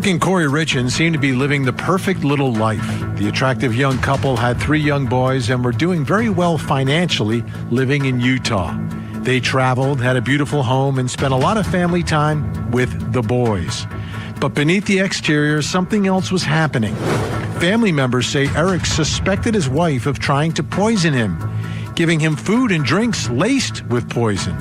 Eric and Kouri Richins seemed to be living the perfect little life. The attractive young couple had 3 young boys and were doing very well financially living in Utah. They traveled, had a beautiful home, and spent a lot of family time with the boys. But beneath the exterior, something else was happening. Family members say Eric suspected his wife of trying to poison him, giving him food and drinks laced with poison.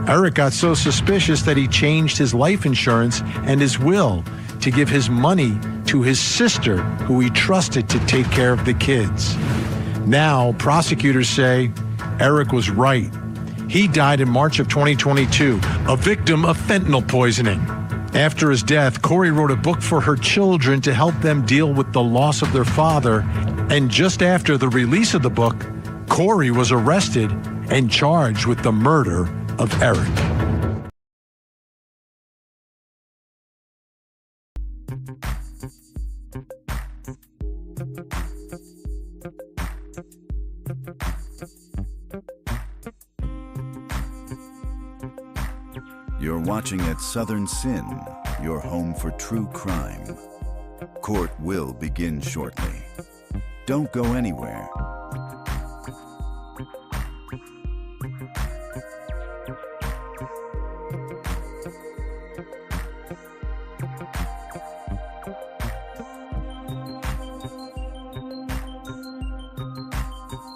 Eric got so suspicious that he changed his life insurance and his will to give his money to his sister, who he trusted to take care of the kids. Now, prosecutors say Eric was right. He died in March of 2022, a victim of fentanyl poisoning. After his death, Kouri wrote a book for her children to help them deal with the loss of their father. And just after the release of the book, Kouri was arrested and charged with the murder of Eric. You're watching at Southern Sin, your home for true crime. Court will begin shortly. Don't go anywhere.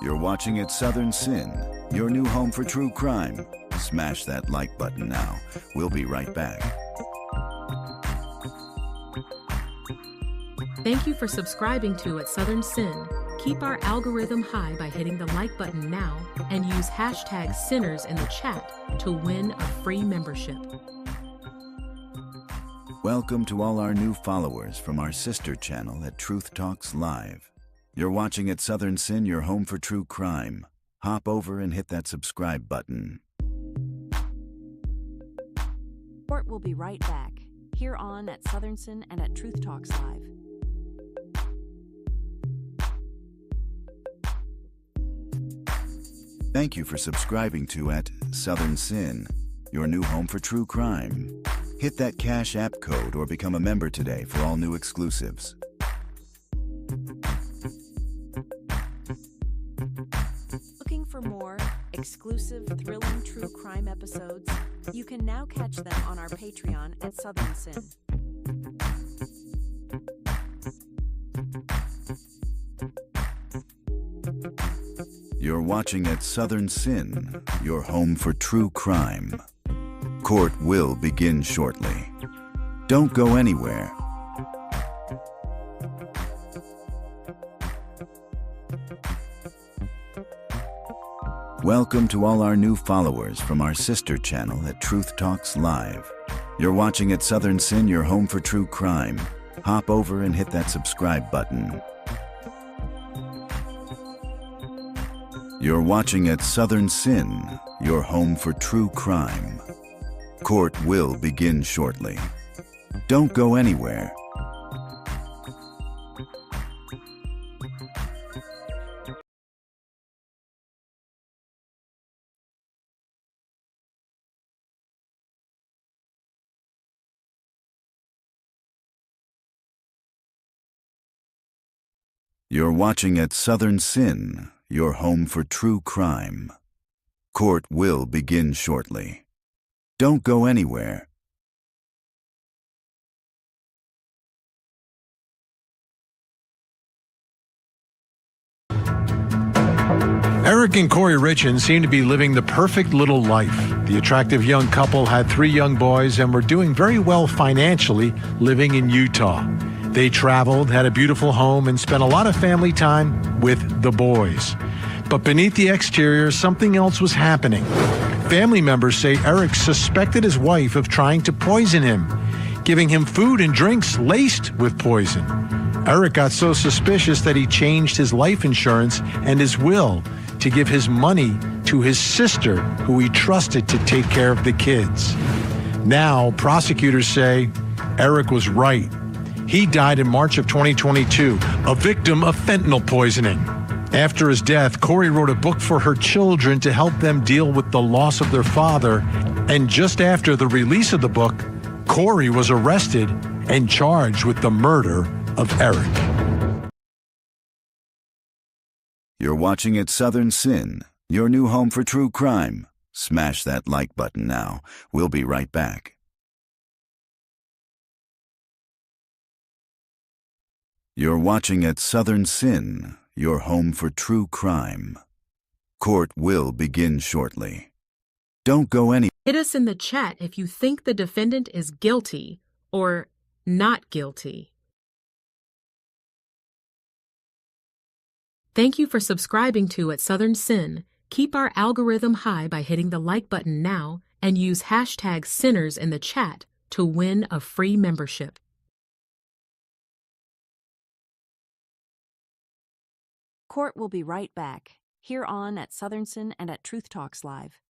You're watching at Southern Sin, your new home for true crime. Smash that like button now. We'll be right back. Thank you for subscribing to At Southern Sin. Keep our algorithm high by hitting the like button now and use hashtag Sinners in the chat to win a free membership. Welcome to all our new followers from our sister channel at Truth Talks Live. You're watching at Southern Sin, your home for true crime. Hop over and hit that subscribe button. Court will be right back, here on At Southern Sin and at Truth Talks Live. Thank you for subscribing to At Southern Sin, your new home for true crime. Hit that Cash App code or become a member today for all new exclusives. Looking for more exclusive, thrilling true crime episodes? You can now catch them on our Patreon at Southern Sin. You're watching at Southern Sin, your home for true crime. Court will begin shortly. Don't go anywhere. Welcome to all our new followers from our sister channel at Truth Talks Live. You're watching at Southern Sin, your home for true crime. Hop over and hit that subscribe button. You're watching at Southern Sin, your home for true crime. Court will begin shortly. Don't go anywhere. You're watching at Southern Sin, your home for true crime. Court will begin shortly. Don't go anywhere. Eric and Kouri Richins seemed to be living the perfect little life. The attractive young couple had 3 young boys and were doing very well financially living in Utah. They traveled, had a beautiful home, and spent a lot of family time with the boys. But beneath the exterior, something else was happening. Family members say Eric suspected his wife of trying to poison him, giving him food and drinks laced with poison. Eric got so suspicious that he changed his life insurance and his will to give his money to his sister, who he trusted to take care of the kids. Now, prosecutors say Eric was right. He died in March of 2022, a victim of fentanyl poisoning. After his death, Kouri wrote a book for her children to help them deal with the loss of their father. And just after the release of the book, Kouri was arrested and charged with the murder of Eric. You're watching at Southern Sin, your new home for true crime. Smash that like button now. We'll be right back. You're watching at Southern Sin, your home for true crime. Court will begin shortly. Don't go any. Hit us in the chat if you think the defendant is guilty or not guilty. Thank you for subscribing to At Southern Sin. Keep our algorithm high by hitting the like button now and use hashtag Sinners in the chat to win a free membership. Court will be right back, here on at Southern Sin and at Truth Talks Live.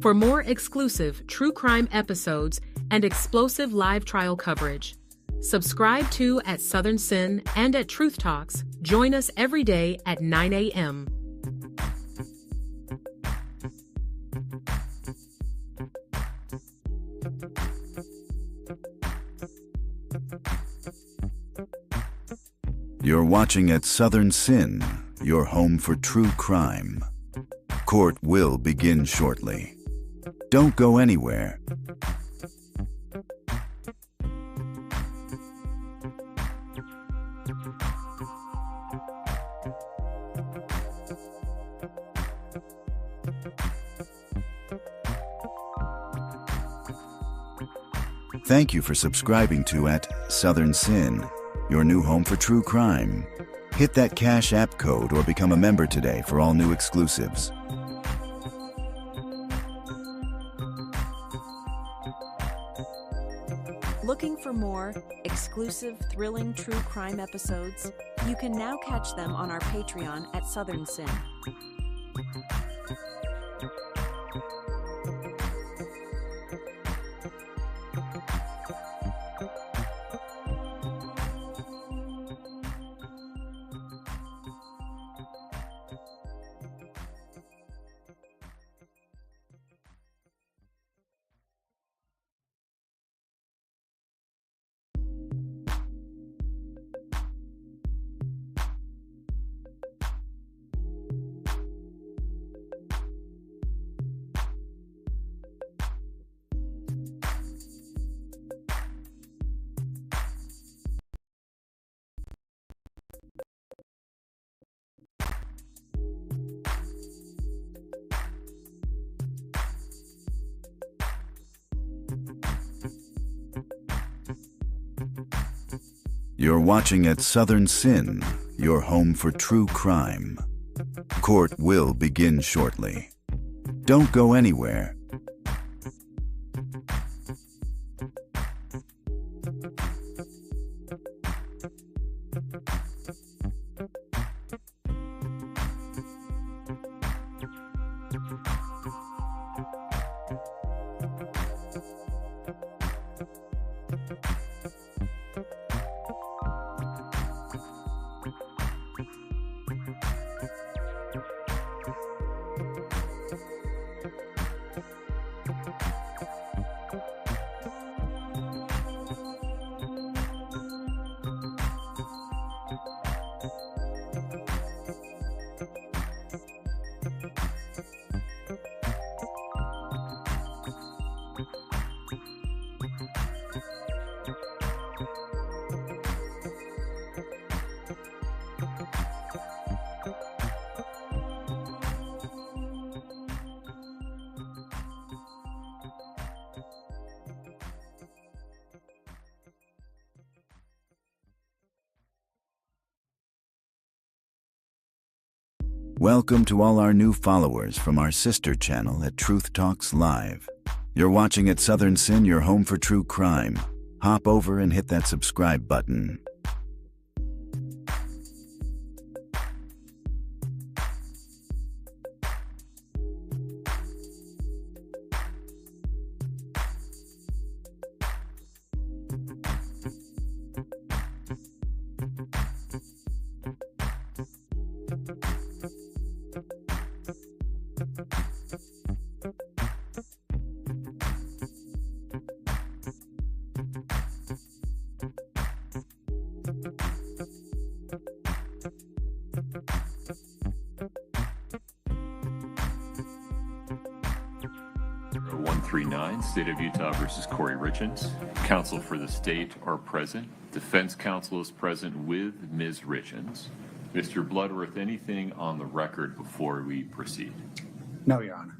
For more exclusive true crime episodes and explosive live trial coverage, subscribe to At Southern Sin and at Truth Talks. Join us every day at 9 a.m. You're watching at Southern Sin, your home for true crime. Court will begin shortly. Don't go anywhere. Thank you for subscribing to At Southern Sin, your new home for true crime. Hit that Cash App code or become a member today for all new exclusives. Looking for more exclusive, thrilling true crime episodes? You can now catch them on our Patreon at Southern Sin. You're watching at Southern Sin, your home for true crime. Court will begin shortly. Don't go anywhere. Welcome to all our new followers from our sister channel at Truth Talks Live. You're watching at Southern Sin, your home for true crime. Hop over and hit that subscribe button. State of Utah versus Kouri Richins. Counsel for the state are present. Defense counsel is present with Ms. Richins. Mr. Bloodworth, anything on the record before we proceed? No, Your Honor.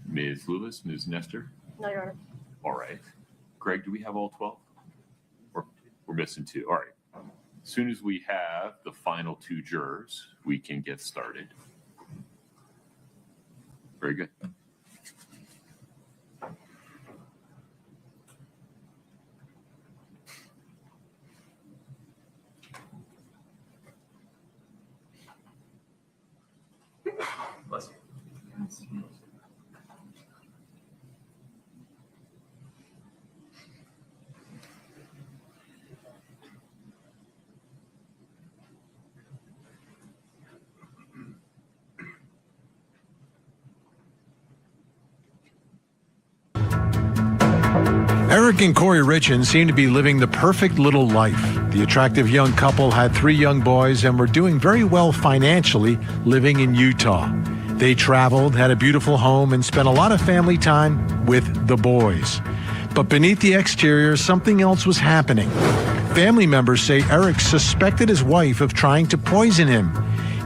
Ms. Lewis, Ms. Nestor? No, Your Honor. All right. Greg, do we have all 12? We're missing 2. All right. As soon as we have the final 2 jurors, we can get started. Very good. Bless you. Eric and Kouri Richins seem to be living the perfect little life. The attractive young couple had 3 young boys and were doing very well financially living in Utah. They traveled, had a beautiful home, and spent a lot of family time with the boys. But beneath the exterior, something else was happening. Family members say Eric suspected his wife of trying to poison him,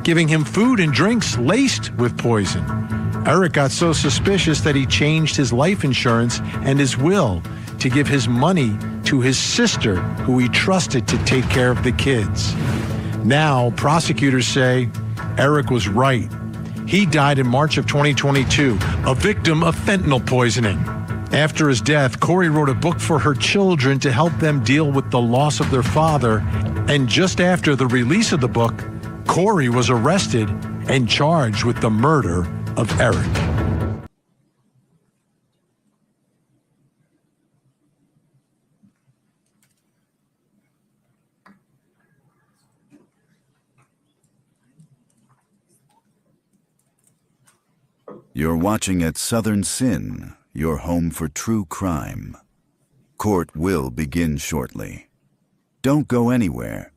giving him food and drinks laced with poison. Eric got so suspicious that he changed his life insurance and his will to give his money to his sister, who he trusted to take care of the kids. Now, prosecutors say Eric was right. He died in March of 2022, a victim of fentanyl poisoning. After his death, Kouri wrote a book for her children to help them deal with the loss of their father. And just after the release of the book, Kouri was arrested and charged with the murder of Eric. You're watching at Southern Sin, your home for true crime. Court will begin shortly. Don't go anywhere.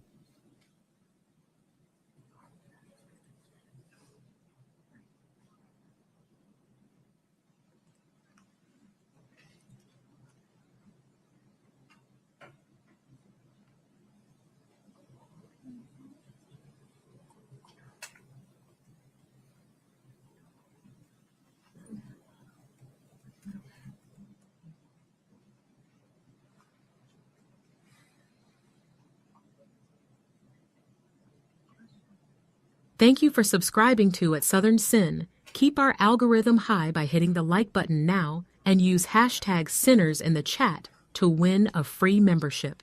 Thank you for subscribing to At Southern Sin. Keep our algorithm high by hitting the like button now and use hashtag Sinners in the chat to win a free membership.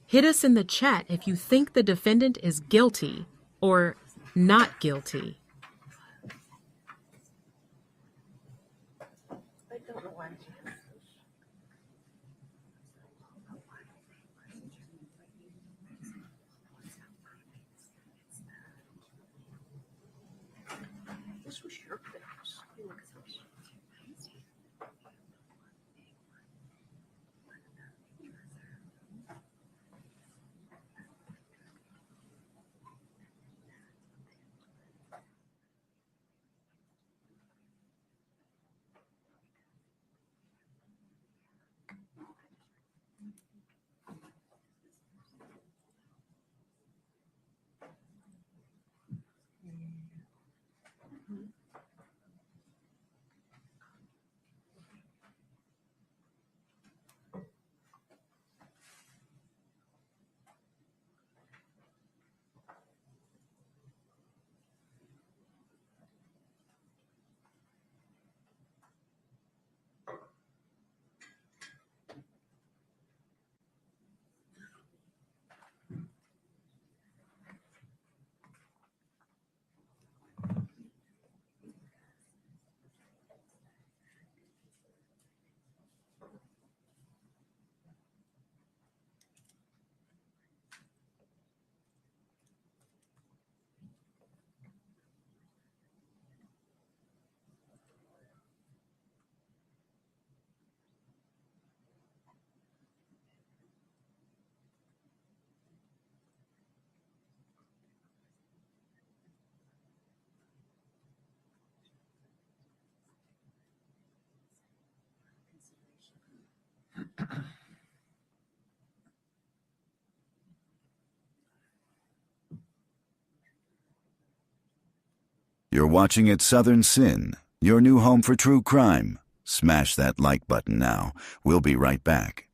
Hit us in the chat if you think the defendant is guilty or not guilty. I don't know why. This was your house. You're watching at Southern Sin, your new home for true crime. Smash that like button now. We'll be right back.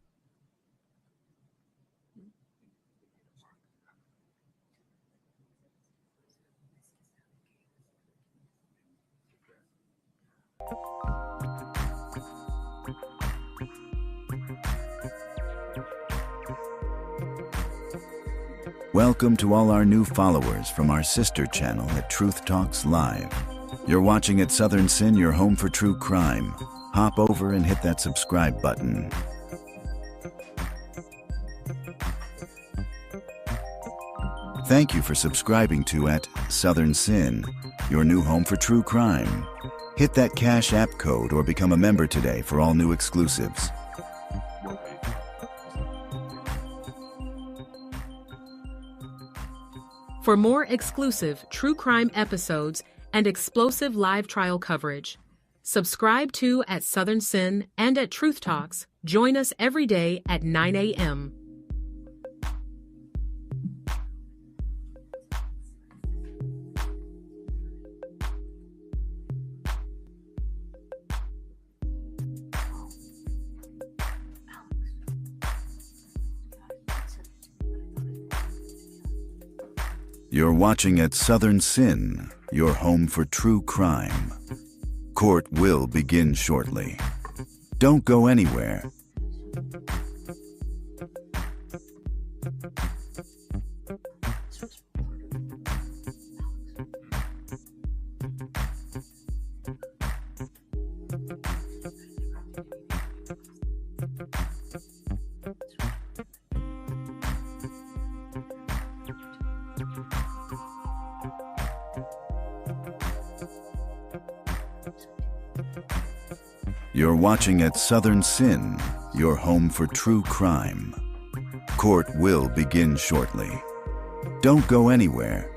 Welcome to all our new followers from our sister channel at Truth Talks Live. You're watching at Southern Sin, your home for true crime. Hop over and hit that subscribe button. Thank you for subscribing to at Southern Sin, your new home for true crime. Hit that Cash App code or become a member today for all new exclusives. For more exclusive true crime episodes and explosive live trial coverage, subscribe to at Southern Sin and at Truth Talks. Join us every day at 9 a.m. You're watching at Southern Sin, your home for true crime. Court will begin shortly. Don't go anywhere. You're watching at Southern Sin, your home for true crime. Court will begin shortly. Don't go anywhere.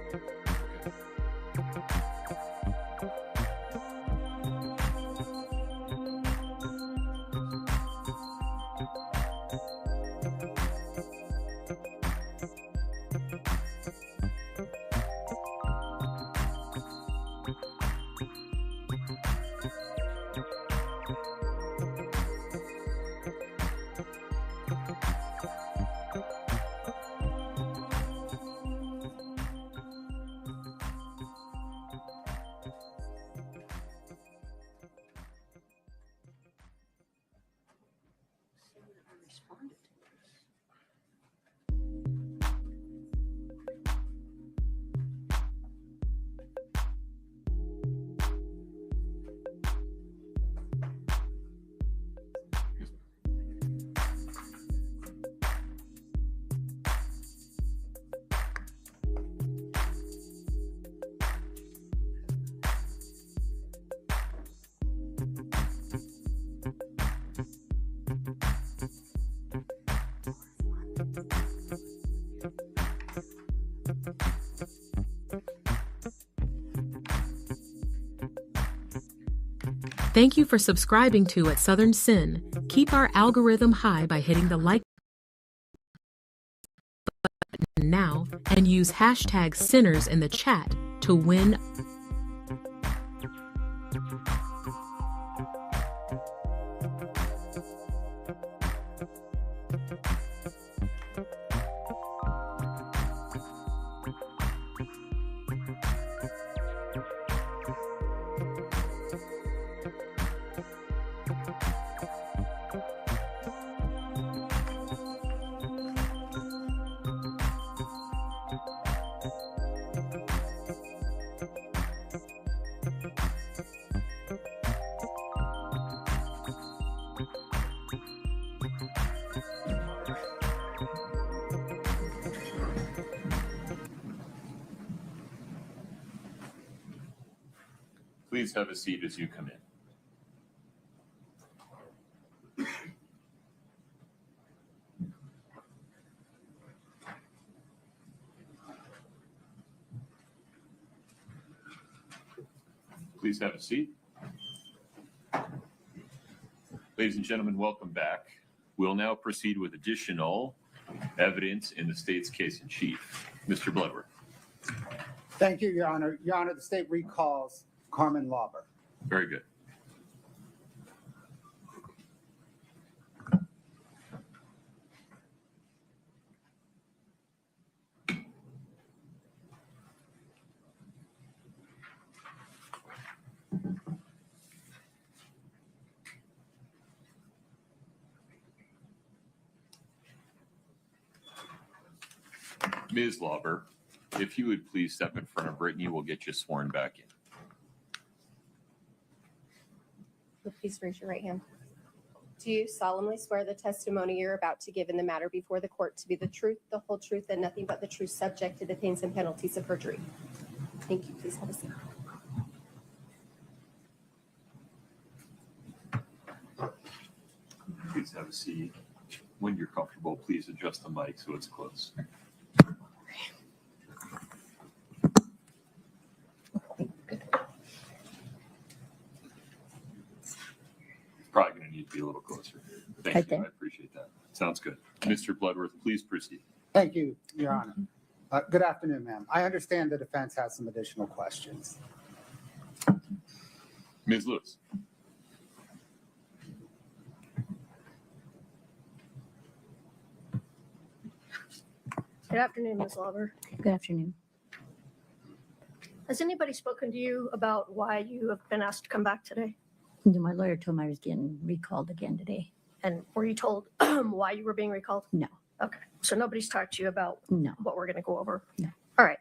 Thank you for subscribing to at Southern Sin. Keep our algorithm high by hitting the like button now and use hashtag Sinners in the chat to win. Please have a seat as you come in. Please have a seat. Ladies and gentlemen, welcome back. We'll now proceed with additional evidence in the state's case in chief. Mr. Bloodworth. Thank you, Your Honor. Your Honor, the state recalls Carmen Lauber. Very good. Ms. Lauber, if you would please step in front of Brittany, we'll get you sworn back in. Please raise your right hand. Do you solemnly swear the testimony you're about to give in the matter before the court to be the truth, the whole truth, and nothing but the truth, subject to the pains and penalties of perjury? Thank you. Please have a seat. Please have a seat. When you're comfortable, please adjust the mic so it's close. Probably going to need to be a little closer. Thank Right you. there. I appreciate that. Sounds good. Mr. Bloodworth, please proceed. Thank you, Your Honor. Good afternoon, ma'am. I understand the defense has some additional questions. Ms. Lewis. Good afternoon, Ms. Lauber. Good afternoon. Has anybody spoken to you about why you have been asked to come back today? My lawyer told me I was getting recalled again today. And were you told why you were being recalled? No, Okay, so nobody's talked to you about no. what we're going to go over? No. All right.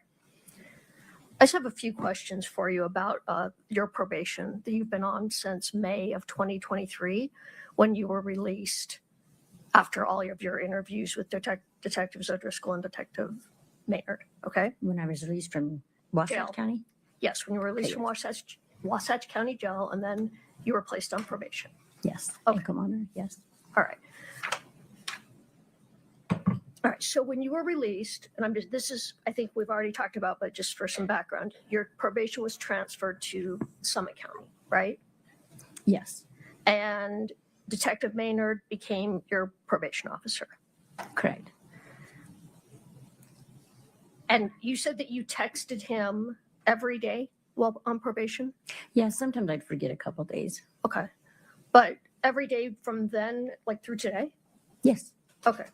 I just have a few questions for you about your probation that you've been on since May of 2023, when you were released after all of your interviews with Detectives O'Driscoll and Detective Maynard, okay? When I was released from Wasatch Jail. County? Yes, when you were released Okay. from Wasatch County Jail, and then you were placed on probation. Yes. Okay. And Commander, yes. All right. All right. So when you were released, and I think we've already talked about, but just for some background, your probation was transferred to Summit County, right? Yes, And Detective Maynard became your probation officer. correct. And you said that you texted him every day while on probation? Yeah, sometimes I'd forget a couple days. Okay. But every day from then, like through today? Yes, Okay.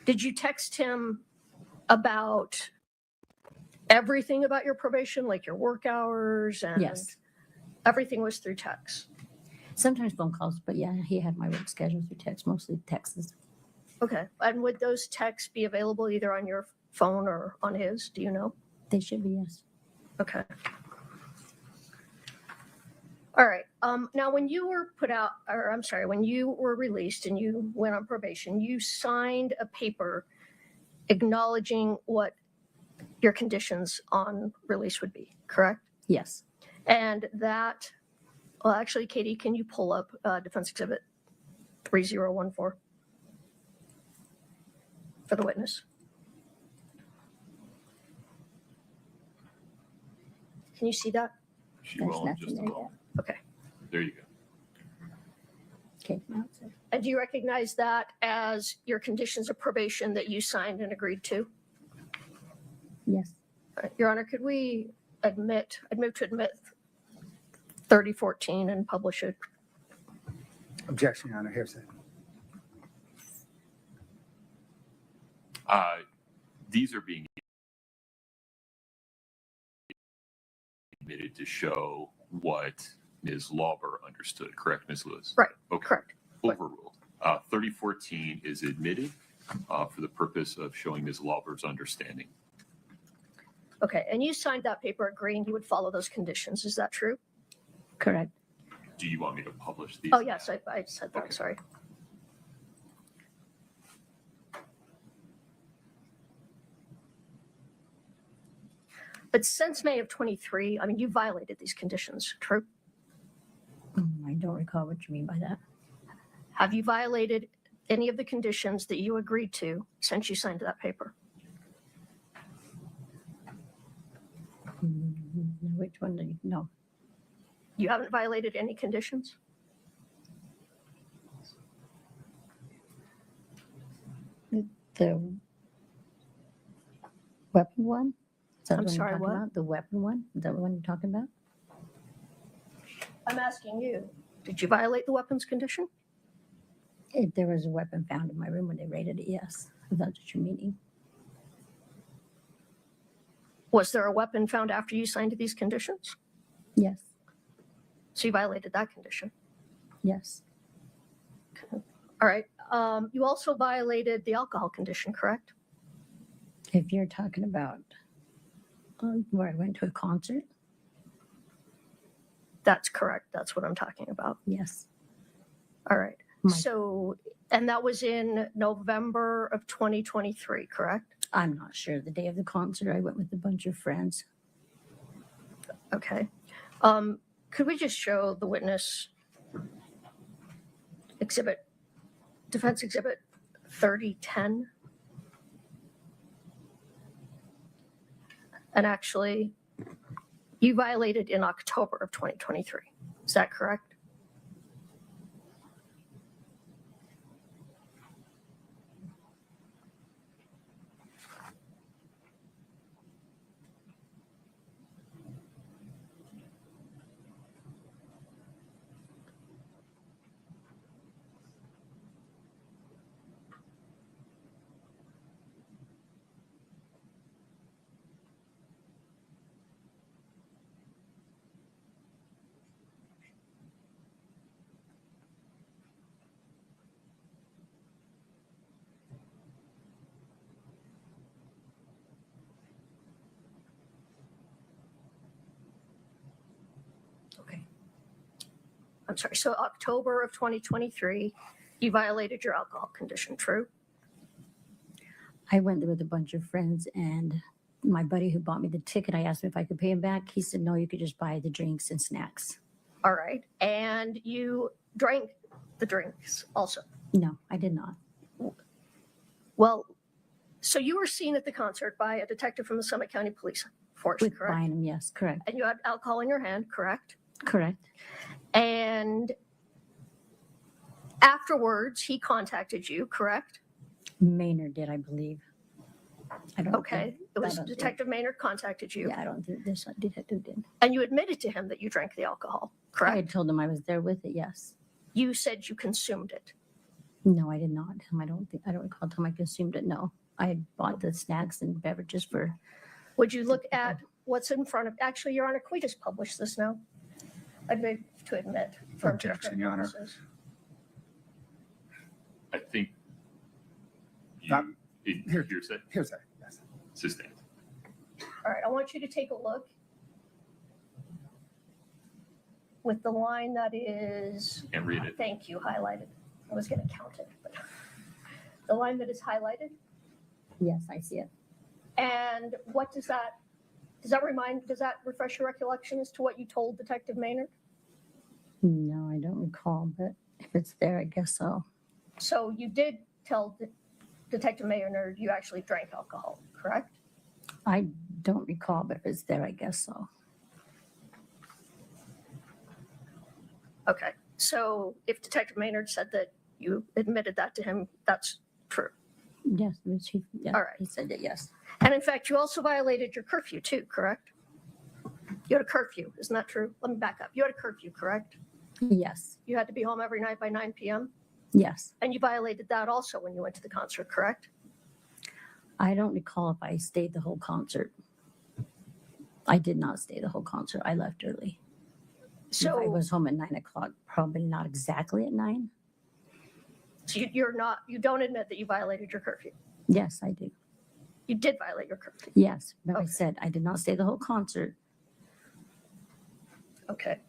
Did you text him about everything about your probation, like your work hours and yes. everything was through text? Sometimes phone calls, but yeah, he had my work schedule through text, mostly texts. Okay. And would those texts be available either on your phone or on his? Do you know? They should be, yes. Okay. All right. Now, when you were when you were released and you went on probation, you signed a paper acknowledging what your conditions on release would be, correct? Yes. And that, well, actually, Katie, can you pull up Defense Exhibit 3014 for the witness? Can you see that? She There's will in nothing just a there yet. moment. Okay. There you go. Okay, now it's there. And do you recognize that as your conditions of probation that you signed and agreed to? Yes, All right, Your Honor, could we I'd move to admit 3014 and publish it? Objection, Your Honor. Hearsay. These are being admitted to show what Ms. Lauber understood, correct, Ms. Lewis? Right, Okay. correct. Overruled. 3014 is admitted for the purpose of showing Ms. Lauber's understanding. Okay, and you signed that paper agreeing you would follow those conditions. Is that true? correct. Do you want me to publish these? Oh, yes, I said that, Okay. sorry. But since May of 23, I mean, you violated these conditions, true? I don't recall what you mean by that. Have you violated any of the conditions that you agreed to since you signed that paper? Which one do you know? You haven't violated any conditions? The weapon one? Is that I'm the one you're sorry, talking what? about? The weapon one? Is that the one you're talking about? I'm asking you, did you violate the weapons condition? If there was a weapon found in my room when they raided it, yes. If that's what you're meaning. Was there a weapon found after you signed these conditions? Yes. So you violated that condition. Yes. All right. You also violated the alcohol condition, correct? If you're talking about where I went to a concert, That's correct. That's what I'm talking about. yes. All right. My- So, and that was in November of 2023, correct? I'm not sure. The day of the concert, I went with a bunch of friends. Okay. Could we just show the witness defense exhibit 3010? And actually, you violated in October of 2023. Is that correct? Okay. I'm sorry. So October of 2023, you violated your alcohol condition, true? I went there with a bunch of friends, and my buddy who bought me the ticket, I asked him if I could pay him back. He said, no, you could just buy the drinks and snacks. All right. And you drank the drinks also. No, I did not. Well, so you were seen at the concert by a detective from the Summit County Police Force, With correct? buying them, yes, correct. And you had alcohol in your hand, correct? Correct. And afterwards, he contacted you, correct? Maynard did, I believe. I don't Okay. think- It was I don't think- Detective Maynard contacted you, Yeah, I don't think this detective did. and you admitted to him that you drank the alcohol, I correct? had told him I was there with it, yes. You said you consumed it. No, I did not. I don't recall the time I consumed it, no. I had bought the snacks and beverages for, Would you look at what's in front of, actually, Your Honor, can we just publish this now? I'd like to admit. for Objection, Your Honor. purposes. I think Not- here's it. Hearsay, yes. Sustained. All right, I want you to take a look with the line that is, Can't read it. thank you, highlighted. I was going to count it, but the line that is highlighted. yes, I see it. And what does that refresh your recollection as to what you told Detective Maynard? No, I don't recall, but if it's there, I guess so. So you did tell Detective Maynard you actually drank alcohol, correct? I don't recall, but if it's there, I guess so. Okay, so if Detective Maynard said that you admitted that to him, that's true. Yes, yeah, All right. he said that, yes. And in fact, you also violated your curfew too, correct? You had a curfew, isn't that true? Let me back up. You had a curfew, correct? Yes, You had to be home every night by 9 p.m. yes. And you violated that also when you went to the concert, correct? I don't recall if I stayed the whole concert. I did not stay the whole concert. I left early. If I So, was home at 9 o'clock, probably not exactly at 9. so you don't admit that you violated your curfew. Yes, I do. You did violate your curfew. Yes, but I Okay. said I did not stay the whole concert. Okay.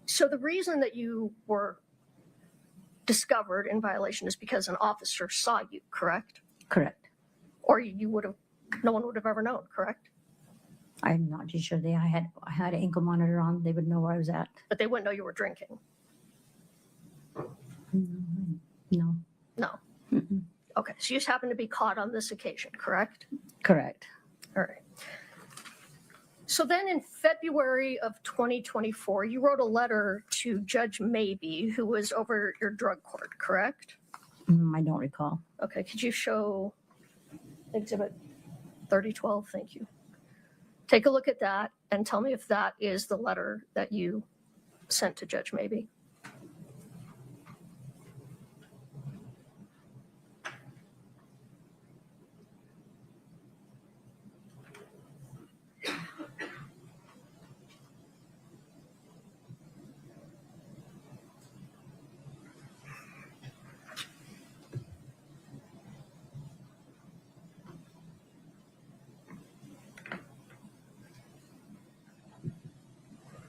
So the reason that you were discovered in violation is because an officer saw you, correct? Correct. Or no one would have ever known, correct? I'm not too sure. I had an ankle monitor on. They would know where I was at. But they wouldn't know you were drinking. No. No. Mm-mm. Okay, so you just happened to be caught on this occasion, correct? Correct. All right. So then in February of 2024, you wrote a letter to Judge Mabee, who was over your drug court, correct? I don't recall. Okay, could you show Exhibit 3012, thank you. Take a look at that and tell me if that is the letter that you sent to Judge Mabee.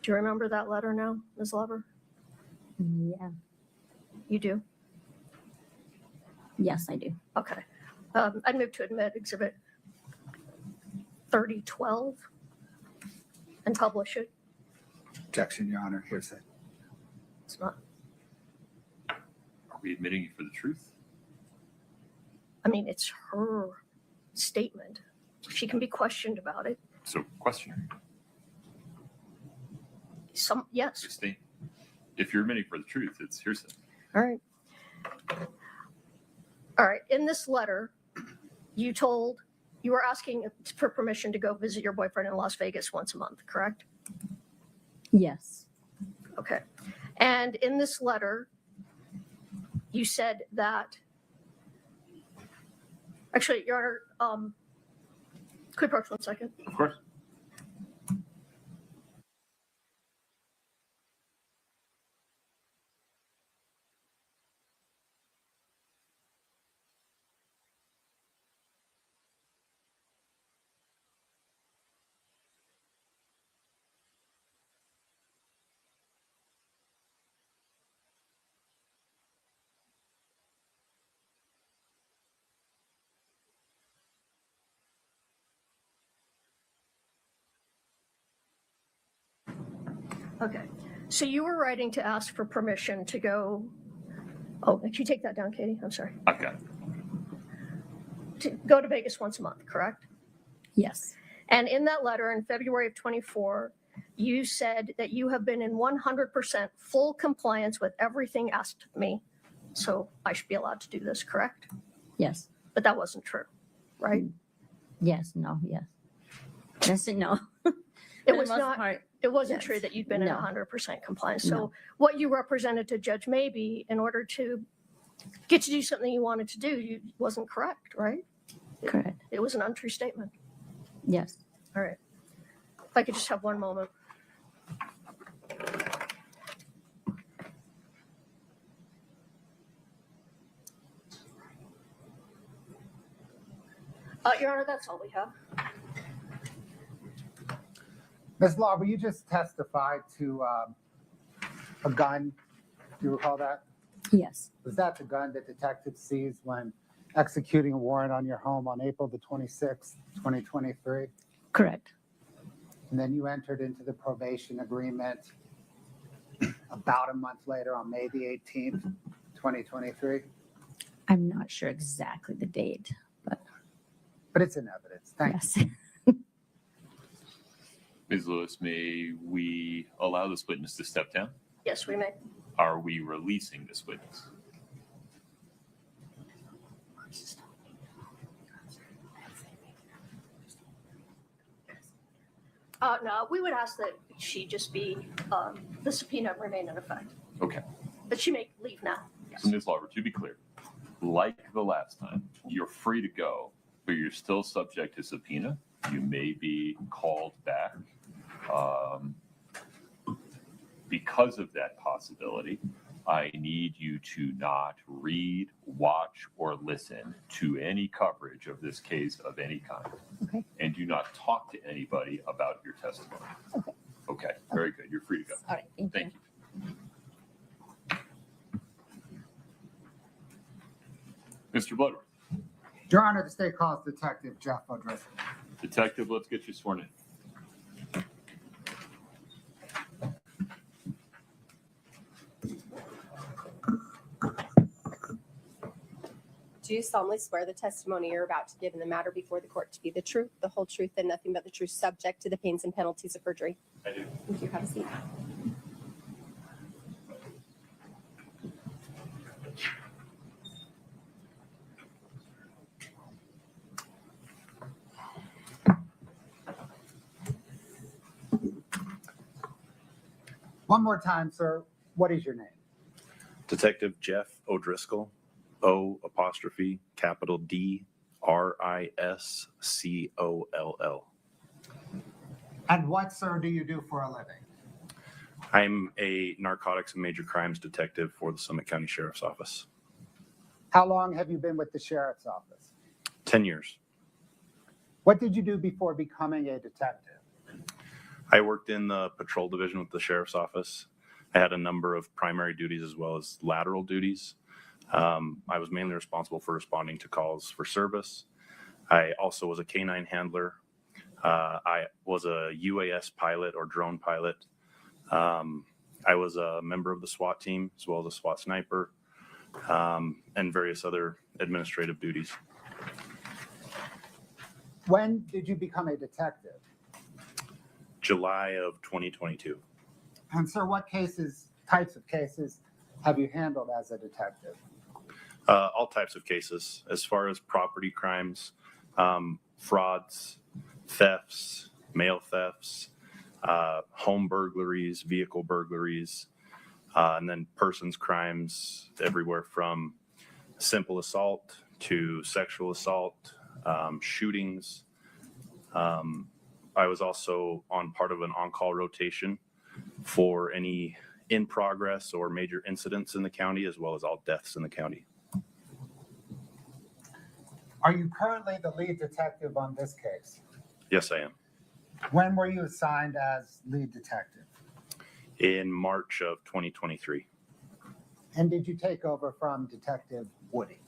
Do you remember that letter now, Ms. Lover? Yeah. You do? Yes, I do. Okay. I'd move to admit Exhibit 3012 and publish it. Objection, Your Honor. Hearsay. It's not, Are we admitting you for the truth? I mean, it's her statement. She can be questioned about it. So question her. Yes. Just state. If you're admitting for the truth, it's hearsay. All right. All right. In this letter, you were asking for permission to go visit your boyfriend in Las Vegas once a month, correct? Yes. Okay. And in this letter, you said that, actually, Your Honor, could you approach 1 second? Of course. Okay. So you were writing to ask for permission to go. Oh, can you take that down, Katie? I'm sorry. I've got it. To go to Vegas once a month, correct? Yes. And in that letter in February of 24, you said that you have been in 100% full compliance with everything asked of me. So I should be allowed to do this, correct? Yes. But that wasn't true, right? Yes. No. Yes. Yes and no. It was not. Part, It wasn't yes. true that you'd been in No. 100% compliance. So No. what you represented to Judge Mabee in order to get to do something you wanted to do wasn't correct, right? Correct. It was an untrue statement. Yes. All right. If I could just have one moment. Your Honor, that's all we have. Ms. Law, you just testified to a gun. Do you recall that? Yes. Was that the gun that detectives seized when executing a warrant on your home on April the 26th, 2023? Correct. And then you entered into the probation agreement about a month later on May the 18th, 2023? I'm not sure exactly the date, But it's in evidence. Thank you. yes. Ms. Lewis, may we allow this witness to step down? Yes, we may. Are we releasing this witness? No, we would ask that she just be, the subpoena remain in effect. Okay. But she may leave now. So Ms. Lauber, to be clear, like the last time, you're free to go, but you're still subject to subpoena. You may be called back. Because of that possibility, I need you to not read, watch, or listen to any coverage of this case of any kind. Okay. And do not talk to anybody about your testimony. Okay. Okay, very good. You're free to go. All right. Thank you. Thank you. Mr. Bloodworth. Your Honor, the state calls Detective Jeff O'Driscoll. Detective, let's get you sworn in. Do you solemnly swear the testimony you're about to give in the matter before the court to be the truth, the whole truth, and nothing but the truth, subject to the pains and penalties of perjury? I do. Thank you. Have a seat. One more time, sir. What is your name? Detective Jeff O'Driscoll, O''D''R''I''SCOLL. And what, sir, do you do for a living? I'm a narcotics and major crimes detective for the Summit County Sheriff's Office. How long have you been with the sheriff's office? 10 years. What did you do before becoming a detective? I worked in the patrol division with the sheriff's office. I had a number of primary duties as well as lateral duties. I was mainly responsible for responding to calls for service. I also was a canine handler. I was a UAS pilot or drone pilot. I was a member of the SWAT team as well as a SWAT sniper, and various other administrative duties. When did you become a detective? July of 2022. And sir, what types of cases have you handled as a detective? All types of cases, as far as property crimes, frauds, thefts, mail thefts, home burglaries, vehicle burglaries, and then persons crimes, everywhere from simple assault to sexual assault, shootings. I was also on part of an on-call rotation for any in progress or major incidents in the county, as well as all deaths in the county. Are you currently the lead detective on this case? Yes, I am. When were you assigned as lead detective? In March of 2023. And did you take over from Detective Woody?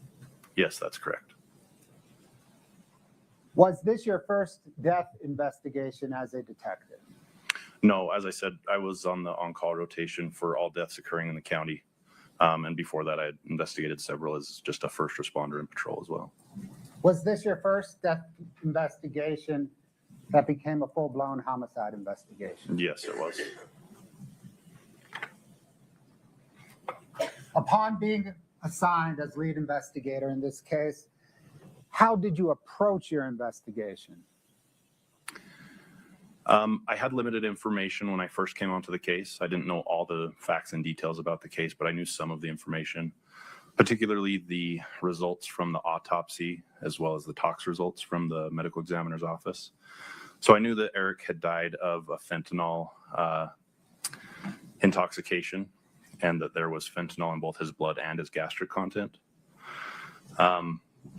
Yes, that's correct. Was this your first death investigation as a detective? No, as I said, I was on the on-call rotation for all deaths occurring in the county. And before that, I had investigated several as just a first responder in patrol as well. Was this your first death investigation that became a full-blown homicide investigation? Yes, it was. Upon being assigned as lead investigator in this case, how did you approach your investigation? I had limited information when I first came onto the case. I didn't know all the facts and details about the case, but I knew some of the information, particularly the results from the autopsy, as well as the tox results from the medical examiner's office. So I knew that Eric had died of a fentanyl intoxication, and that there was fentanyl in both his blood and his gastric content.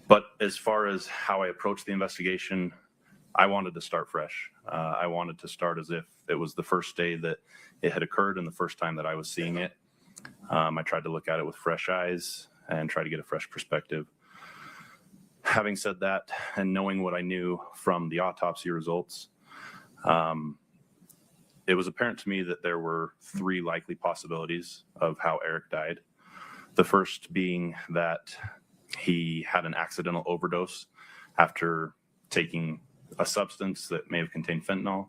But as far as how I approached the investigation, I wanted to start fresh. I wanted to start as if it was the first day that it had occurred and the first time that I was seeing it. I tried to look at it with fresh eyes and try to get a fresh perspective. Having said that, and knowing what I knew from the autopsy results, it was apparent to me that there were three likely possibilities of how Eric died. The first being that he had an accidental overdose after taking a substance that may have contained fentanyl.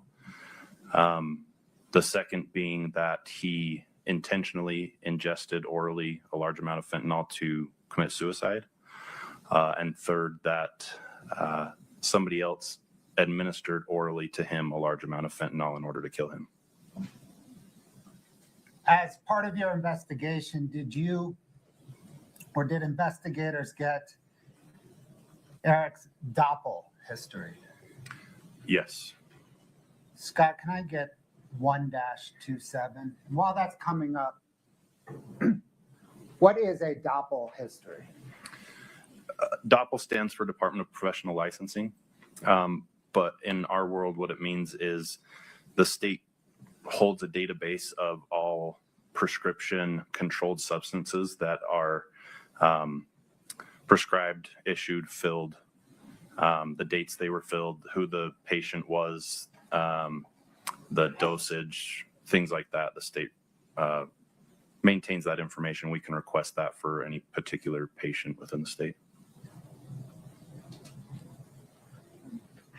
The second being that he intentionally ingested orally a large amount of fentanyl to commit suicide. And third, that somebody else administered orally to him a large amount of fentanyl in order to kill him. As part of your investigation, did you or did investigators get Eric's Doppel history? Yes. Scott, can I get 1-27? And while that's coming up, what is a Doppel history? DOPL stands for Department of Professional Licensing. But in our world, what it means is the state holds a database of all prescription controlled substances that are prescribed, issued, filled, the dates they were filled, who the patient was, the dosage, things like that. The state maintains that information. We can request that for any particular patient within the state.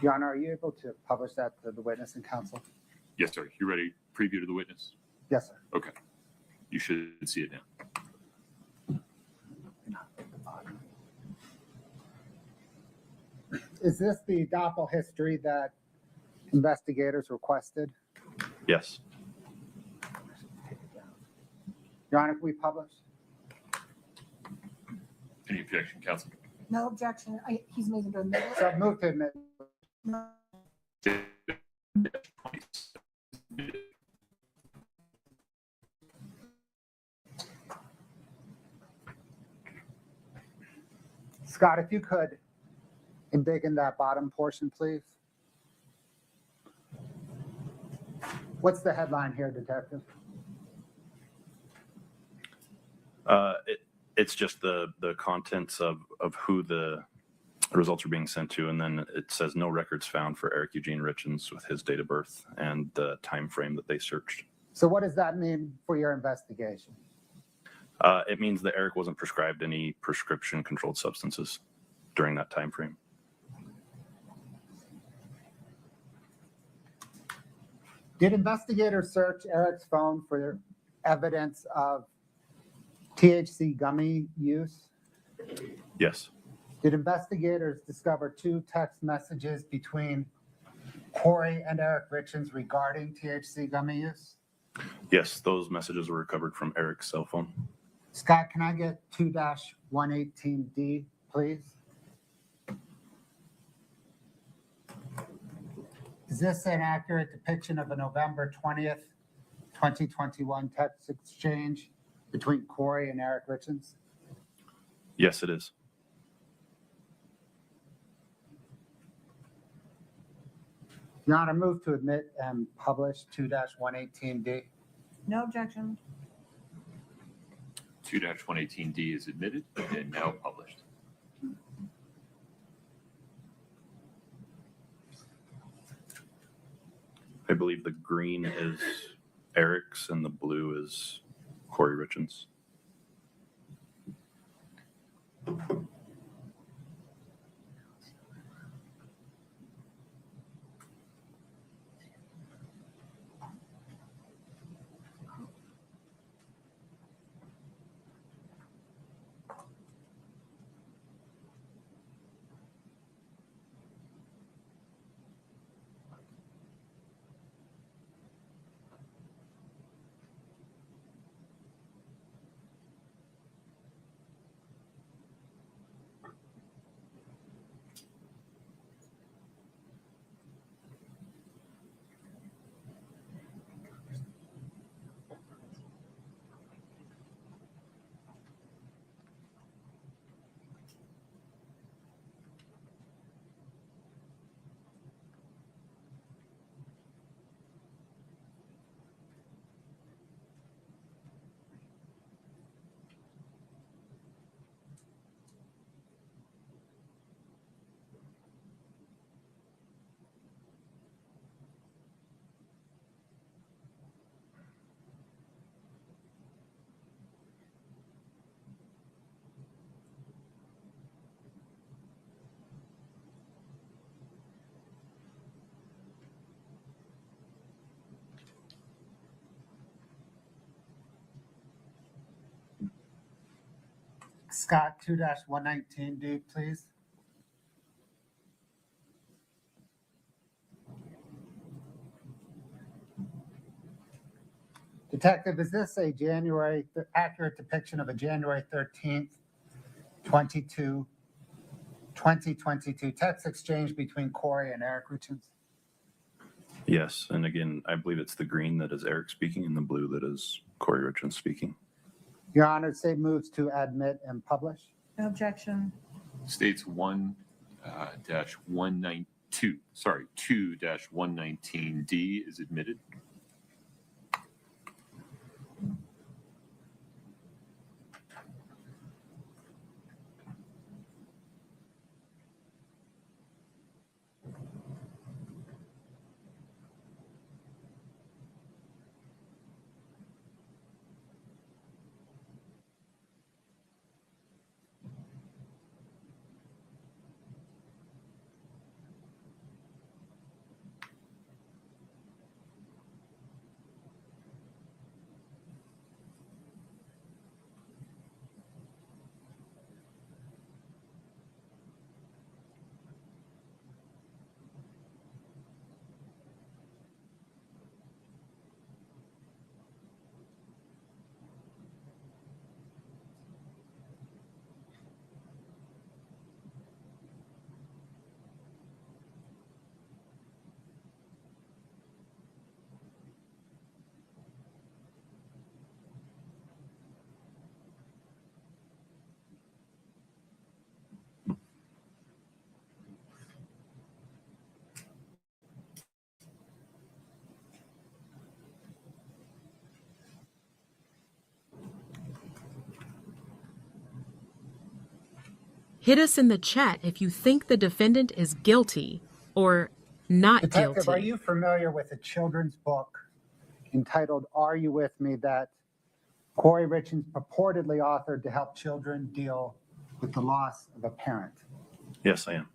Your Honor, are you able to publish that to the witness and counsel? Yes, sir. You ready? Preview to the witness? Yes, sir. Okay. You should see it now. Is this the Doppel history that investigators requested? Yes. Your Honor, can we publish? Any objection, counsel? No objection. He's moving to admit it. So move to admit. Scott, if you could embiggen that bottom portion, please. What's the headline here, Detective? It's just the contents of who the results are being sent to, and then it says no records found for Eric Eugene Richins with his date of birth and the time frame that they searched. So what does that mean for your investigation? It means that Eric wasn't prescribed any prescription-controlled substances during that time frame. Did investigators search Eric's phone for evidence of THC gummy use? Yes. Did investigators discover 2 text messages between Kouri and Eric Richins regarding THC gummy use? Yes, those messages were recovered from Eric's cell phone. Scott, can I get 2-118D, please? Is this an accurate depiction of a November 20th, 2021 text exchange between Kouri and Eric Richins? Yes, it is. Your Honor, move to admit and publish 2-118D. No objection. 2-118D is admitted and now published. I believe the green is Eric's and the blue is Kouri Richins. Scott, 2-119D, please. Detective, is this a accurate depiction of a January 13th, 2022 text exchange between Kouri and Eric Richins? Yes, and again, I believe it's the green that is Eric speaking and the blue that is Kouri Richins speaking. Your Honor, say moves to admit and publish. No objection. States 2-119D is admitted. Hit us in the chat if you think the defendant is guilty or not Detective, are guilty. you familiar with a children's book entitled Are You With Me that Kouri Richins purportedly authored to help children deal with the loss of a parent? Yes, I am.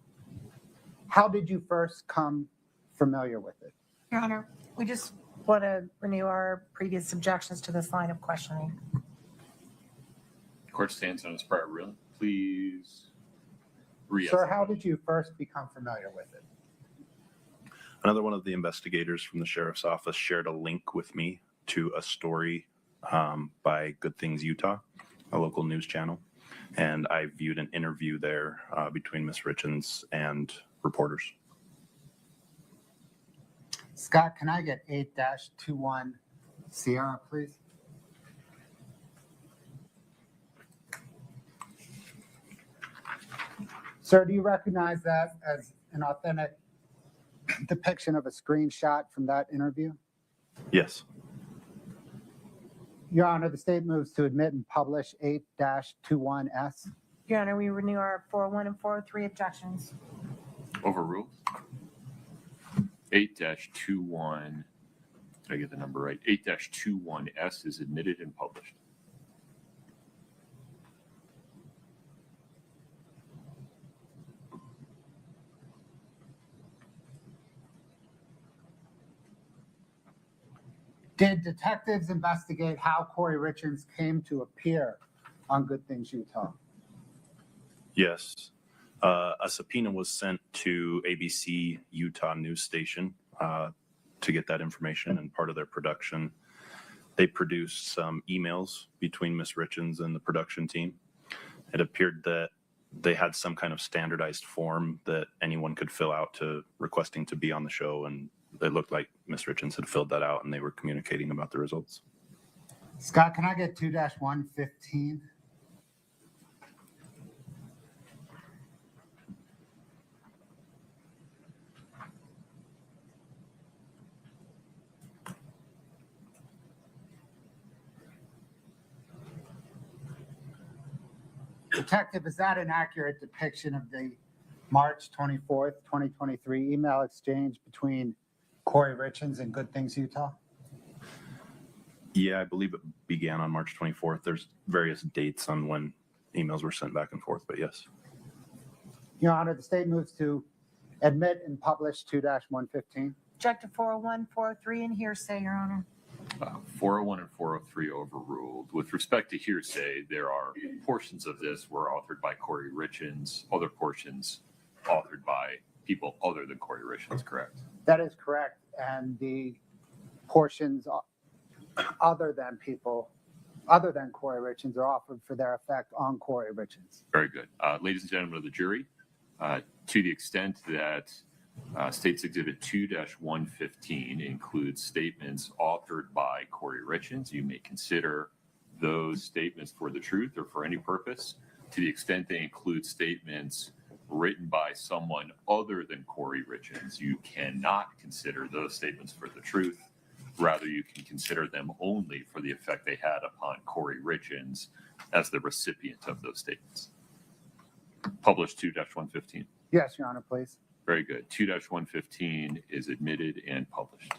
How did you first come familiar with it? Your Honor, we just want to renew our previous objections to this line of questioning. Court stands on its prior ruling. Please Sir, how did you first become familiar with it? Another one of the investigators from the sheriff's office shared a link with me to a story by Good Things Utah, a local news channel. And I viewed an interview there between Ms. Richins and reporters. Scott, can I get 8-21 Sierra, please? Sir, do you recognize that as an authentic depiction of a screenshot from that interview? Yes. Your Honor, the state moves to admit and publish 8-21S. Your Honor, we renew our 401 and 403 objections. Overruled. 8-21, did I get the number right? 8-21S is admitted and published. Did detectives investigate how Kouri Richins came to appear on Good Things Utah? Yes. A subpoena was sent to ABC Utah news station to get that information, and part of their production. They produced some emails between Ms. Richins and the production team. It appeared that they had some kind of standardized form that anyone could fill out to requesting to be on the show, and it looked like Ms. Richins had filled that out and they were communicating about the results. Scott, can I get 2-115? Detective, is that an accurate depiction of the March 24th, 2023 email exchange between Kouri Richins and Good Things Utah? Yeah, I believe it began on March 24th. There's various dates on when emails were sent back and forth, but yes. Your Honor, the state moves to admit and publish 2-115. Object to 401, 403, and hearsay, Your Honor. 401 and 403 overruled. With respect to hearsay, there are portions of this were authored by Kouri Richins, other portions authored by people other than Kouri Richins, correct? That is correct. And the portions other than Kouri Richins are offered for their effect on Kouri Richins. Very good. Ladies and gentlemen of the jury, to the extent that State's Exhibit 2-115 includes statements authored by Kouri Richins, you may consider those statements for the truth or for any purpose. To the extent they include statements written by someone other than Kouri Richins, you cannot consider those statements for the truth. Rather, you can consider them only for the effect they had upon Kouri Richins as the recipient of those statements. Published 2-115. Yes, Your Honor, please. Very good. 2-115 is admitted and published.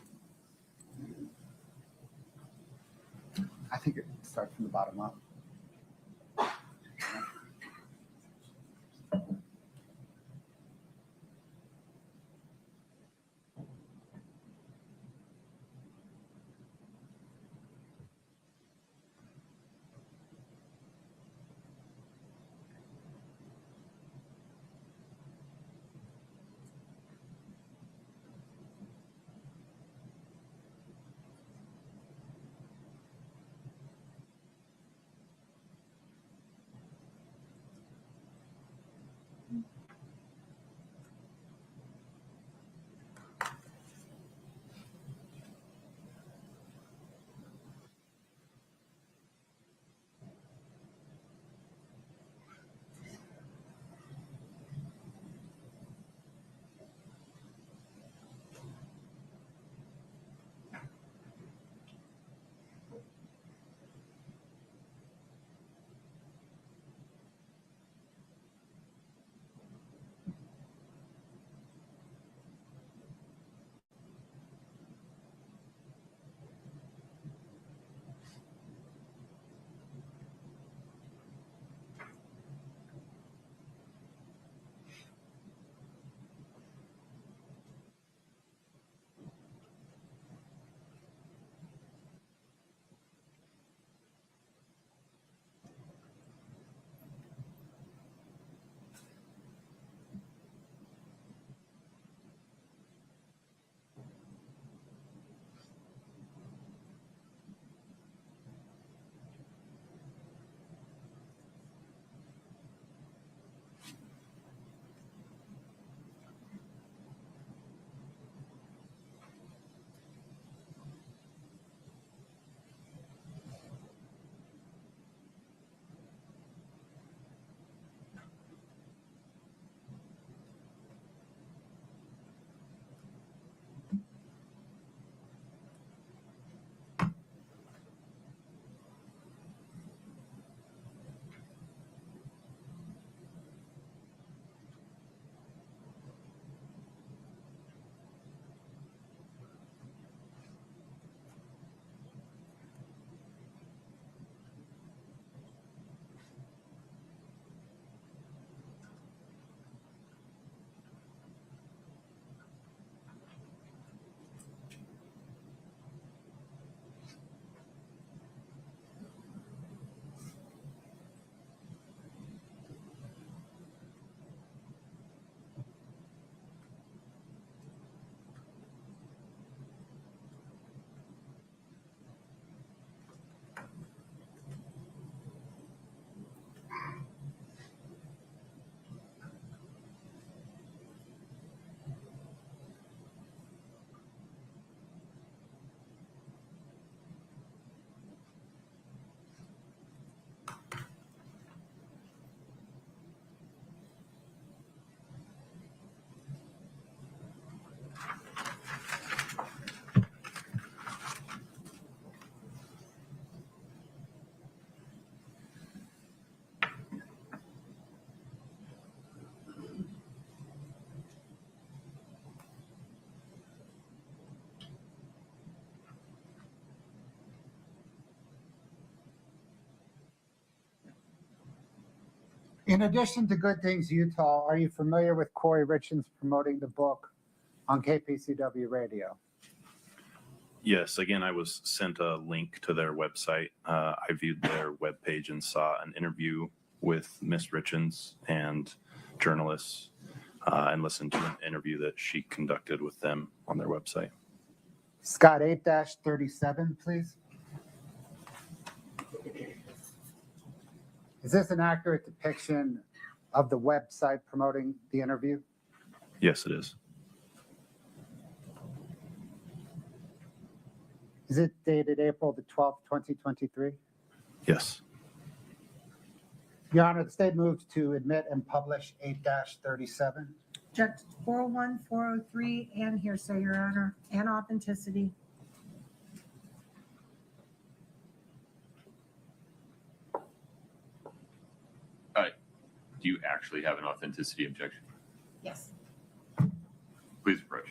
I think it starts from the bottom up. In addition to Good Things Utah, are you familiar with Kouri Richins promoting the book on KPCW radio? Yes, again, I was sent a link to their website. I viewed their webpage and saw an interview with Miss Richins and journalists and listened to an interview that she conducted with them on their website. Scott, 8-37, please. Is this an accurate depiction of the website promoting the interview? Yes, it is. Is it dated April the 12th, 2023? Yes. Your Honor, the state moves to admit and publish 8-37. Object 401, 403, and hearsay, Your Honor, and authenticity. Do you actually have an authenticity objection? Yes. Please approach.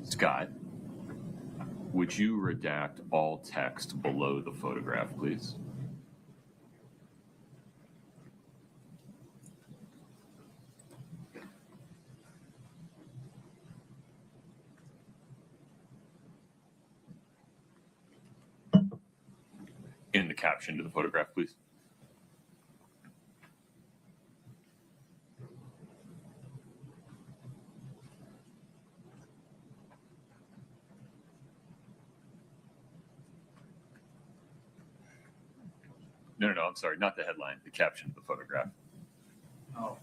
Scott, would you redact all text below the photograph, please? In the caption to the photograph, please. No, I'm sorry, not the headline, the caption of the photograph. Oh.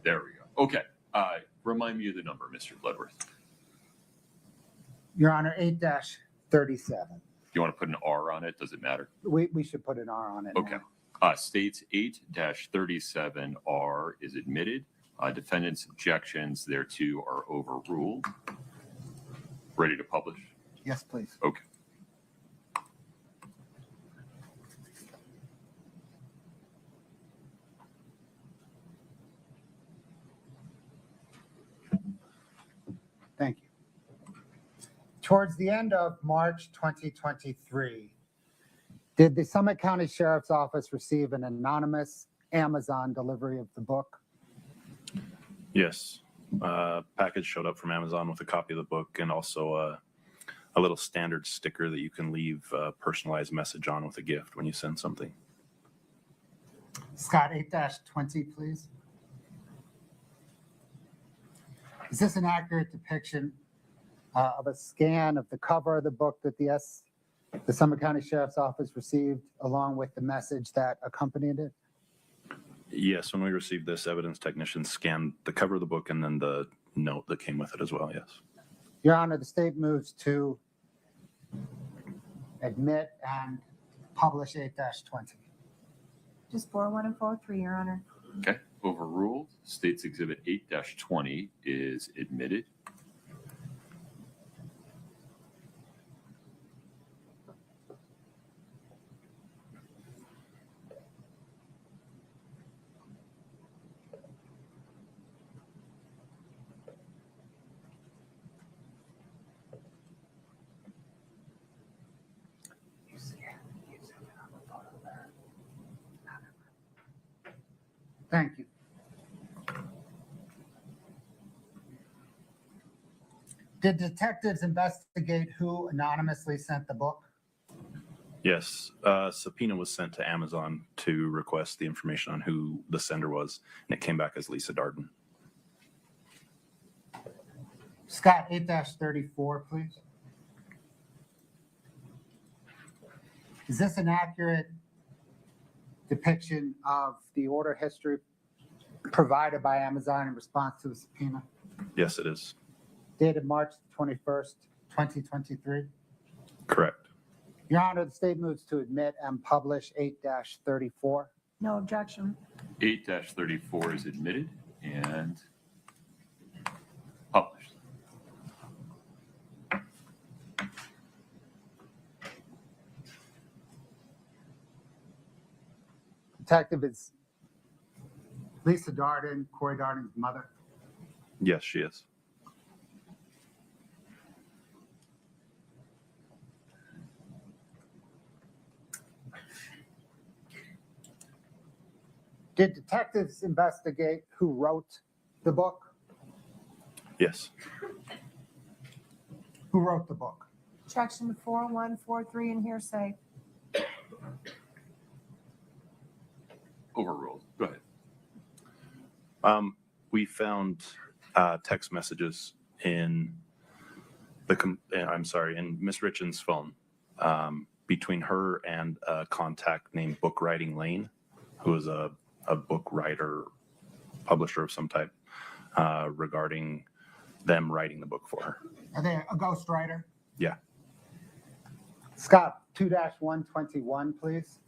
There we go. Okay. Remind me of the number, Mr. Bloodworth. Your Honor, 8-37. You want to put an R on it? Does it matter? We should put an R on it. Okay. States 8-37R is admitted. Defendant's objections thereto are overruled. Ready to publish? Yes, please. Okay. Thank you. Towards the end of March 2023, did the Summit County Sheriff's Office receive an anonymous Amazon delivery of the book? Yes. Package showed up from Amazon with a copy of the book and also a little standard sticker that you can leave a personalized message on with a gift when you send something. Scott, 8-20, please. Is this an accurate depiction of a scan of the cover of the book that the Summit County Sheriff's Office received along with the message that accompanied it? Yes, when we received this, evidence technician scanned the cover of the book and then the note that came with it as well, yes. Your Honor, the state moves to admit and publish 8-20. Just 401 and 403, Your Honor. Okay, overruled. State's Exhibit 8-20 is admitted. Thank you. Did detectives investigate who anonymously sent the book? Yes, subpoena was sent to Amazon to request the information on who the sender was, and it came back as Lisa Darden. Scott, 8-34, please. Is this an accurate depiction of the order history provided by Amazon in response to the subpoena? Yes, it is. Dated March 21st, 2023? Correct. Your Honor, the state moves to admit and publish 8-34. No objection. 8-34 is admitted and published. Detective is Lisa Darden, Kouri Darden's mother. Yes, she is. Did detectives investigate who wrote the book? Yes. Who wrote the book? Objection 401, 403, and hearsay. Overruled. Go ahead. We found text messages in in Miss Richins' phone between her and a contact named Book Writing Lane, who is a book writer, publisher of some type, regarding them writing the book for her. Are they a ghostwriter? Yeah. Scott, 2-121, please.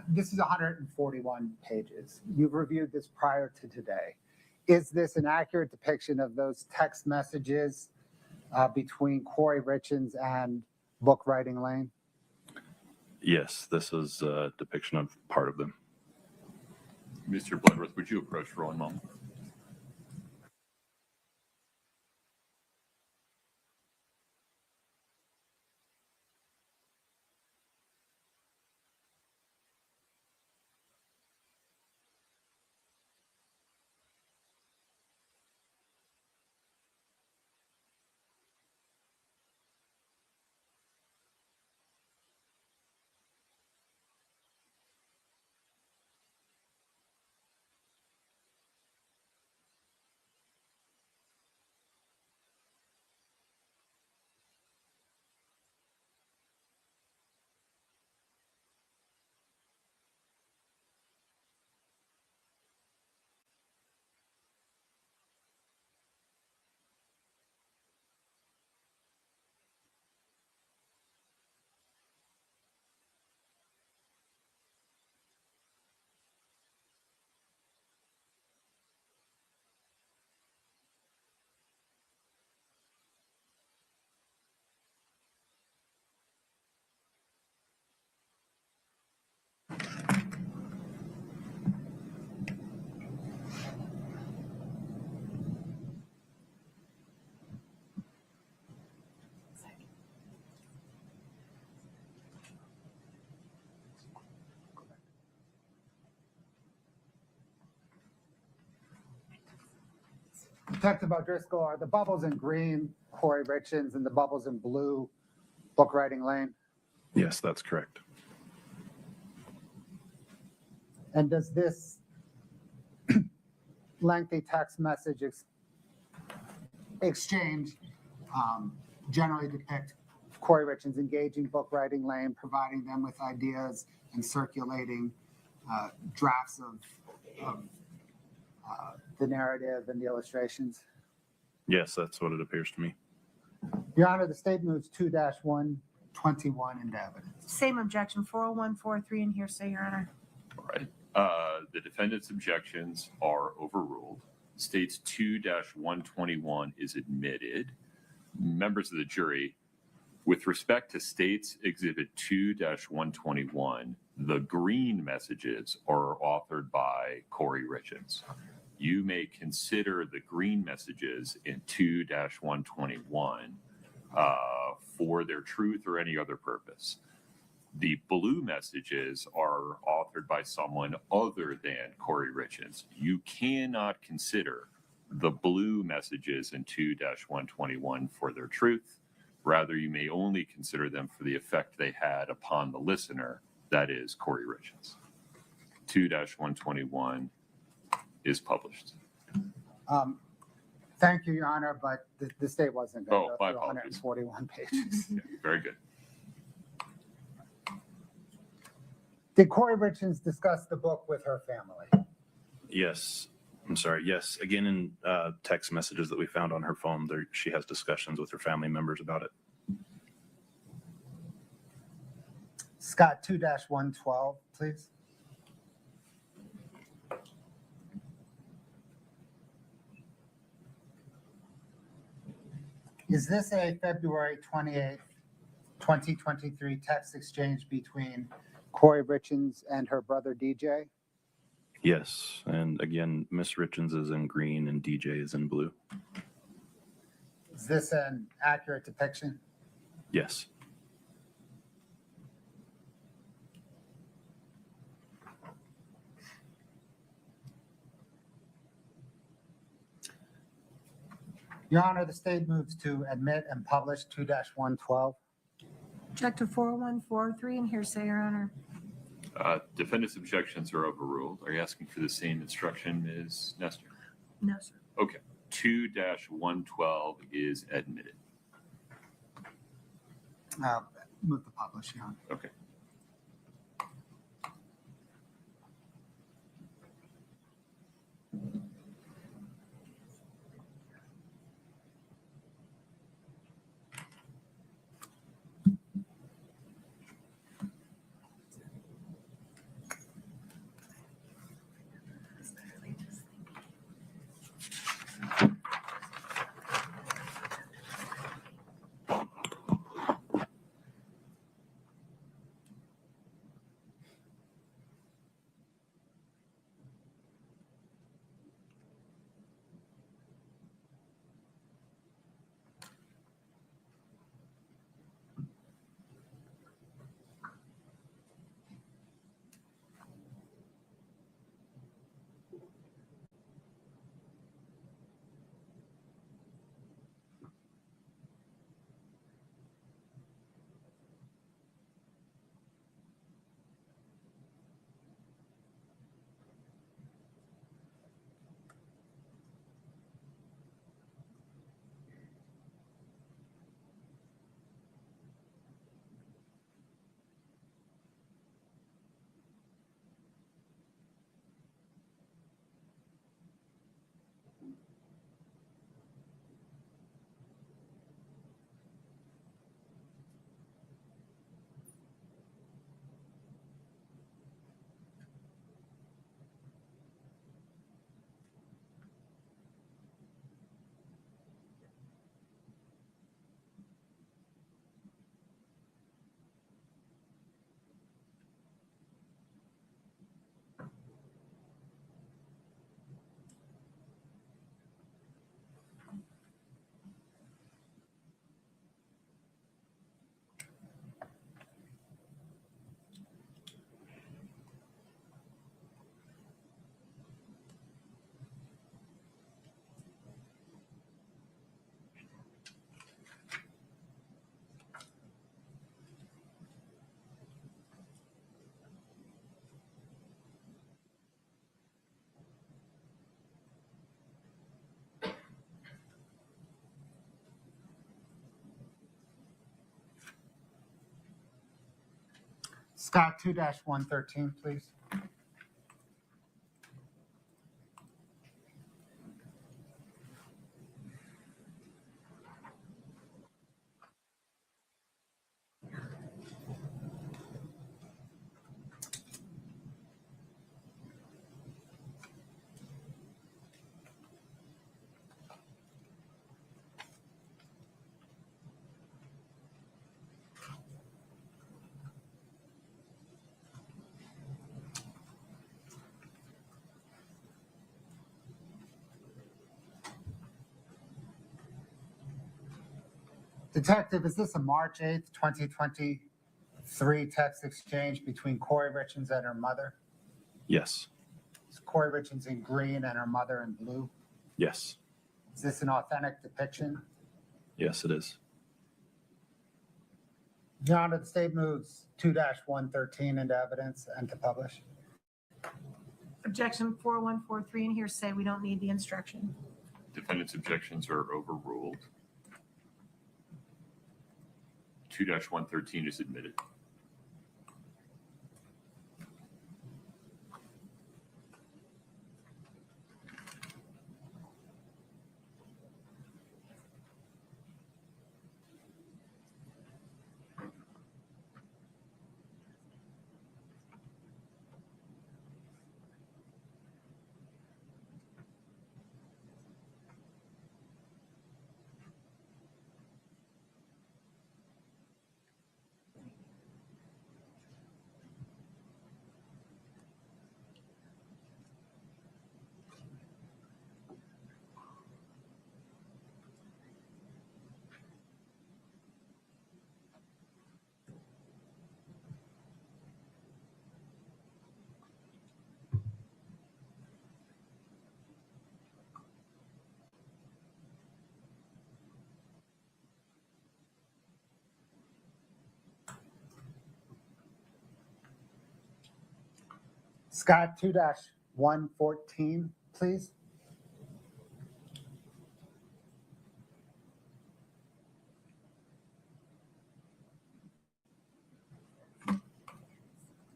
This is 141 pages. You've reviewed this prior to today. Is this an accurate depiction of those text messages between Kouri Richins and Book Writing Lane? Yes, this is a depiction of part of them. Mr. Bloodworth, would you approach for one moment? Detective O'Driscoll, are the bubbles in green Kouri Richins and the bubbles in blue Book Writing Lane? Yes, that's correct. And does this lengthy text message exchange generally depict Kouri Richins engaging book writing lane, providing them with ideas and circulating drafts of the narrative and the illustrations? Yes, that's what it appears to me. Your Honor, the state moves 2-121 into evidence. Same objection, 40143 and hearsay, Your Honor. All right. The defendant's objections are overruled. State's 2-121 is admitted. Members of the jury, with respect to State's Exhibit 2-121, the green messages are authored by Kouri Richins. You may consider the green messages in 2-121 for their truth or any other purpose. The blue messages are authored by someone other than Kouri Richins. You cannot consider the blue messages in 2-121 for their truth. Rather, you may only consider them for the effect they had upon the listener, that is, Kouri Richins. 2-121 is published. Thank you, Your Honor, but the state wasn't going to Oh, my go through apologies. 141 pages. Yeah, very good. Did Kouri Richins discuss the book with her family? Yes. I'm sorry. Yes. Again, in text messages that we found on her phone, she has discussions with her family members about it. Scott, 2-112, please. Is this a February 28th, 2023 text exchange between Kouri Richins and her brother DJ? Yes. And again, Miss Richins is in green and DJ is in blue. Is this an accurate depiction? Yes. Your Honor, the state moves to admit and publish 2-112. Object to 40143 and hearsay, Your Honor. Defendant's objections are overruled. Are you asking for the same instruction, Ms. Nestor? No, sir. Okay. 2-112 is admitted. Move to publish, Your Honor. Okay. Scott 2-113, please. Detective, is this a March 8th, 2023 text exchange between Kouri Richins and her mother? Yes. Is Kouri Richins in green and her mother in blue? Yes. Is this an authentic depiction? Yes, it is. Your Honor, the state moves 2-113 into evidence and to publish. Objection 4143 and hearsay. We don't need the instruction. Defendant's objections are overruled. 2-113 is admitted. Scott 2-114, please.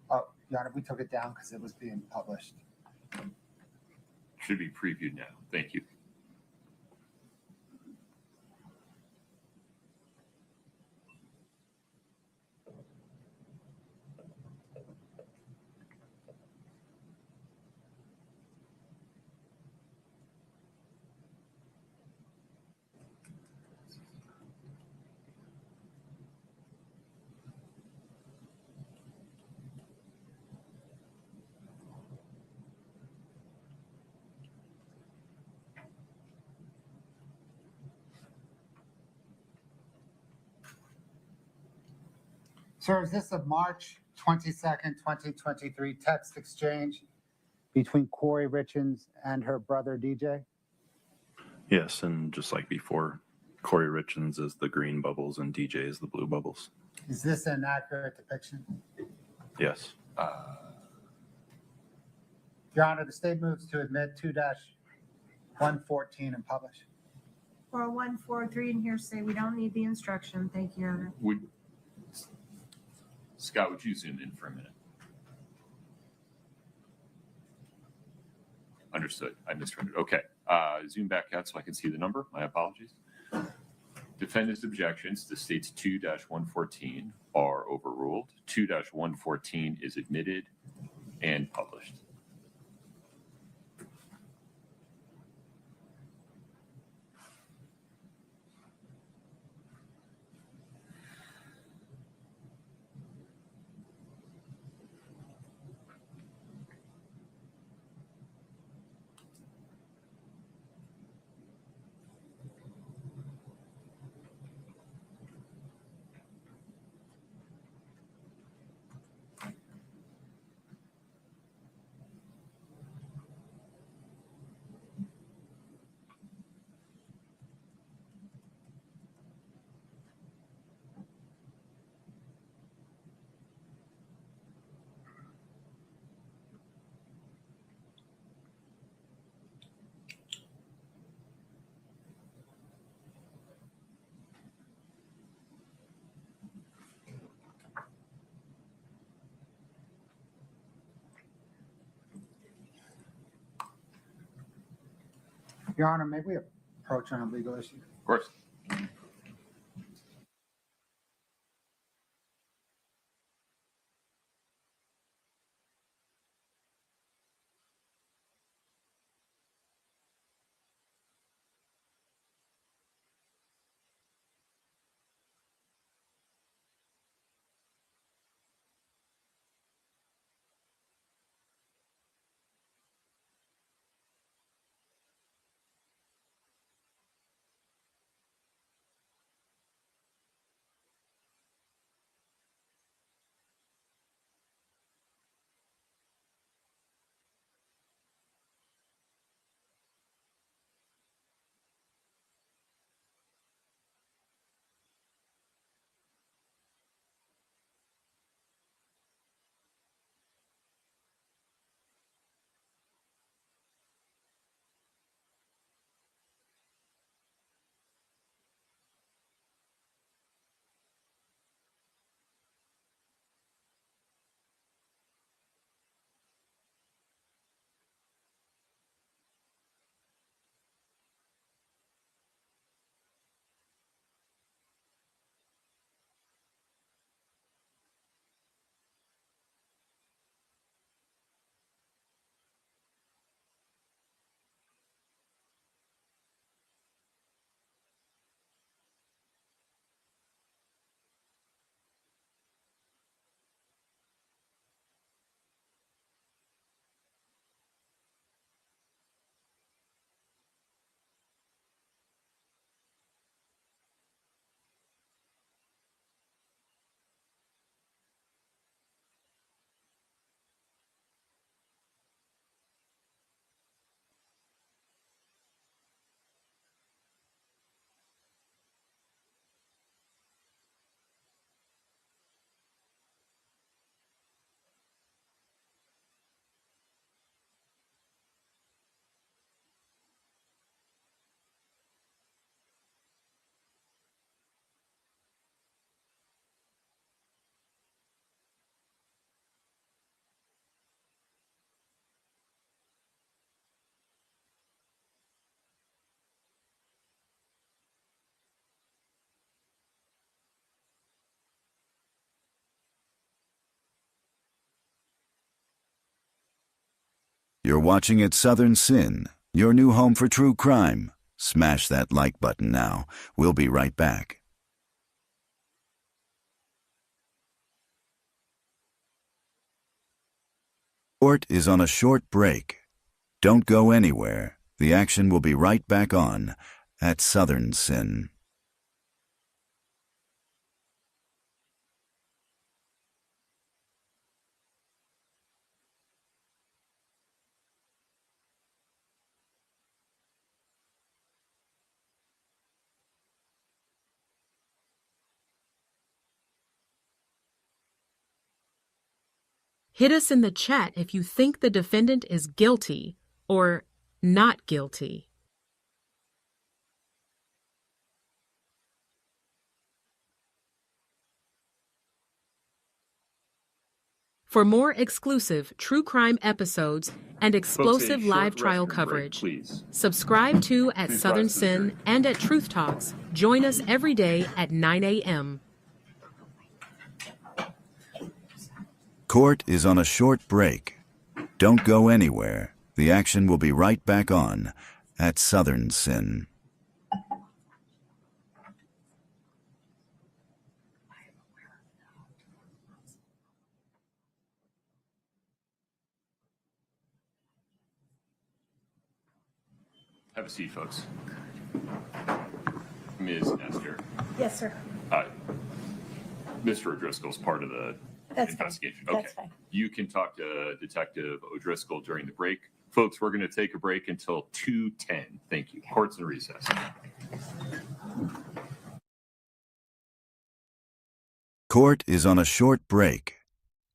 Oh, Your Honor, we took it down because it was being published. Should be previewed now. Thank you. Sir, is this a March 22nd, 2023 text exchange between Kouri Richins and her brother DJ? Yes, and just like before, Kouri Richins is the green bubbles and DJ is the blue bubbles. Is this an accurate depiction? Yes. Your Honor, the state moves to admit 2-114 and publish. 4143 and hearsay. We don't need the instruction. Thank you, Your Honor. Scott, would you zoom in for a minute? Understood. I misread it. Okay. Zoom back out so I can see the number. My apologies. Defendant's objections to states 2-114 are overruled. 2-114 is admitted and published. Your Honor, may we approach on a legal issue? Of course. You're watching at Southern Sin, your new home for true crime. Smash that like button now. We'll be right back. Court is on a short break. Don't go anywhere. The action will be right back on at Southern Sin. Hit us in the chat if you think the defendant is guilty or not guilty. For more exclusive true crime episodes and explosive Folks, a live short trial restroom break, coverage, please. subscribe to at Please Southern rise for the Sin jury. and at Truth Talks. Join us every day at 9 a.m. Court is on a short break. Don't go anywhere. The action will be right back on at Southern Sin. Have a seat, folks. Ms. Nestor. Yes, sir. Mr. O'Driscoll's part of the That's fine. investigation. That's fine. You can talk to Detective O'Driscoll during the break. Folks, we're going to take a break until 2:10. Thank you. Court's in recess. Court is on a short break.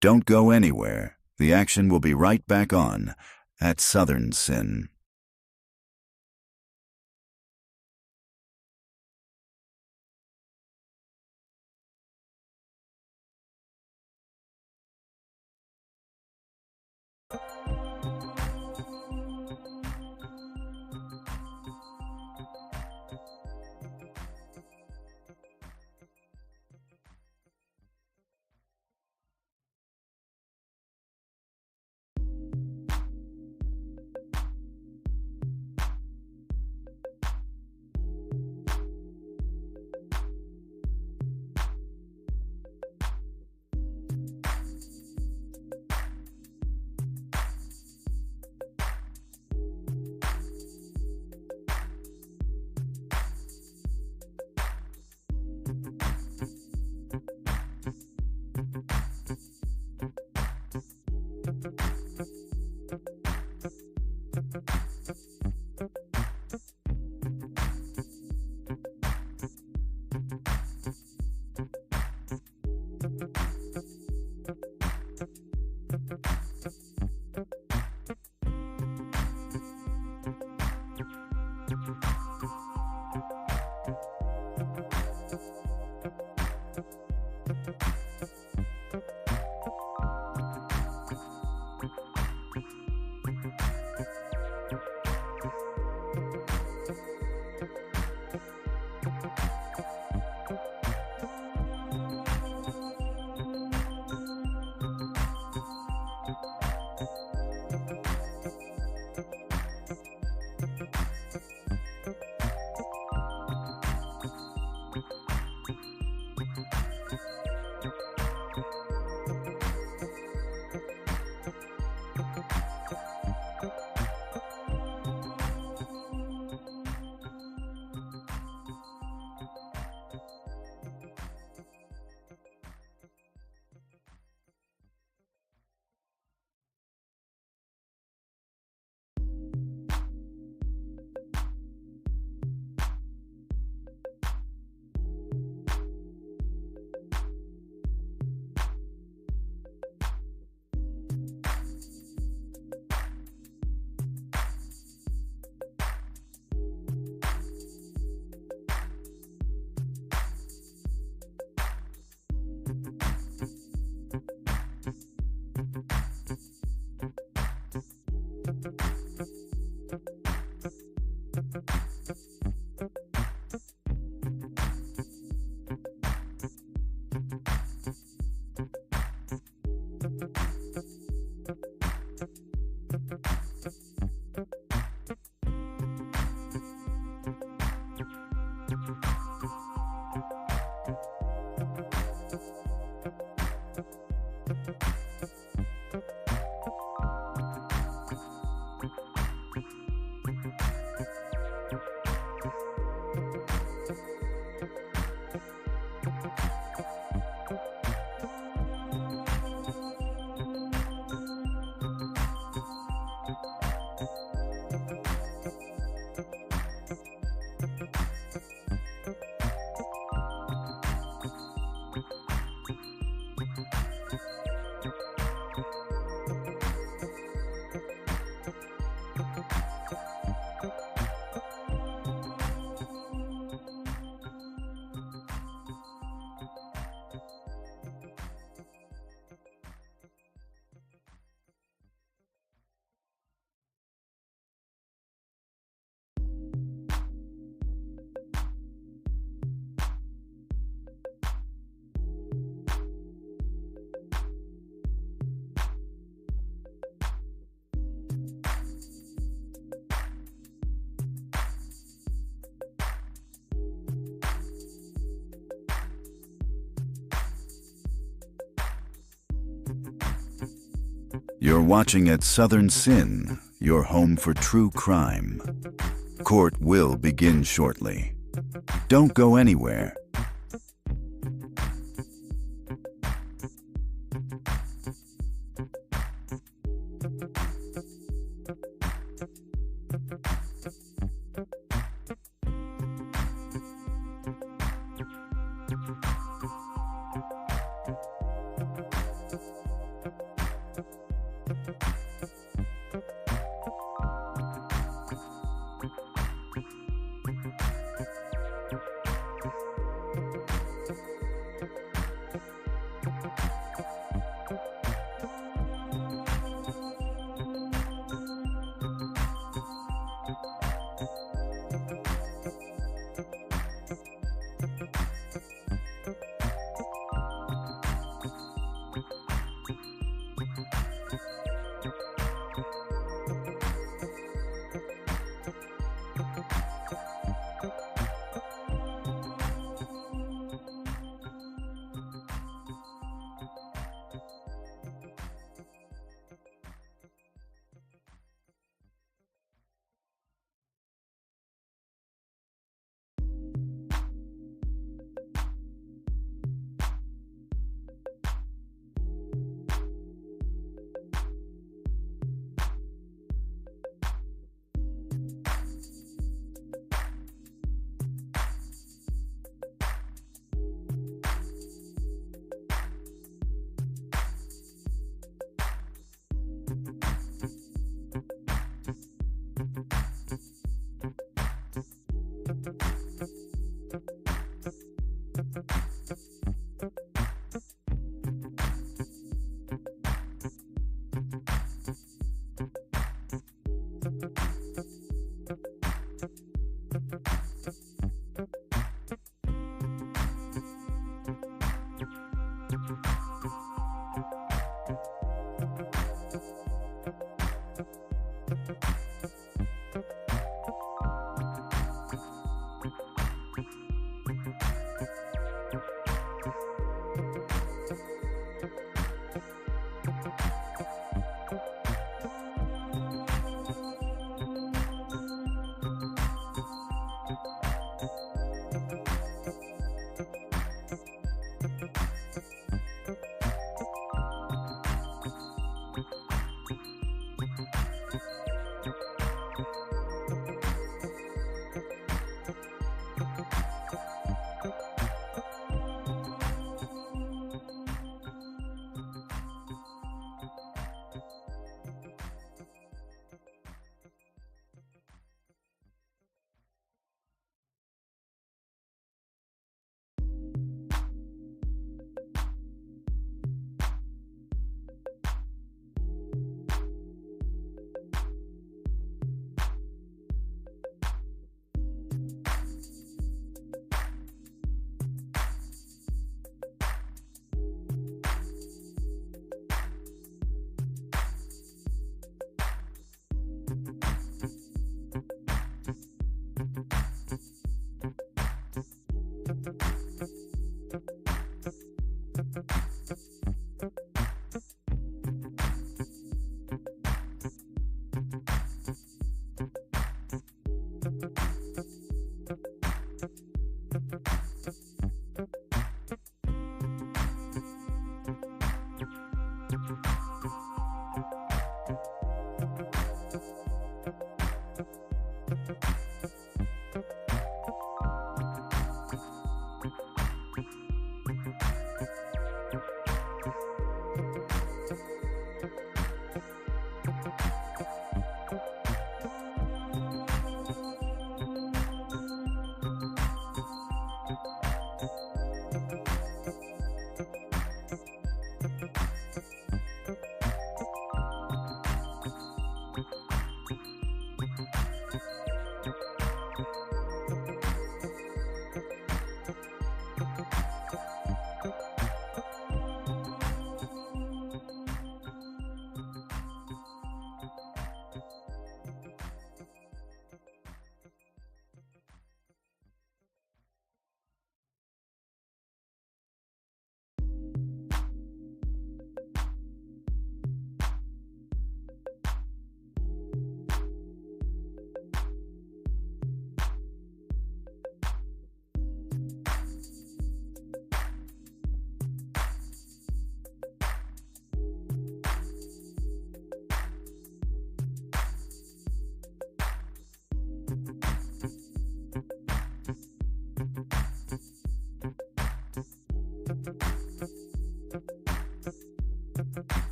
Don't go anywhere. The action will be right back on at Southern Sin. You're watching at Southern Sin, your home for true crime. Court will begin shortly. Don't go anywhere.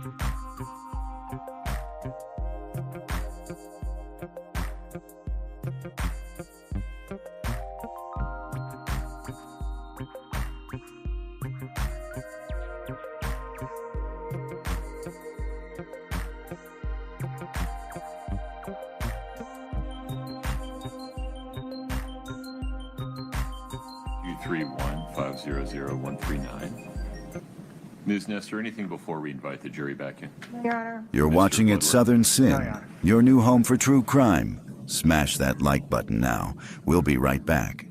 231-500-139. Ms. Nestor, anything before we invite the jury back in? Your Honor. You're Mr. watching at Bloodworth. Southern Sin, No, Your Honor. your new home for true crime. Smash that like button now. We'll be right back.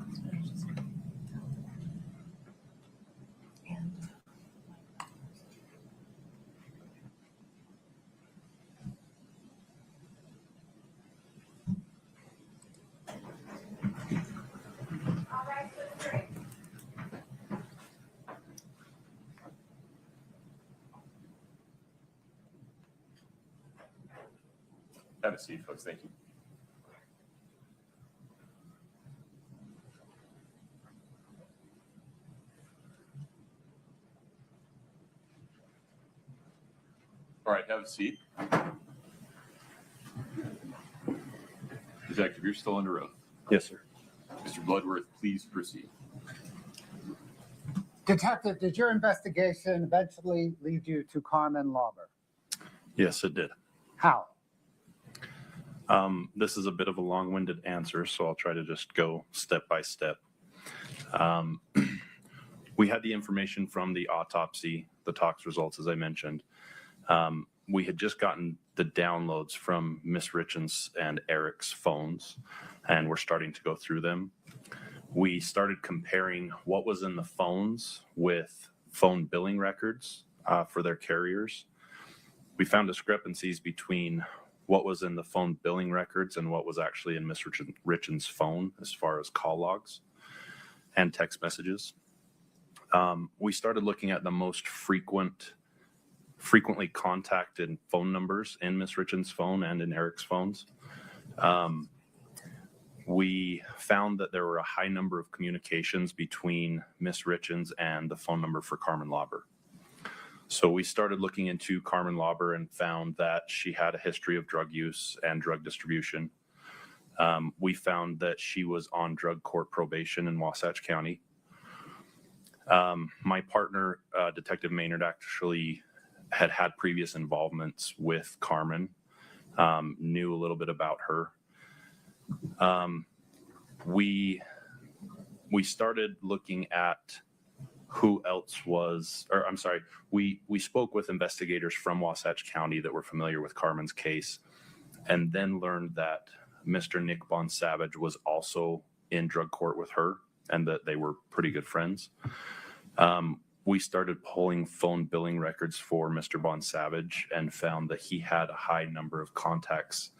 Have a seat, folks. Thank you. All right, have a seat. Detective, you're still under oath. Yes, sir. Mr. Bloodworth, please proceed. Detective, did your investigation eventually lead you to Carmen Lauber? Yes, it did. How? This is a bit of a long-winded answer, so I'll try to just go step by step. We had the information from the autopsy, the tox results, as I mentioned. We had just gotten the downloads from Miss Richins and Eric's phones, and we're starting to go through them. We started comparing what was in the phones with phone billing records for their carriers. We found discrepancies between what was in the phone billing records and what was actually in Miss Richins' phone as far as call logs and text messages. We started looking at the most frequently contacted phone numbers in Miss Richins' phone and in Eric's phones. We found that there were a high number of communications between Miss Richins and the phone number for Carmen Lauber. So we started looking into Carmen Lauber and found that she had a history of drug use and drug distribution. We found that she was on drug court probation in Wasatch County. My partner, Detective Maynard, actually had previous involvements with Carmen, knew a little bit about her. We started looking at who else was, or I'm sorry, we spoke with investigators from Wasatch County that were familiar with Carmen's case, and then learned that Mr. Nick Bonsavage was also in drug court with her and that they were pretty good friends. We started pulling phone billing records for Mr. Bonsavage and found that he had a high number of contacts,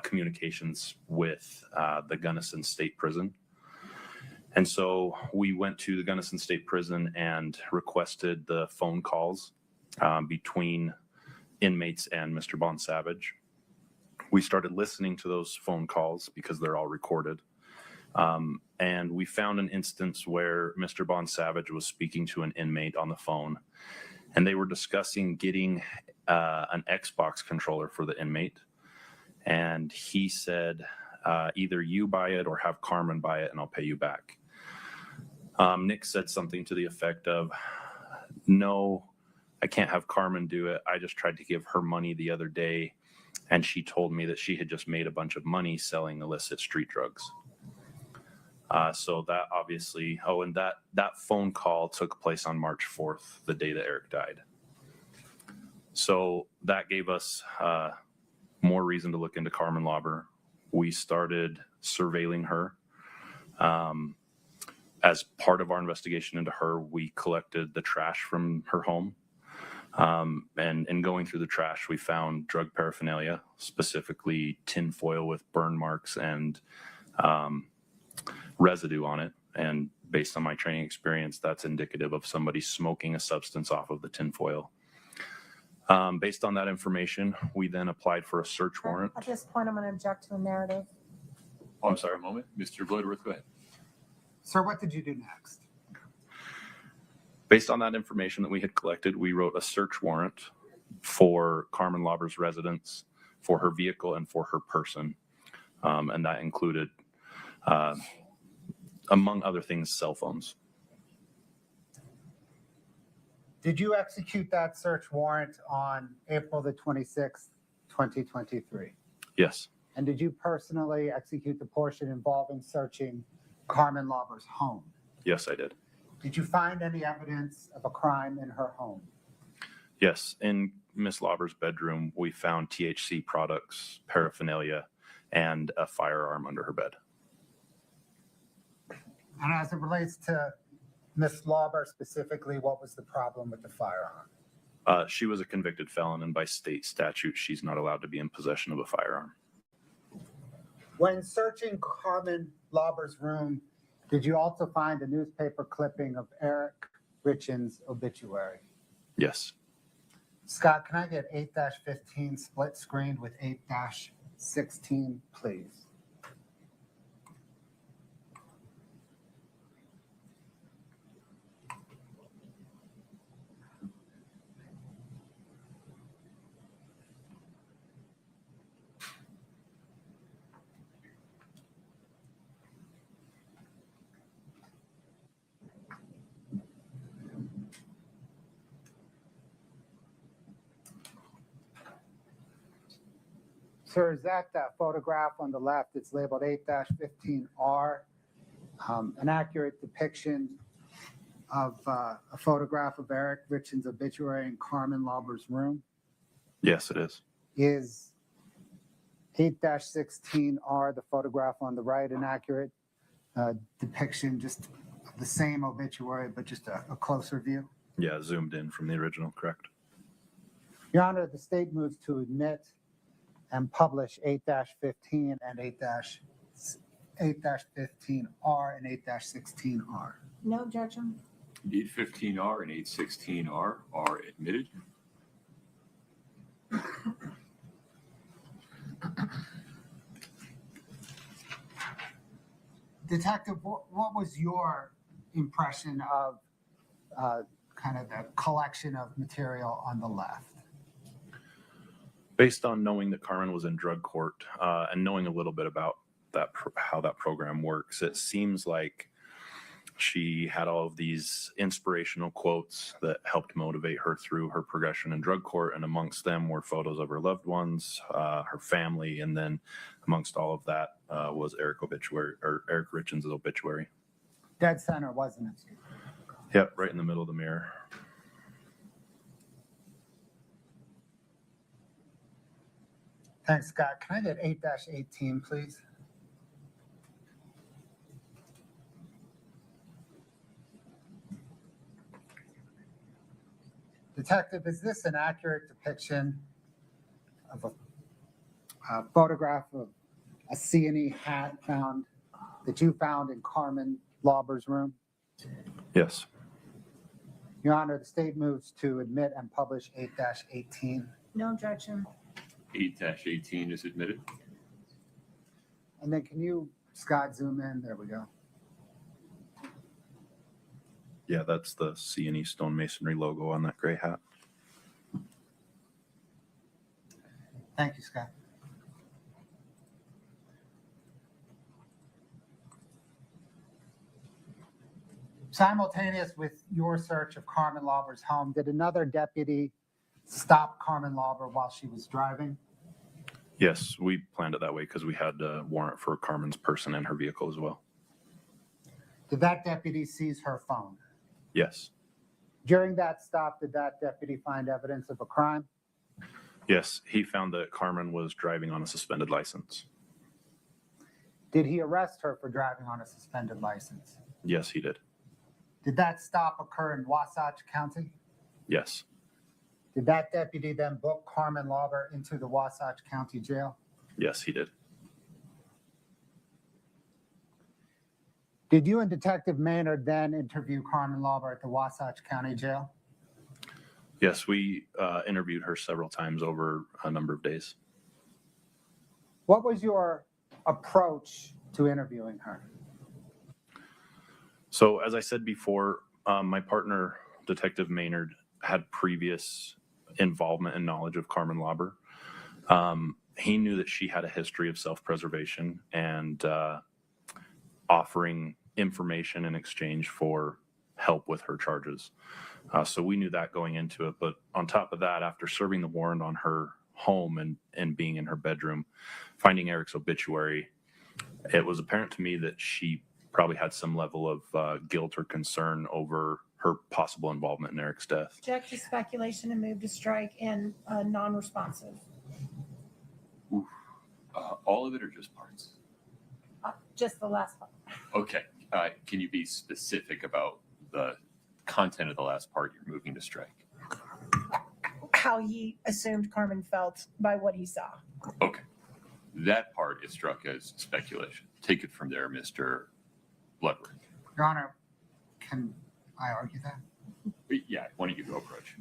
communications with the Gunnison State Prison. And so we went to the Gunnison State Prison and requested the phone calls between inmates and Mr. Bonsavage. We started listening to those phone calls because they're all recorded. And we found an instance where Mr. Bonsavage was speaking to an inmate on the phone, and they were discussing getting an Xbox controller for the inmate. And he said, either you buy it or have Carmen buy it and I'll pay you back. Nick said something to the effect of, no, I can't have Carmen do it. I just tried to give her money the other day, and she told me that she had just made a bunch of money selling illicit street drugs. So that obviously, and that phone call took place on March 4th, the day that Eric died. So that gave us more reason to look into Carmen Lauber. We started surveilling her. As part of our investigation into her, we collected the trash from her home. And in going through the trash, we found drug paraphernalia, specifically tin foil with burn marks and residue on it. And based on my training experience, that's indicative of somebody smoking a substance off of the tin foil. Based on that information, we then applied for a search warrant. At this point, I'm going to object to a narrative. Oh, I'm sorry, a moment. Mr. Bloodworth, go ahead. Sir, what did you do next? Based on that information that we had collected, we wrote a search warrant for Carmen Lauber's residence, for her vehicle, and for her person. And that included, among other things, cell phones. Did you execute that search warrant on April the 26th, 2023? Yes. And did you personally execute the portion involving searching Carmen Lauber's home? Yes, I did. Did you find any evidence of a crime in her home? Yes. In Miss Lauber's bedroom, we found THC products, paraphernalia, and a firearm under her bed. And as it relates to Miss Lauber specifically, what was the problem with the firearm? She was a convicted felon, and by state statute, she's not allowed to be in possession of a firearm. When searching Carmen Lauber's room, did you also find a newspaper clipping of Eric Richins' obituary? Yes. Scott, can I get 8-15 split screened with 8-16, please? Sir, is that photograph on the left? It's labeled 8-15R, an accurate depiction of a photograph of Eric Richins' obituary in Carmen Lauber's room? Yes, it is. Is 8-16R, the photograph on the right, an accurate depiction just of the same obituary, but just a closer view? Yeah, zoomed in from the original, correct. Your Honor, the state moves to admit and publish 8-15 and 8-15R and 8-16R. No objection. 815R and 816R are admitted. Detective, what was your impression of kind of the collection of material on the left? Based on knowing that Carmen was in drug court and knowing a little bit about that, how that program works, it seems like she had all of these inspirational quotes that helped motivate her through her progression in drug court. And amongst them were photos of her loved ones, her family, and then amongst all of that was Eric Richins' obituary. Dead center, wasn't it? Yep, right in the middle of the mirror. Thanks, Scott. Can I get 8-18, please? Detective, is this an accurate depiction of a photograph of a C&E hat that you found in Carmen Lauber's room? Yes. Your Honor, the state moves to admit and publish 8-18. No objection. 8-18 is admitted. And then can you, Scott, zoom in? There we go. Yeah, that's the C&E stonemasonry logo on that gray hat. Thank you, Scott. Simultaneous with your search of Carmen Lauber's home, did another deputy stop Carmen Lauber while she was driving? Yes, we planned it that way because we had a warrant for Carmen's person and her vehicle as well. Did that deputy seize her phone? Yes. During that stop, did that deputy find evidence of a crime? Yes, he found that Carmen was driving on a suspended license. Did he arrest her for driving on a suspended license? Yes, he did. Did that stop occur in Wasatch County? Yes. Did that deputy then book Carmen Lauber into the Wasatch County Jail? Yes, he did. Did you and Detective Maynard then interview Carmen Lauber at the Wasatch County Jail? Yes, we interviewed her several times over a number of days. What was your approach to interviewing her? So as I said before, my partner, Detective Maynard, had previous involvement and knowledge of Carmen Lauber. He knew that she had a history of self-preservation and offering information in exchange for help with her charges. So we knew that going into it. But on top of that, after serving the warrant on her home and being in her bedroom, finding Eric's obituary, it was apparent to me that she probably had some level of guilt or concern over her possible involvement in Eric's death. Object to speculation and move to strike and non-responsive. All of it or just parts? Just the last part. Okay. Can you be specific about the content of the last part you're moving to strike? How he assumed Carmen felt by what he saw. Okay. That part is struck as speculation. Take it from there, Mr. Bloodworth. Your Honor, can I argue that? Yeah, why don't you go approach?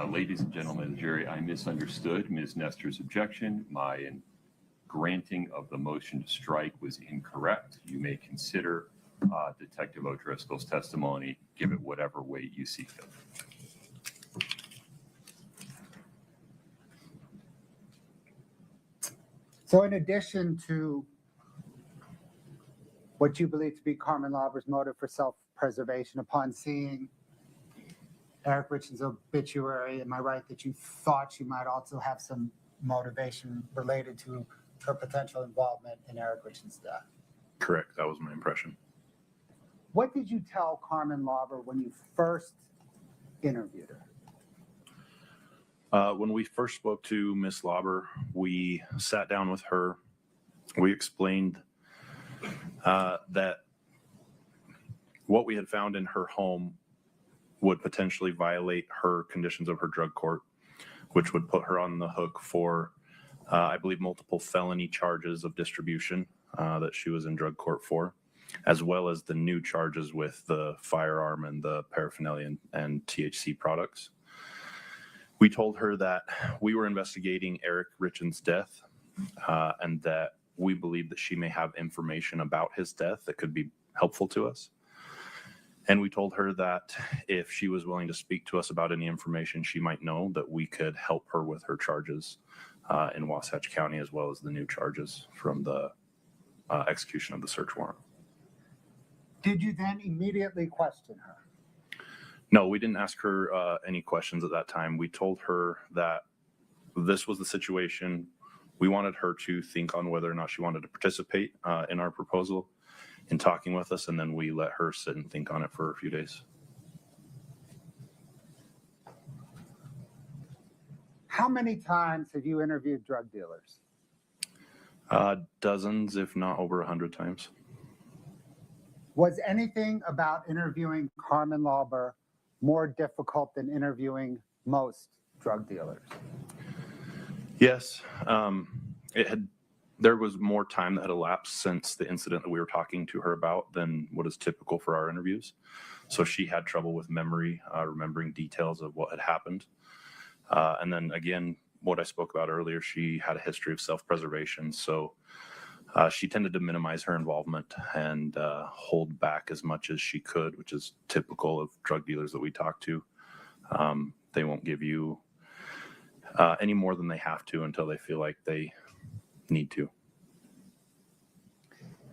Ladies and gentlemen of the jury, I misunderstood Ms. Nestor's objection. My granting of the motion to strike was incorrect. You may consider Detective O'Driscoll's testimony, give it whatever weight you see fit. So in addition to what you believe to be Carmen Lauber's motive for self-preservation, upon seeing Eric Richins' obituary, am I right that you thought she might also have some motivation related to her potential involvement in Eric Richins' death. Correct. That was my impression. What did you tell Carmen Lauber when you first interviewed her? When we first spoke to Miss Lauber, we sat down with her. We explained that what we had found in her home would potentially violate her conditions of her drug court, which would put her on the hook for, I believe, multiple felony charges of distribution that she was in drug court for, as well as the new charges with the firearm and the paraphernalia and THC products. We told her that we were investigating Eric Richins' death and that we believe that she may have information about his death that could be helpful to us. And we told her that if she was willing to speak to us about any information she might know, that we could help her with her charges in Wasatch County, as well as the new charges from the execution of the search warrant. Did you then immediately question her? No, we didn't ask her any questions at that time. We told her that this was the situation. We wanted her to think on whether or not she wanted to participate in our proposal, in talking with us, and then we let her sit and think on it for a few days. How many times have you interviewed drug dealers? Dozens, if not over 100 times. Was anything about interviewing Carmen Lauber more difficult than interviewing most drug dealers? Yes, there was more time that had elapsed since the incident that we were talking to her about than what is typical for our interviews. So she had trouble with memory, remembering details of what had happened. And then again, what I spoke about earlier, she had a history of self-preservation. So she tended to minimize her involvement and hold back as much as she could, which is typical of drug dealers that we talk to. They won't give you any more than they have to until they feel like they need to.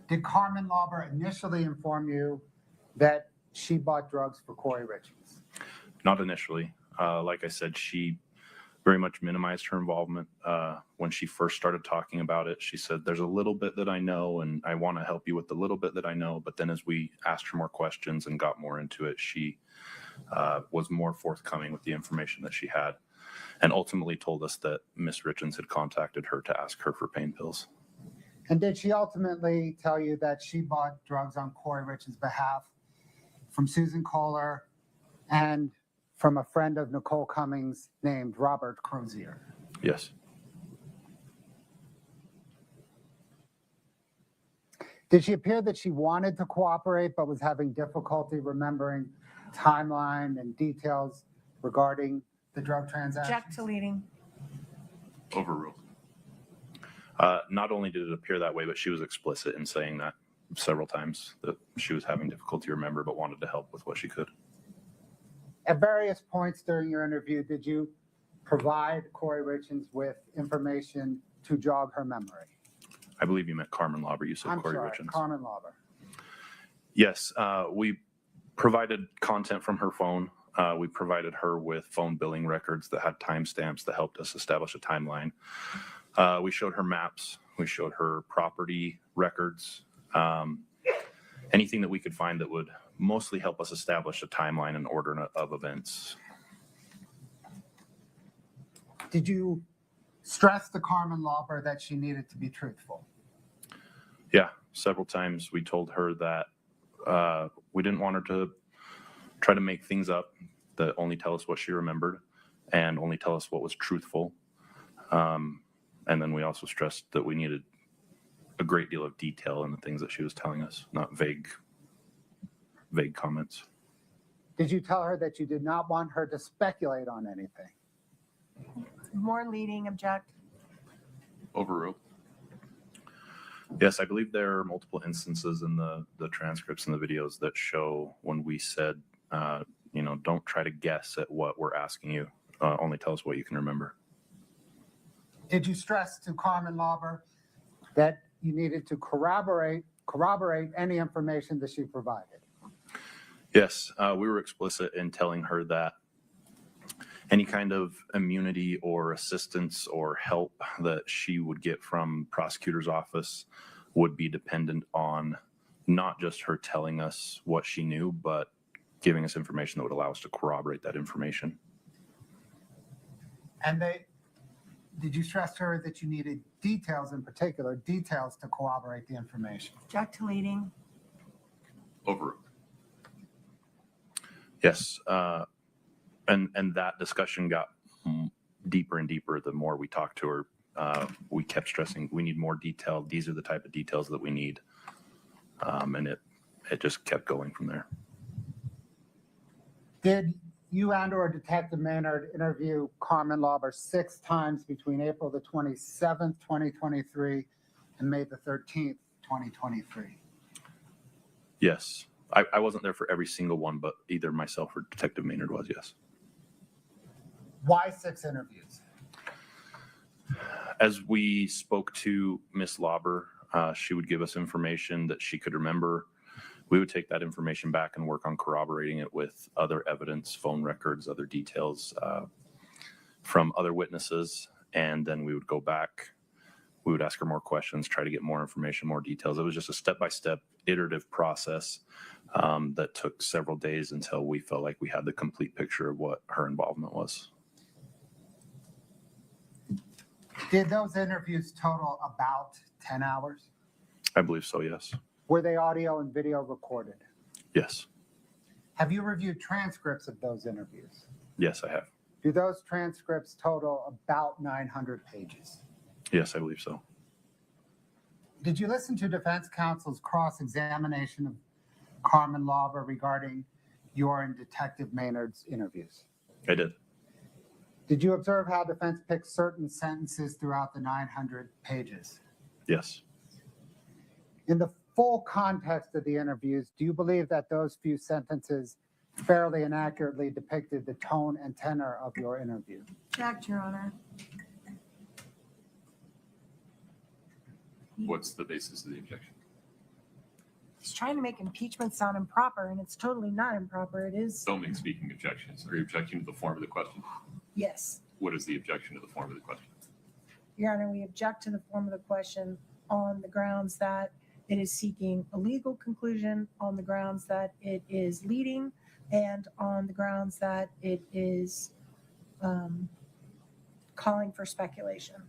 Did Carmen Lauber initially inform you that she bought drugs for Kouri Richins? Not initially. Like I said, she very much minimized her involvement. When she first started talking about it, she said, there's a little bit that I know, and I want to help you with the little bit that I know. But then as we asked her more questions and got more into it, she was more forthcoming with the information that she had, and ultimately told us that Miss Richins had contacted her to ask her for pain pills. And did she ultimately tell you that she bought drugs on Kouri Richins' behalf from Susan Kohler and from a friend of Nicole Cummings named Robert Crozier? Yes. Did she appear that she wanted to cooperate but was having difficulty remembering timeline and details regarding the drug transaction? Object to leading. Overruled. Not only did it appear that way, but she was explicit in saying that several times, that she was having difficulty remember but wanted to help with what she could. At various points during your interview, did you provide Kouri Richins with information to jog her memory? I believe you meant Carmen Lauber. You said I'm Kouri sorry, Richins. Carmen Lauber. Yes, we provided content from her phone. We provided her with phone billing records that had timestamps that helped us establish a timeline. We showed her maps. We showed her property records. Anything that we could find that would mostly help us establish a timeline and order of events. Did you stress to Carmen Lauber that she needed to be truthful? Yeah, several times we told her that we didn't want her to try to make things up, that only tell us what she remembered and only tell us what was truthful. And then we also stressed that we needed a great deal of detail in the things that she was telling us, not vague comments. Did you tell her that you did not want her to speculate on anything? More leading. Object. Overruled. Yes, I believe there are multiple instances in the transcripts and the videos that show when we said, don't try to guess at what we're asking you. Only tell us what you can remember. Did you stress to Carmen Lauber that you needed to corroborate any information that she provided? Yes, we were explicit in telling her that any kind of immunity or assistance or help that she would get from prosecutor's office would be dependent on not just her telling us what she knew, but giving us information that would allow us to corroborate that information. And did you stress to her that you needed details, in particular, details to corroborate the information? Object to leading. Overruled. Yes, and that discussion got deeper and deeper the more we talked to her. We kept stressing we need more detail. These are the type of details that we need, and it just kept going from there. Did you and/or Detective Maynard interview Carmen Lauber 6 times between April the 27th, 2023, and May the 13th, 2023? Yes, I wasn't there for every single one, but either myself or Detective Maynard was. Yes. Why 6 interviews? As we spoke to Miss Lauber, she would give us information that she could remember. We would take that information back and work on corroborating it with other evidence, phone records, other details from other witnesses. And then we would go back. We would ask her more questions, try to get more information, more details. It was just a step-by-step iterative process that took several days until we felt like we had the complete picture of what her involvement was. Did those interviews total about 10 hours? I believe so, yes. Were they audio and video recorded? Yes. Have you reviewed transcripts of those interviews? Yes, I have. Do those transcripts total about 900 pages? Yes, I believe so. Did you listen to defense counsel's cross-examination of Carmen Lauber regarding your and Detective Maynard's interviews? I did. Did you observe how defense picked certain sentences throughout the 900 pages? Yes. In the full context of the interviews, do you believe that those few sentences fairly and accurately depicted the tone and tenor of your interview? Object, Your Honor. What's the basis of the objection? He's trying to make impeachment sound improper, and it's totally not improper. It is. Don't make speaking objections. Are you objecting to the form of the question? Yes. What is the objection to the form of the question? Your Honor, we object to the form of the question on the grounds that it is seeking a legal conclusion, on the grounds that it is leading, and on the grounds that it is calling for speculation.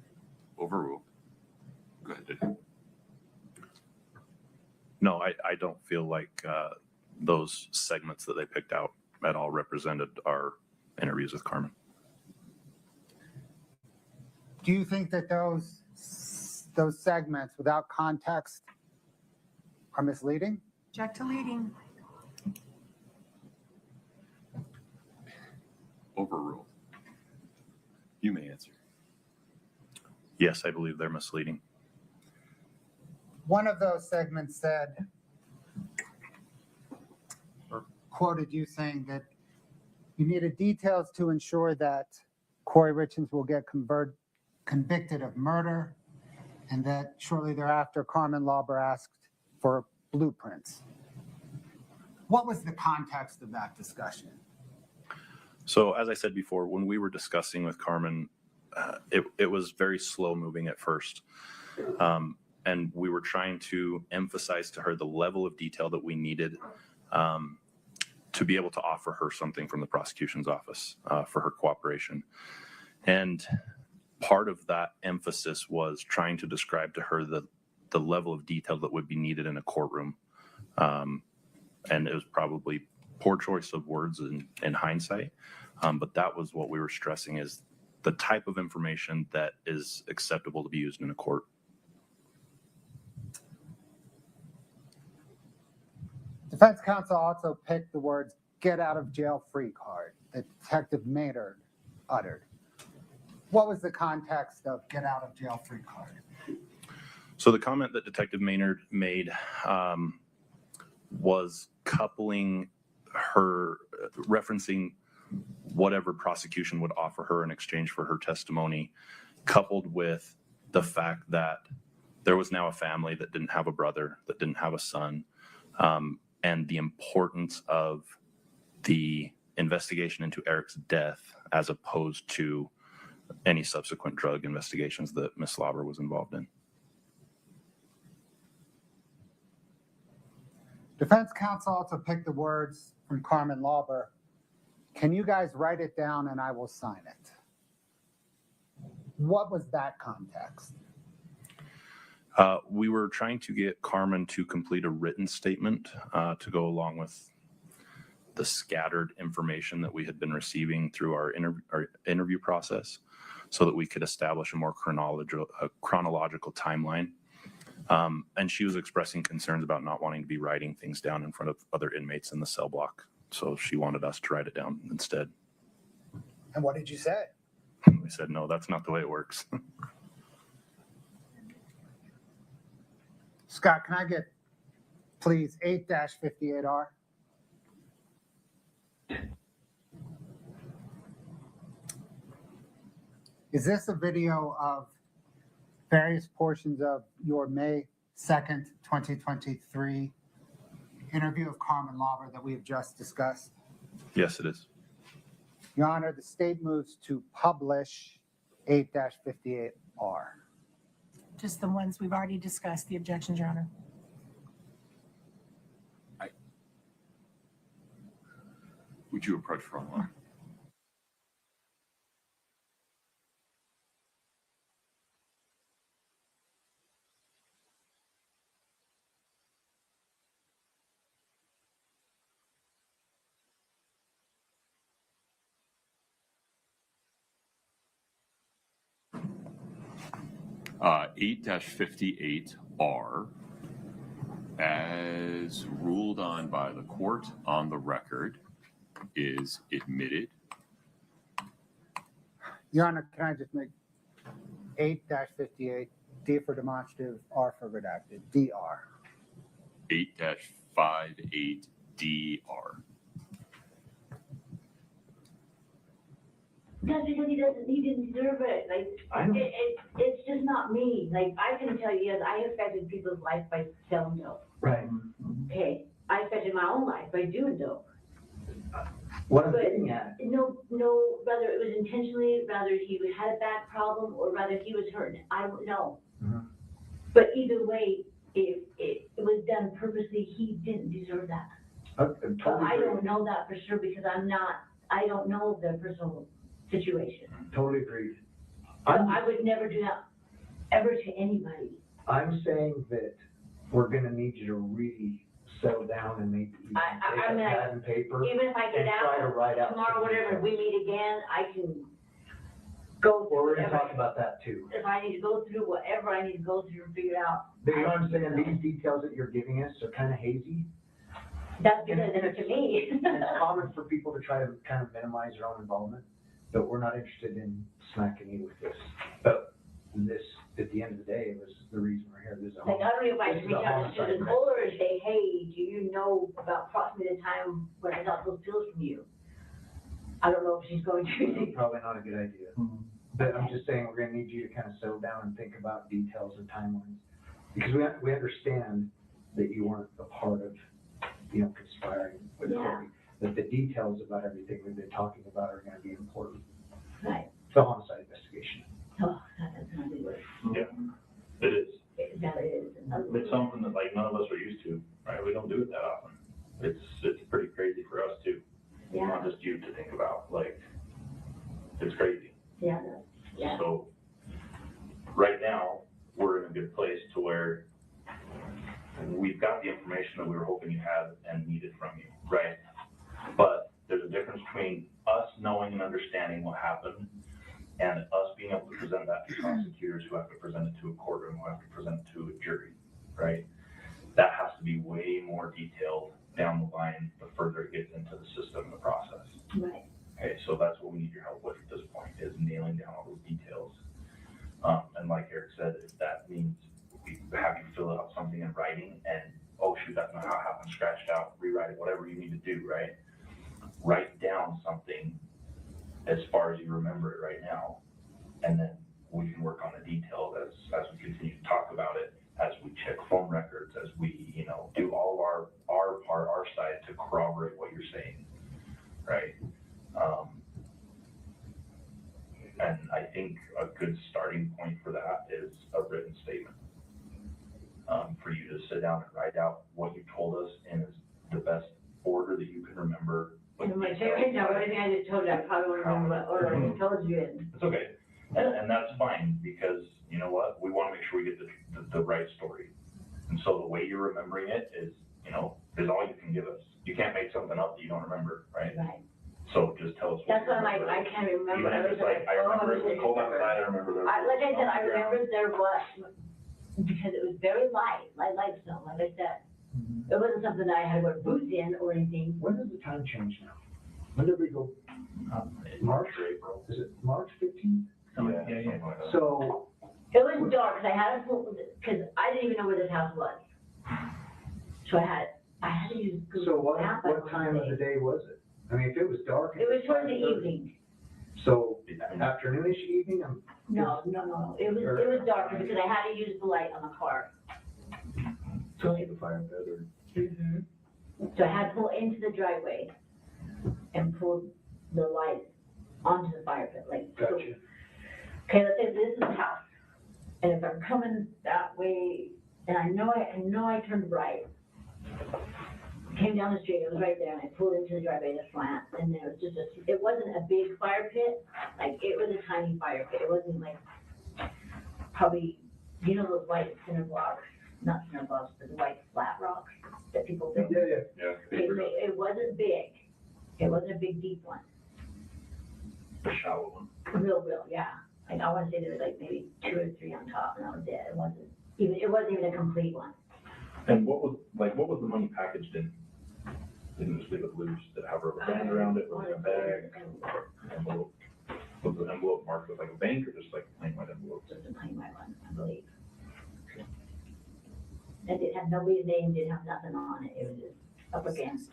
Overruled. Go ahead, Detective. No, I don't feel like those segments that they picked out at all represented our interviews with Carmen. Do you think that those segments without context are misleading? Object to leading. Overruled. You may answer. Yes, I believe they're misleading. One of those segments said, or quoted you saying that you needed details to ensure that Kouri Richins will get convicted of murder, and that shortly thereafter Carmen Lauber asked for blueprints. What was the context of that discussion? So as I said before, when we were discussing with Carmen, it was very slow moving at first. And we were trying to emphasize to her the level of detail that we needed to be able to offer her something from the prosecution's office for her cooperation. And part of that emphasis was trying to describe to her the level of detail that would be needed in a courtroom. And it was probably poor choice of words in hindsight. But that was what we were stressing, is the type of information that is acceptable to be used in a court. Defense counsel also picked the words "get out of jail free" card that Detective Maynard uttered. What was the context of "get out of jail free" card? So the comment that Detective Maynard made was coupling her, referencing whatever prosecution would offer her in exchange for her testimony, coupled with the fact that there was now a family that didn't have a brother, that didn't have a son, and the importance of the investigation into Eric's death as opposed to any subsequent drug investigations that Ms. Slauber was involved in. Defense counsel also picked the words from Carmen Lauber. Can you guys write it down and I will sign it? What was that context? We were trying to get Carmen to complete a written statement to go along with the scattered information that we had been receiving through our interview process so that we could establish a more chronological timeline. And she was expressing concerns about not wanting to be writing things down in front of other inmates in the cell block. So she wanted us to write it down instead. And what did you say? We said, no, that's not the way it works. Scott, can I get, please, 8-58R? Is this a video of various portions of your May 2nd, 2023 interview of Carmen Lauber that we have just discussed? Yes, it is. Your Honor, the state moves to publish 8-58R. Just the ones we've already discussed, the objections, Your Honor. Would you approach front line? Uh, 8-58R, as ruled on by the court on the record, is admitted. Your Honor, can I just make 8-58, D for demonstrative, R for redacted, DR. 8-58DR. That's because he didn't deserve it. Like, it's just not me. Like, I can tell you, yes, I affected people's life by selling dope. Right. Okay, I affected my own life by doing dope. What I'm getting at. No, whether it was intentionally, whether he had a back problem, or whether he was hurt, I don't know. Mm-hmm. But either way, if it was done purposely, he didn't deserve that. Totally But I agree. don't know that for sure because I don't know the personal situation. Totally agreed. So I would never do that ever to anybody. I'm saying that we're gonna need you to really settle down and maybe take I a mean, pad and paper Even if I get and try to out write out. tomorrow, some whatever, if we details. meet again, I can go Well, through we're gonna whatever. talk about that too. If I need to go through whatever I need to go through and figure it out. But you know what I'm saying? These details that you're giving us are kind of hazy. That's because they're to me. And it's common for people to try to kind of minimize their own involvement, but we're not interested in smacking you with this. But this, at the end of the day, it was the reason we're here. This is a Like, I don't know if I this should is a reach out to homicide Susan Kohler and say, hey, do you know about approximately the time when I got those pills from you? I don't know if she's going to. Probably not a good idea. But I'm just saying, we're gonna need you to kind of settle down and think about details and timelines. Because we understand that you weren't a part of, conspiring with Yeah. Kouri. That the details about everything we've been talking about are gonna be important. Right. The homicide investigation. Oh, that's not good word. Yeah, it is. That is. It's something that like none of us are used to, right? We don't do it that often. It's pretty crazy for us too. Yeah. Not just you to think about, like, it's crazy. Yeah, yeah. So right now, we're in a good place to where we've got the information that we were hoping you had and needed from you, right? But there's a difference between us knowing and understanding what happened and us being able to present that to prosecutors who have to present it to a courtroom, who have to present it to a jury, right? That has to be way more detailed down the line the further it gets into the system, the process. Right. Okay, so that's what we need your help with at this point, is nailing down all those details. And like Eric said, if that means we have you fill out something in writing and, oh shoot, that's not how it happened, scratch it out, rewrite it, whatever you need to do, right? Write down something as far as you remember it right now, and then we can work on the details as we continue to talk about it, as we check phone records, as we, do all of our part, our side to corroborate what you're saying, right? sit down and write out what you told us in the best order that you can remember. And my favorite number, everything I just told you, I probably won't remember what order I told you in. It's okay. And that's fine, because you know what? We want to make sure we get the right story. And so the way you're remembering it is all you can give us. You can't make something up that you don't remember, right? Right. So just tell us. That's why I'm like, I can't remember. Even if it's like, I remember it was cold outside, I remember there was. Like I said, I remember there was, because it was very light snow, like I said. It wasn't something that I had to wear boots in or anything. When does the time change now? When did we go? March or April. Is it March 15th? Yeah. So. It was dark, because because I didn't even know where this house was. So I had to use Google So what Maps. time of the day was it? I mean, if it was dark. It was towards the evening. So afternoonish evening? No. It was darker because I had to use the light on the car. So the fire pit or? So I had to pull into the driveway and pull the light onto the fire pit. Gotcha. Okay, let's say this is the house. And if I'm coming that way, and I know I turned right, came down the street, it was right there, and I pulled into the driveway, the slant, and there was just it wasn't a big fire pit, it was a tiny fire pit. It wasn't probably, those white cinder blocks, not cinder blocks, but the white flat rocks that people build. Yeah. It wasn't big. It wasn't a big, deep one. A shallow one. Real, yeah. I want to say there was maybe 2 or 3 on top, and that was it. It wasn't even a complete one. And what was the money packaged in? Didn't just leave it loose? Did it have a rubber band around it? Was it a bag? Envelope? Was the envelope marked with a bank or just plain white envelope? Just a plain white one, I believe. It didn't have nobody's name, didn't have nothing on it. It was just up against,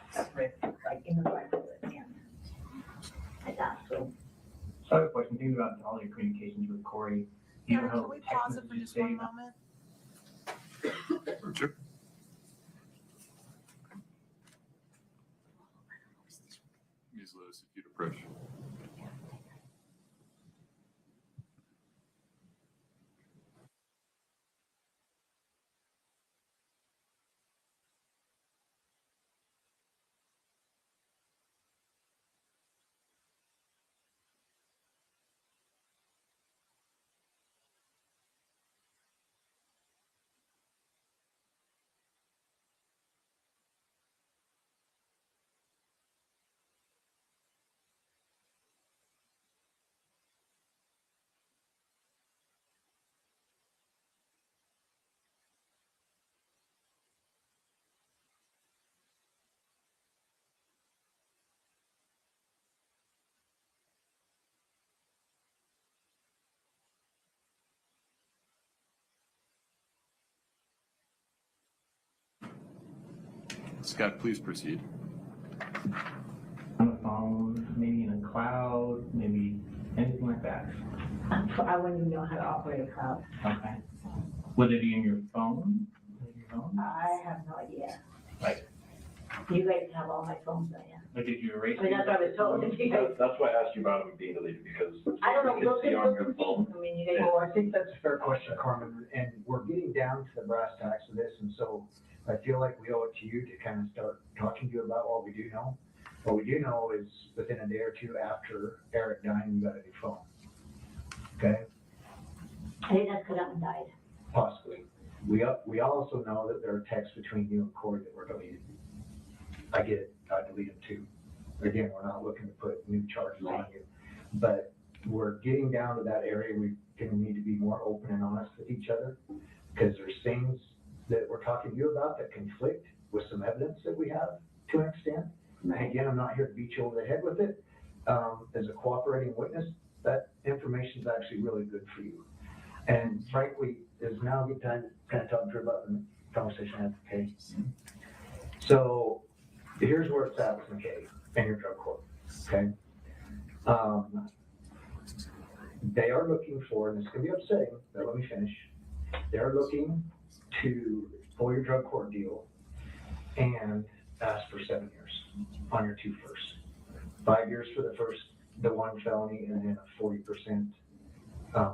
in the driveway again. Like that, so. So I have a question, thinking about all your communications with Kouri. You know Aaron, how can we text pause it for messages just one say- moment? Sure. Ms. Lewis, if you'd approach. Scott, please proceed. On the phone, maybe in a cloud, maybe anything like that? I wouldn't even know how to operate a cloud. Okay. Would it be in your phone? I have no idea. Like, You guys have all my phones right now. like did you erase I mean, that's what I was told. That's why I asked you about them being deleted, because I don't know, you can look see on at your phone. I mean, you guys. Well, I think that's a fair question, Carmen, and we're getting down to the brass tacks of this, and so I feel like we owe it to you to kind of start talking to you about what we do know. What we do know is within a day or two after Eric died, we got a new phone. Okay? I think that's because that one died. Possibly. We also know that there are texts between you and Kouri that were deleted. I get it, I delete them too. Again, we're not looking to put new charges on you, but we're getting down to that area. We're going to need to be more open and honest with each other, because there's things that we're talking to you about that conflict with some evidence that we have to an extent. And again, I'm not here to beat you over the head with it. As a cooperating witness, that information is actually really good for you. And frankly, is now a good time to kind of talk to her about the conversation I had with Kay. So here's where it's at with McKay and your drug court, okay? They are looking for, and it's gonna be upsetting, but let me finish. They're looking to pull your drug court deal and ask for 7 years on your 2 first. 5 years for the one felony, and then a 40%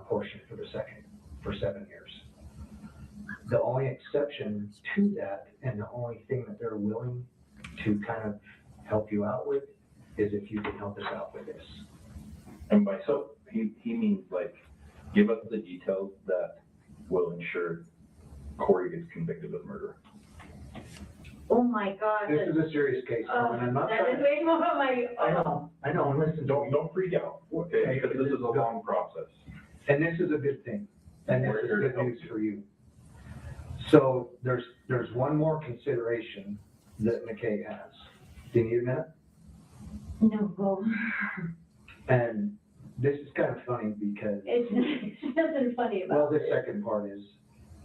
portion for the second, for 7 years. the only exception to that and the only thing that they're willing to kind of help you out with is if you can help us out with this. And by so, he means like, give us the details that will ensure Kouri gets convicted of murder. Oh my God. This is a serious case, Carmen. I'm not That trying is to. way more of my, I know, and listen, Don't freak out, okay, because this is a long process. and this is a good thing, and this is good news for you. So there's one more consideration that McKay has. Do you need a minute? No, go. And this is kind of funny because, It's nothing funny well, about the it. second part is,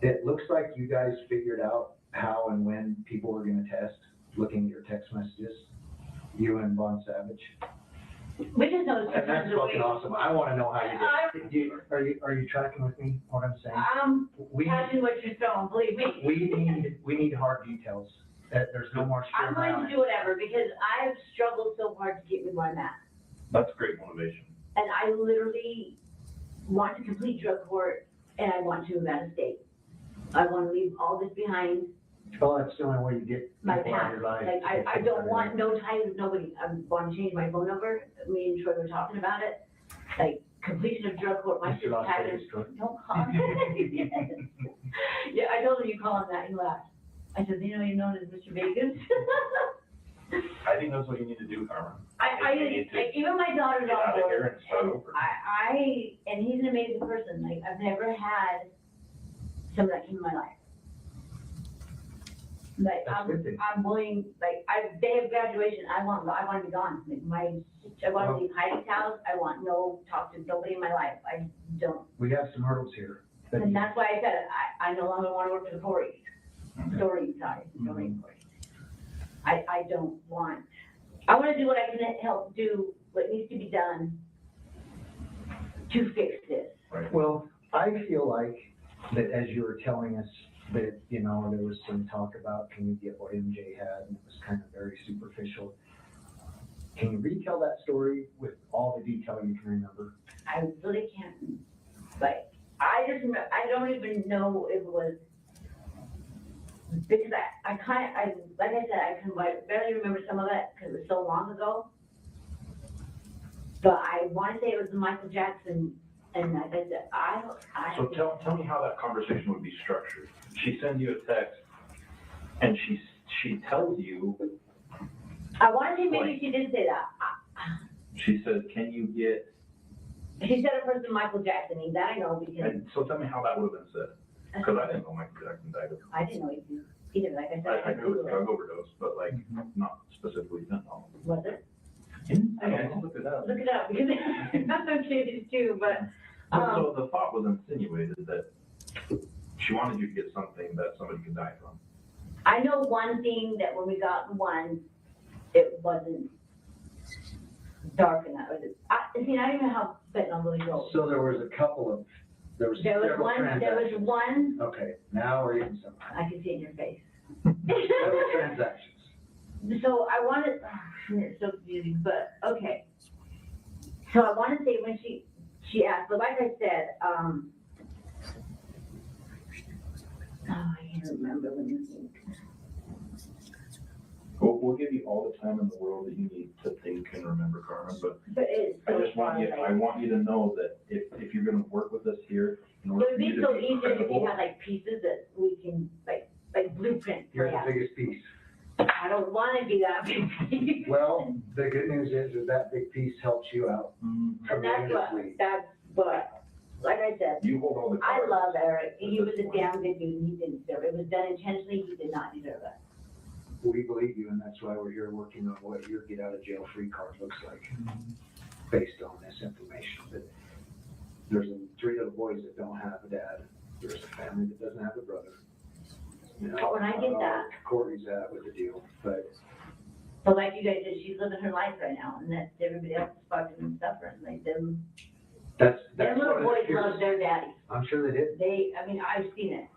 it looks like you guys figured out how and when people were gonna test, looking at your text messages, you and Von Savage. We just know it's And that's fucking awesome. I wanna know how you did it. Are you tracking with me, what I'm saying? I'm We, catching what you're throwing, believe me. we need hard details. There's no more I'm shit going around to it. do whatever because I've struggled so hard to get me where I'm at. That's great motivation. And I literally want to complete drug court and I want to move out of state. I want to leave all this behind, Well, that's the only way you get my people out of past. your life. Like, I don't want no ties with nobody. I want to change my phone number. Me and Troy were talking about it. Like, completion of drug court, my Mr. sister Las had Vegas, it. Troy. Don't call him. Yeah, I told him you call him that, he laughed. I said, you know, you're known as Mr. Vegas. I think that's what you need to do, Carmen. You need to Even my daughter's get out on of here board. and start And over. and he's an amazing person. Like, I've never had someone that came in my life. Like, That's a good thing. I'm willing, like, day of graduation, I want to be gone. Like, I want to leave Heidi's house. I want talk to nobody in my life. I don't. We have some hurdles here. And that's why I said, I no longer want to work for the Kouri. Story, sorry, story, Kouri. I don't want, I want to do what I can help do, what needs to be done to fix this. Well, I feel like that as you were telling us that, you know, there was some talk about, can you get what MJ had, and it was kind of very superficial. Can you retell that story with all the detail you can remember? I really can't, like, I don't even know if it was, because like I said, I can barely remember some of it because it was so long ago. But I want to say it was Michael Jackson, and like I said, So tell me how that conversation would be structured. She sends you a text and she tells you, I want to say maybe she did say that. she says, can you get, She said it first to Michael Jackson, and that I know because and so tell me how that would have been said. Because I didn't know Michael Jackson died of, I didn't know either. Like I said, I knew it was drug overdose, but like not specifically fentanyl. Was it? I just looked it up. Look it up because I'm so curious too. But So the thought was insinuated that she wanted you to get something that somebody could die from. I know one thing that when we got one, it wasn't dark enough. I don't even know how fentanyl really goes. So there was several transactions. There was one. Okay, now we're even somewhere. I can see it in your face. Several transactions. So I wanted, it's so confusing, but okay. So I want to say when she asked, but like I said, I can't remember when you think. We'll give you all the time in the world that you need to think and remember, Carmen, but it's I so just want you, far, I want you to know that if you're gonna work with us here, in order It for would you be to so be easier if you credible, had like pieces that we can, like blueprints. Here's Yeah. the biggest piece. I don't want to be that big. Well, the good news is that big piece helps you out And tremendously. that's what, like I said, you hold all the I cards. love Eric. He was a damn good dude and he didn't deserve it. It was done intentionally. He did not deserve it. We believe you, and that's why we're here working on what your get out of jail free card looks like, based on this information. But there's 3 little boys that don't have a dad. There's a family that doesn't have a brother. You know, But when I get that- Courtney's at with the deal, but But like you guys said, she's living her life right now and that's everybody else is fucking and suffering. Like them that's little what boys it appears. love their daddies. I'm sure they did. I mean, I've seen it.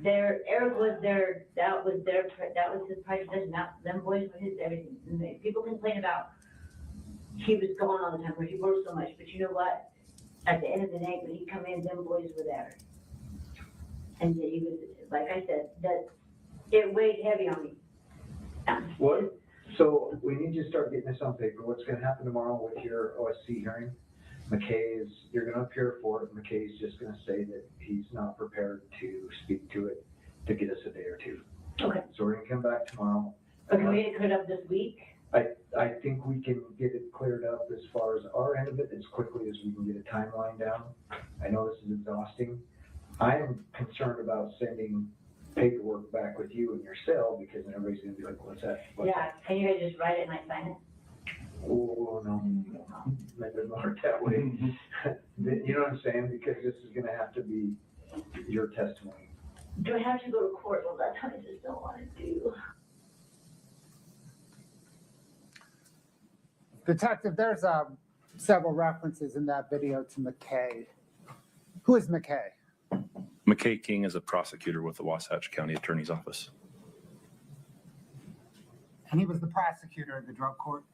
Eric was that was his private possession. Them boys were his everything. And people complain about he was gone all the time, or he worked so much. But you know what? At the end of the night, when he come in, them boys were there. And that he was, like I said, that it weighed heavy on me. What? So we need to start getting this on paper. What's gonna happen tomorrow with your OSC hearing? You're gonna appear for it. McKay's just gonna say that he's not prepared to speak to it to get us a day or two. Okay. So we're gonna come back tomorrow. Okay, we get it cleared up this week. I think we can get it cleared up as far as our end of it, as quickly as we can get a timeline down. I know this is exhausting. I am concerned about sending paperwork back with you and your cell, because then everybody's gonna be like, what's that? Yeah, can you guys just write it and I sign it? Oh, no, that doesn't work that way. You know what I'm saying? Because this is gonna have to be your testimony. Do I have to go to court? Well, that's what I just don't want to do. Detective, there's several references in that video to McKay. Who is McKay? McKay King is a prosecutor with the Wasatch County Attorney's Office. And he was the prosecutor of the drug court?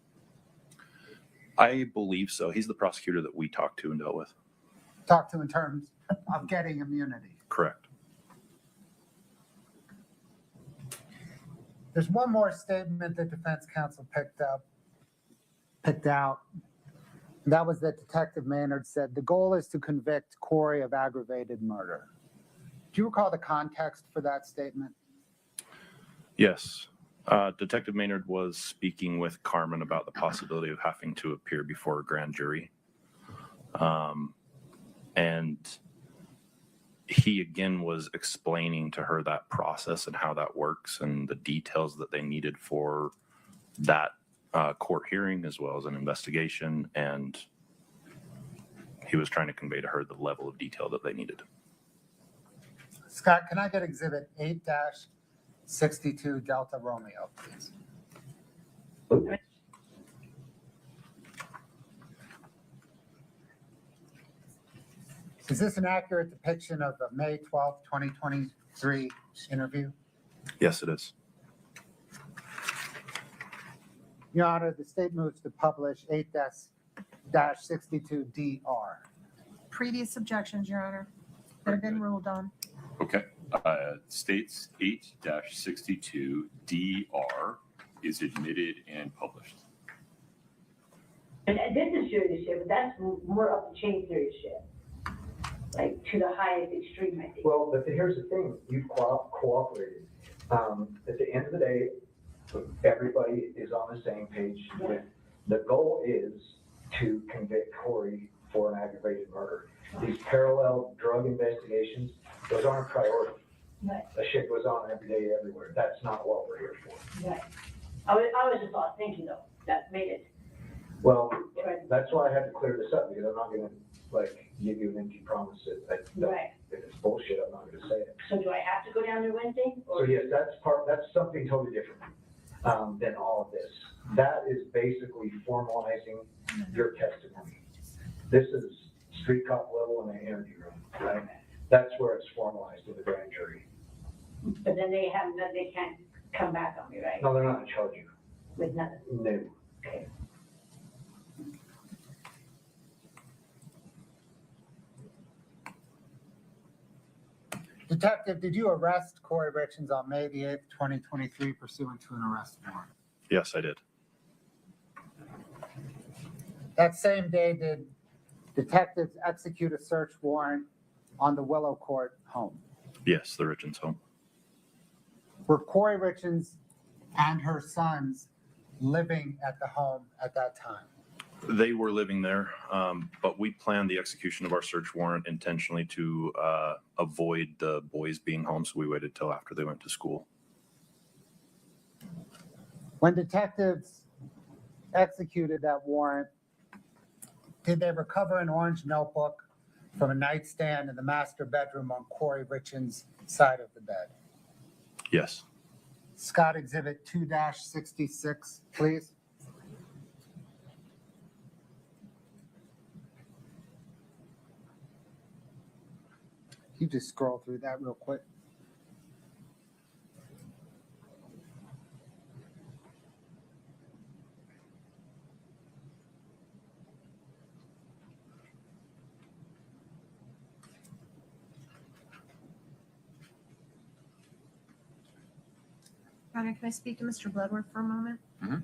I believe so. He's the prosecutor that we talked to and dealt with. Talked to in terms of getting immunity. Correct. There's one more statement that defense counsel picked out. That was that Detective Maynard said, the goal is to convict Kouri of aggravated murder. Do you recall the context for that statement? Yes. Detective Maynard was speaking with Carmen about the possibility of having to appear before a grand jury. And he again was explaining to her that process and how that works and the details that they needed for that court hearing, as well as an investigation. And he was trying to convey to her the level of detail that they needed. Scott, can I get exhibit 8-62 Delta Romeo, please? Is this an accurate depiction of the May 12th, 2023 interview? Yes, it is. Your Honor, the state moves to publish 8-62DR. Previous objections, Your Honor, that have been ruled on. Okay. States 8-62DR is admitted and published. And this is serious shit, but that's more up the chain serious shit. Like to the highest extreme, I think. Well, but here's the thing, you've cooperated. At the end of the day, everybody is on the same page. With the goal is to convict Kouri for an aggravated murder. These parallel drug investigations, those aren't a priority. Right. The shit goes on every day, everywhere. That's not what we're here for. Right. I was just thinking though, that made it. Well, that's why I had to clear this up, because I'm not gonna give you an empty promise that Right. if it's bullshit, I'm not gonna say it. So do I have to go down there Wednesday? So yes, that's something totally different than all of this. That is basically formalizing your testimony. This is street cop level in an interview room, right? That's where it's formalized with the grand jury. But then they can't come back on me, right? No, they're not gonna charge you. With nothing. No. Okay. Detective, did you arrest Kouri Richins on May the 8th, 2023 pursuant to an arrest warrant? Yes, I did. That same day, did detectives execute a search warrant on the Willow Court home? Yes, the Richins home. Were Kouri Richins and her sons living at the home at that time? They were living there, but we planned the execution of our search warrant intentionally to avoid the boys being home, so we waited till after they went to school. When detectives executed that warrant, did they recover an orange notebook from a nightstand in the master bedroom on Kouri Richins' side of the bed? Yes. Scott, exhibit 2-66, please. You just scroll through that real quick. Your Honor, can I speak to Mr. Bloodworth for a moment? Mhm.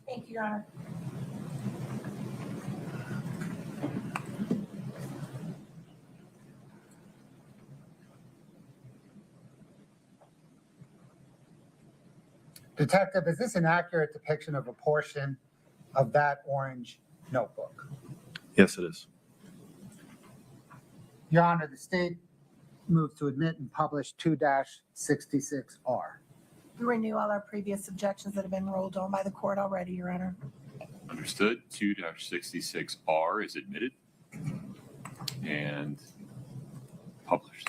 Thank you, Your Honor. Detective, is this an accurate depiction of a portion of that orange notebook? Yes, it is. Your Honor, the state moves to admit and publish 2-66R. We renew all our previous objections that have been ruled on by the court already, Your Honor. Understood. 2-66R is admitted and published.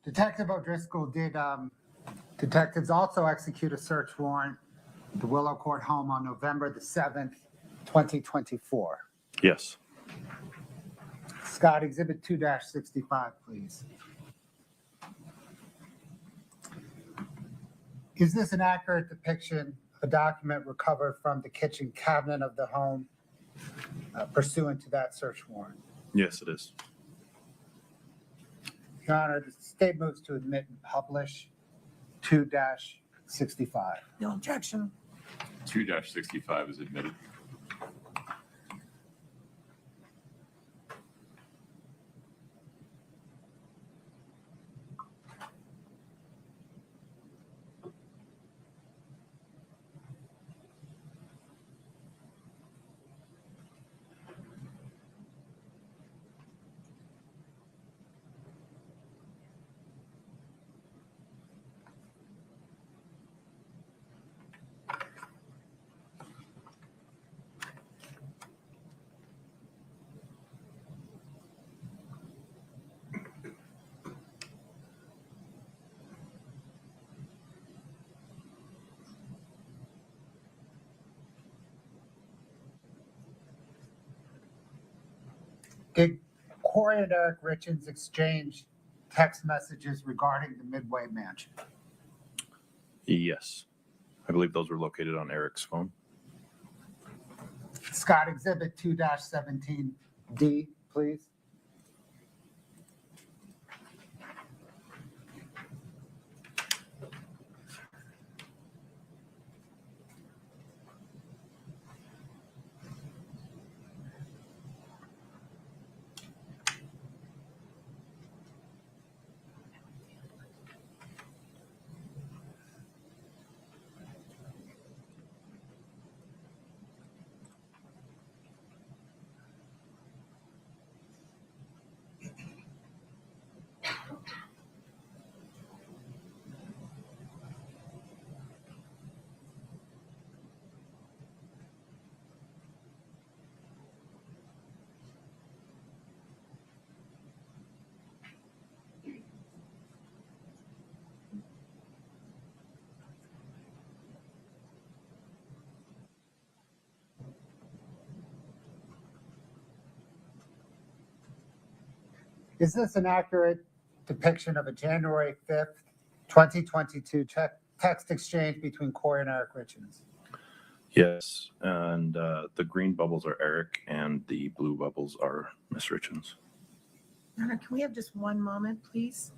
Detective O'Driscoll, did detectives also execute a search warrant at the Willow Court home on November the 7th, 2024? Yes. Scott, Exhibit 2-65, please. Is this an accurate depiction of a document recovered from the kitchen cabinet of the home pursuant to that search warrant? Yes, it is. Your Honor, the state moves to admit and publish 2-65. No objection. 2-65 is admitted. Did Kouri and Eric Richins exchange text messages regarding the Midway mansion? Yes. I believe those were located on Eric's phone. Scott, Exhibit 2-17D, please. Is this an accurate depiction of a January 5th, 2022 text exchange between Kouri and Eric Richins? Yes. And the green bubbles are Eric and the blue bubbles are Miss Richins. Your Honor, can we have just one moment, please?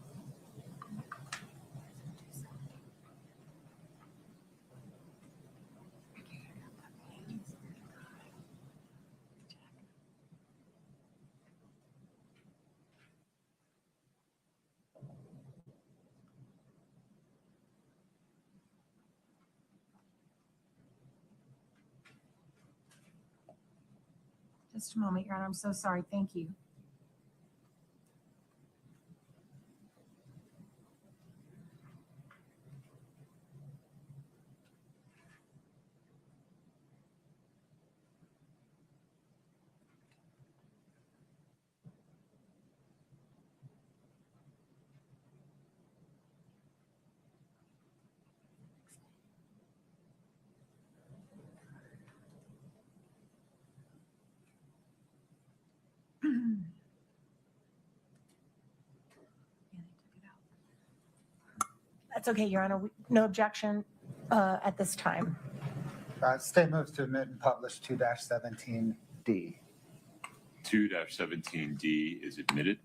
Just a moment, Your Honor. I'm so sorry. Thank you. That's okay, Your Honor. No objection at this time. State moves to admit and publish 2-17D. 2-17D is admitted.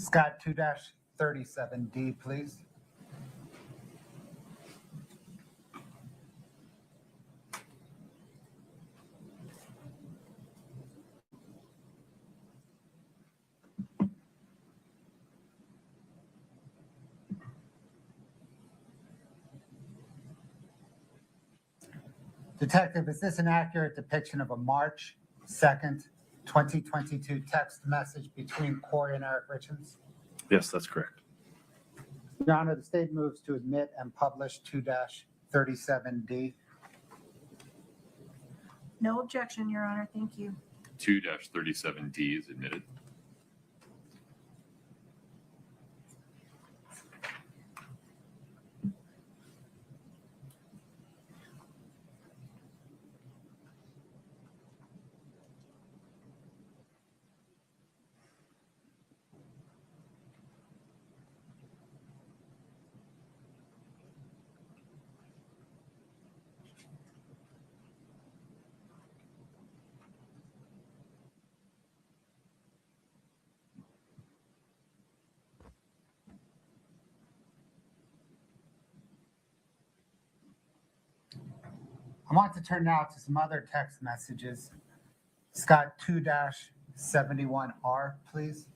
Scott, 2-37D, please. Detective, is this an accurate depiction of a March 2nd, 2022 text message between Kouri and Eric Richins? Yes, that's correct. Your Honor, the state moves to admit and publish 2-37D. No objection, Your Honor. Thank you. 2-37D is admitted. I want to turn now to some other text messages. Scott, 2-71R, please.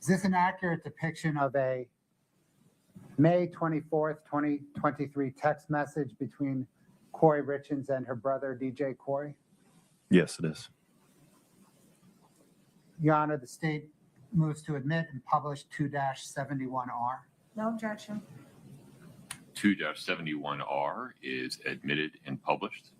Is this an accurate depiction of a May 24th, 2023 text message between Kouri Richins and her brother, DJ Kouri? Yes, it is. Your Honor, the state moves to admit and publish 2-71R. No objection. 2-71R is admitted and published.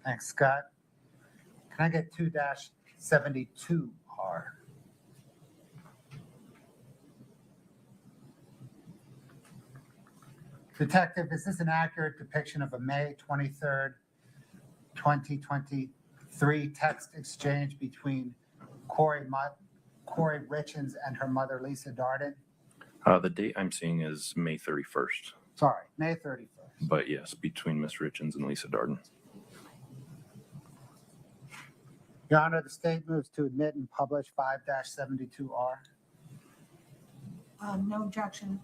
Thanks, Scott. Can I get 2-72R? Detective, is this an accurate depiction of a May 23rd, 2023 text exchange between Kouri Richins and her mother, Lisa Darden? The date I'm seeing is May 31st. Sorry, May 31st. But yes, between Ms. Richins and Lisa Darden. Your Honor, the state moves to admit and publish 5-72R. No objection.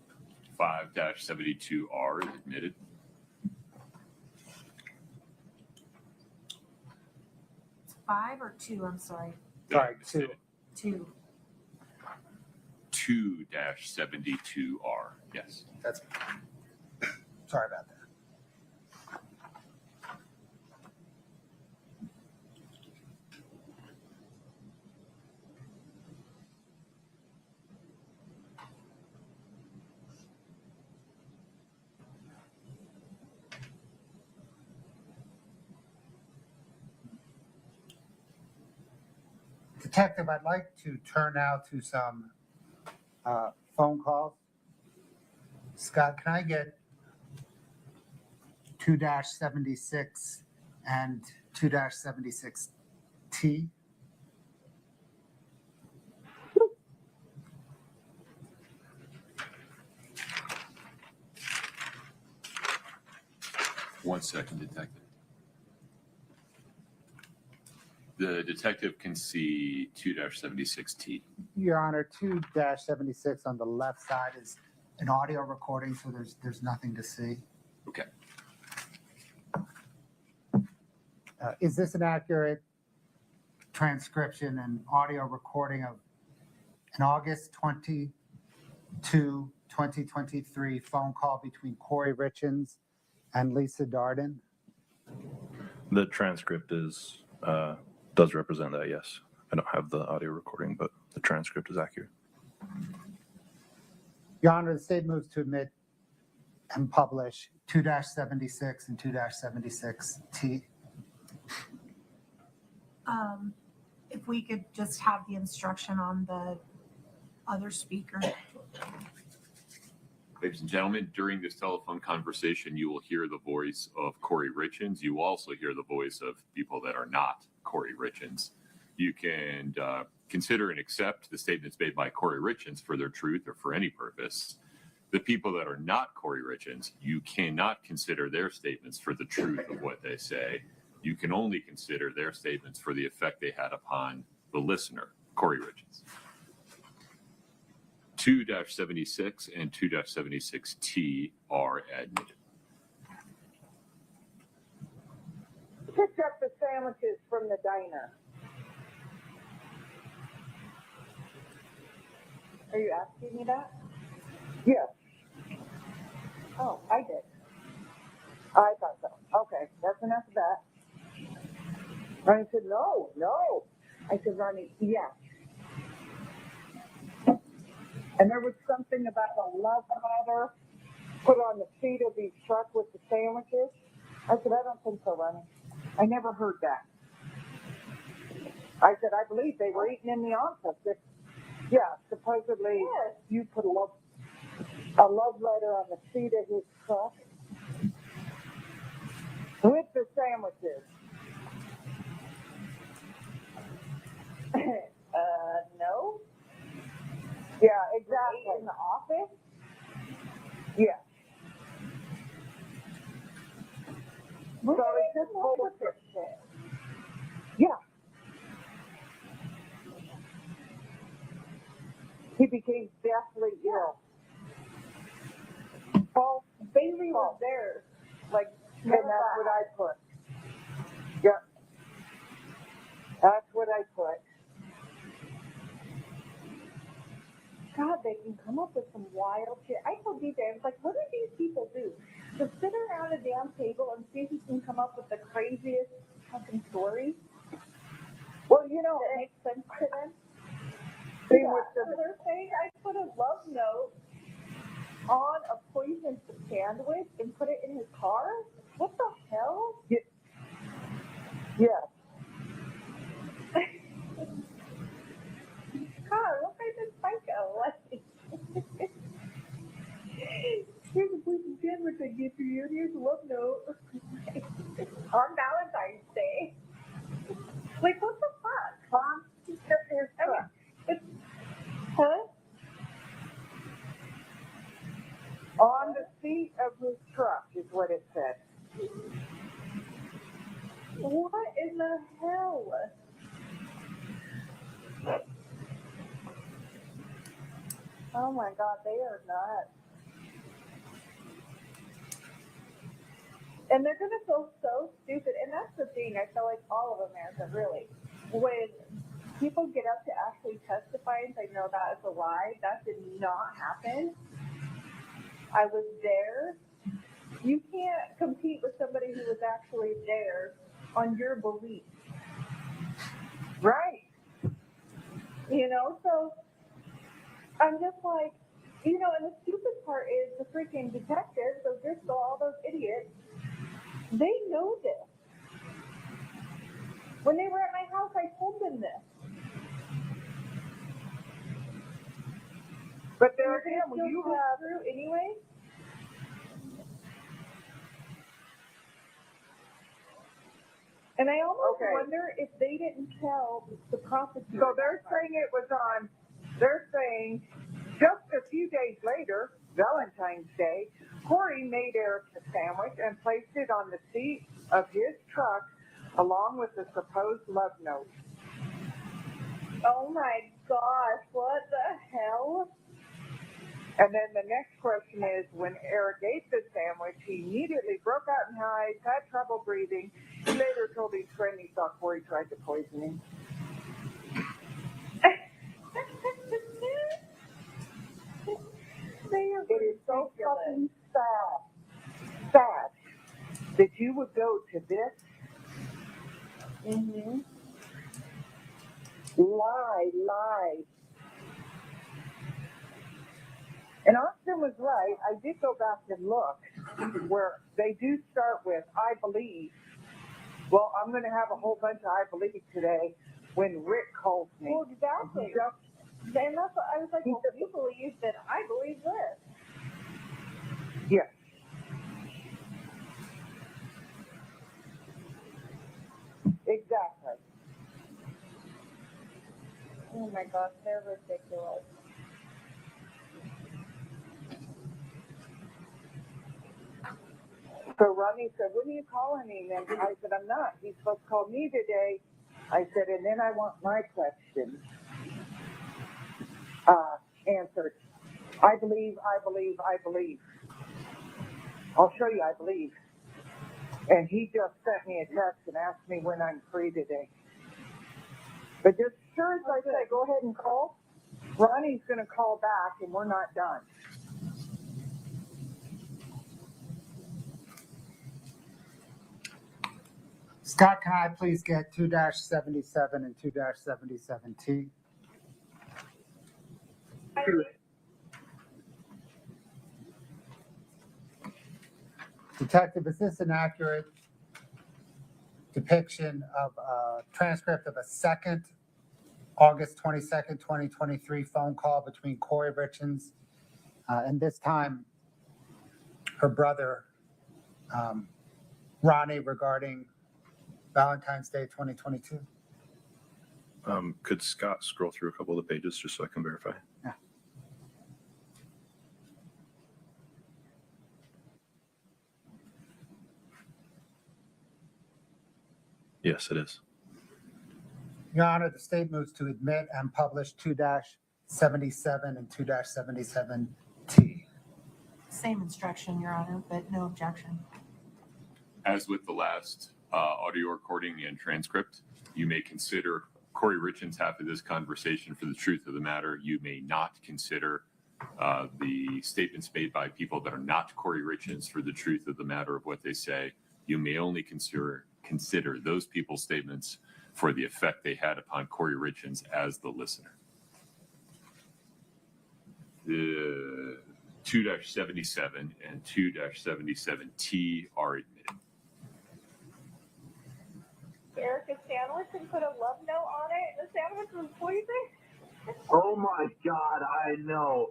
5-72R is admitted. It's 5 or 2, I'm sorry. Sorry, 2. 2. 2-72R, yes. That's, sorry about that. Detective, I'd like to turn now to some phone calls. Scott, can I get 2-76 and 2-76T? One second, detective. The detective can see 2-76T. Your Honor, 2-76 on the left side is an audio recording, so there's nothing to see. Okay. Is this an accurate transcription and audio recording of an August 22, 2023 phone call between Kouri Richins and Lisa Darden? The transcript does represent that, yes. I don't have the audio recording, but the transcript is accurate. Your Honor, the state moves to admit and publish 2-76 and 2-76T. If we could just have the instruction on the other speaker. Ladies and gentlemen, during this telephone conversation, you will hear the voice of Kouri Richins. You will also hear the voice of people that are not Kouri Richins. You can consider and accept the statements made by Kouri Richins for their truth or for any purpose. The people that are not Kouri Richins, you cannot consider their statements for the truth of what they say. You can only consider their statements for the effect they had upon the listener, Kouri Richins. 2-76 and 2-76T are admitted. Picked up the sandwiches from the diner. Are you asking me that? Yes. Oh, I did. I thought so. Okay, that's enough of that. Ronnie said, no. I said, Ronnie, yes. And there was something about a love letter put on the seat of his truck with the sandwiches. I said, I don't think so, Ronnie. I never heard that. I said, I believe they were eating in the office. Yeah, supposedly you put a love letter on the seat of his truck with the sandwiches. No. Yeah, exactly. In the office? Yeah. So it's just bullshit. Yeah. He became deathly ill. Well, Bailey was there. Like, and that's what I put. Yep. That's what I put. God, they can come up with some wild shit. I told DJ, I was like, what do these people do? Just sit around a damn table and see if you can come up with the craziest fucking story? Well, you know, it makes sense to them. See what they're saying? I put a love note on a poisoned sandwich and put it in his car? What the hell? Yes. God, what kind of psycho? Here's a poisoned sandwich I give you, and here's a love note on Valentine's Day. Like, what the fuck? Huh? On the seat of his truck is what it said. What in the hell? Oh my God, they are nuts. And they're gonna feel so stupid. And that's the thing, I feel like all of America, really. When people get up to actually testify and say, no, that is a lie, that did not happen. I was there. You can't compete with somebody who was actually there on your belief. Right. You know, so I'm just like, you know, and the stupid part is the freaking detectives, so just all those idiots, they know this. When they were at my house, I told them this. But they're going to have through anyway. And I almost wonder if they didn't tell the prosecutor. So they're saying it was on, they're saying just a few days later, Valentine's Day, Kouri made Eric a sandwich and placed it on the seat of his truck along with the supposed love note. Oh my gosh, what the hell? And then the next question is, when Eric ate the sandwich, he immediately broke out in hives, had trouble breathing. He later told his friend he thought Kouri tried to poison him. It is so fucking sad. Sad. that you would go to this lie. And Austin was right. I did go back and look where they do start with, I believe. Well, I'm going to have a whole bunch of I believe today when Rick calls me. Well, exactly. And that's what I was like, well, you believe that I believe this. Yes. Exactly. Oh my gosh, they're ridiculous. So Ronnie said, when are you calling me? And I said, I'm not. He's supposed to call me today. I said, and then I want my question answered. I believe. I'll show you, I believe. And he just sent me a text and asked me when I'm free today. But just sure as I say, go ahead and call. Ronnie's going to call back and we're not done. Scott, can I please get 2-77 and 2-77T? Detective, is this an accurate depiction of a transcript of a second August 22nd, 2023 phone call between Kouri Richins and this time her brother, Ronnie, regarding Valentine's Day 2022? Could Scott scroll through a couple of the pages just so I can verify? Yeah. Yes, it is. Your Honor, the state moves to admit and publish 2-77 and 2-77T. Same instruction, Your Honor, but no objection. As with the last audio recording and transcript, you may consider Kouri Richins half of this conversation for the truth of the matter. You may not consider the statements made by people that are not Kouri Richins for the truth of the matter of what they say. You may only consider those people's statements for the effect they had upon Kouri Richins as the listener. The 2-77 and 2-77T are admitted. Erica's sandwich and put a love note on it, and the sandwich was poison. Oh my God, I know.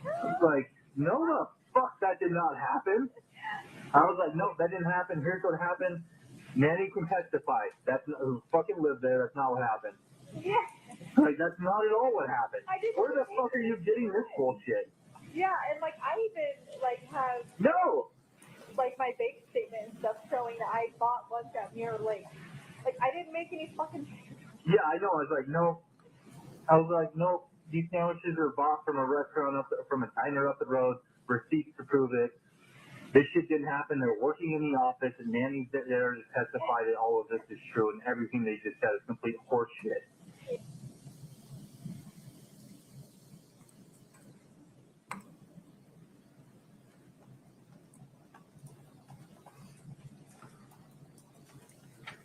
It's like, no, the fuck, that did not happen. I was like, no, that didn't happen. Here's what happened. Nanny can testify. That's who fucking lived there. That's not what happened. Yeah. Like, that's not at all what happened. Where the fuck are you getting this bullshit? Yeah, and like I even like have like my bank statement and stuff showing that I bought lunch at Mirror Lake. Like I didn't make any fucking. Yeah, I know. I was like, no. I was like, no. These sandwiches are bought from a restaurant from a diner up the road. Receipts to prove it. This shit didn't happen. They're working in the office, and Nanny's there to testify that all of this is true, and everything they just said is complete horseshit.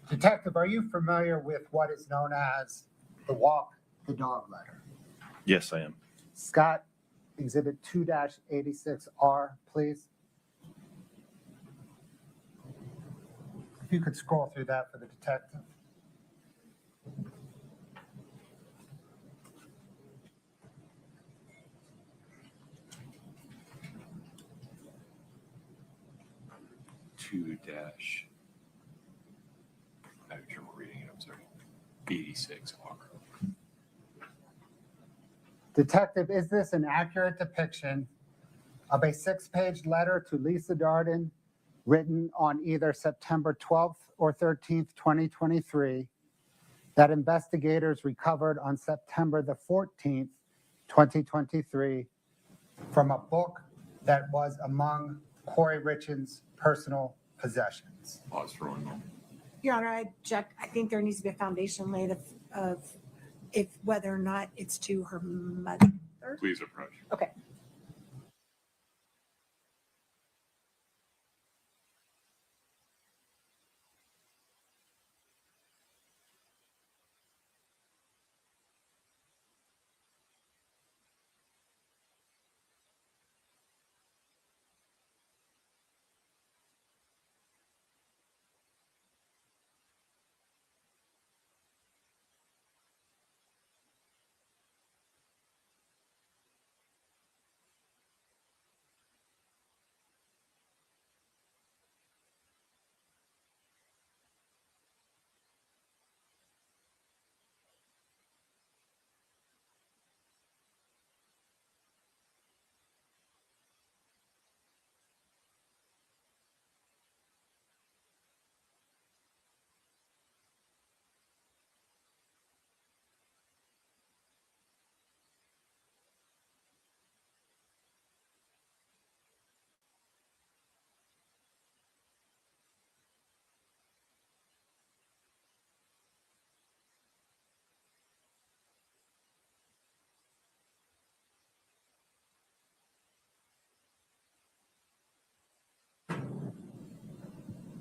Detective, are you familiar with what is known as the walk the dog letter? Yes, I am. Scott, exhibit 2-86R, please. If you could scroll through that for the detective. I have trouble reading it, I'm sorry. 86R. Detective, is this an accurate depiction of a 6-page letter to Lisa Darden written on either September 12th or 13th, 2023, that investigators recovered on September the 14th, 2023, from a book that was among Kouri Richins' personal possessions? Pause for 1 moment. Your Honor, I object. I think there needs to be a foundation laid of if whether or not it's to her mother. Please approach.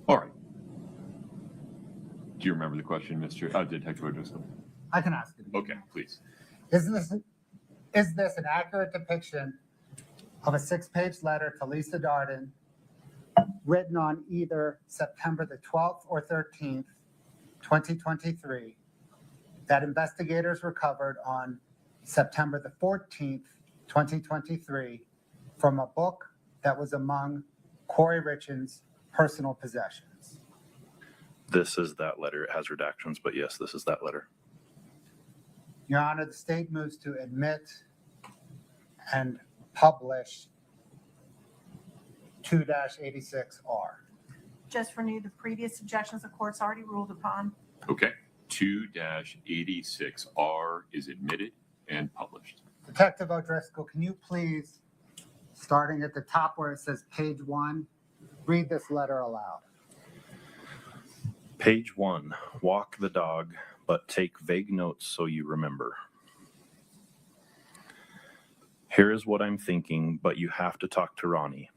All right. Do you remember the question, Detective O'Driscoll? I can ask it again. Okay, please. Is this an accurate depiction of a 6-page letter to Lisa Darden written on either September the 12th or 13th, 2023, that investigators recovered on September the 14th, 2023, from a book that was among Kouri Richins' personal possessions? This is that letter. It has redactions, but yes, this is that letter. Your Honor, the state moves to admit and publish 2-86R. Just renew the previous objections the court's already ruled upon. Okay. 2-86R is admitted and published. Detective O'Driscoll, can you please, starting at the top where it says page 1, read this letter aloud? Page 1, walk the dog, but take vague notes so you remember. Here is what I'm thinking, but you have to talk to Ronnie.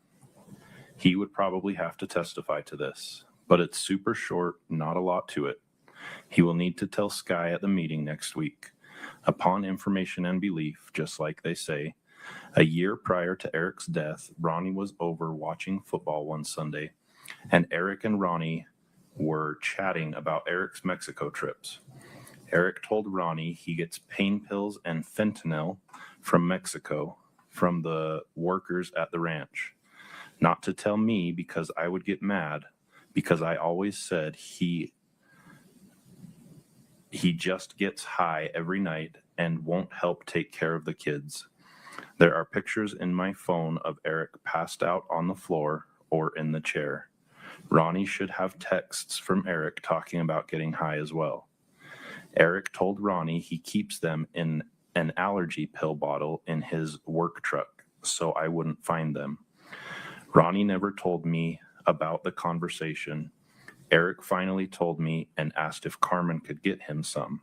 He would probably have to testify to this, but it's super short, not a lot to it. He will need to tell Sky at the meeting next week. Upon information and belief, just like they say, a year prior to Eric's death, Ronnie was over watching football one Sunday, and Eric and Ronnie were chatting about Eric's Mexico trips. Eric told Ronnie he gets pain pills and fentanyl from Mexico from the workers at the ranch. Not to tell me because I would get mad, because I always said he just gets high every night and won't help take care of the kids. There are pictures in my phone of Eric passed out on the floor or in the chair. Ronnie should have texts from Eric talking about getting high as well. Eric told Ronnie he keeps them in an allergy pill bottle in his work truck, so I wouldn't find them. Ronnie never told me about the conversation. Eric finally told me and asked if Carmen could get him some.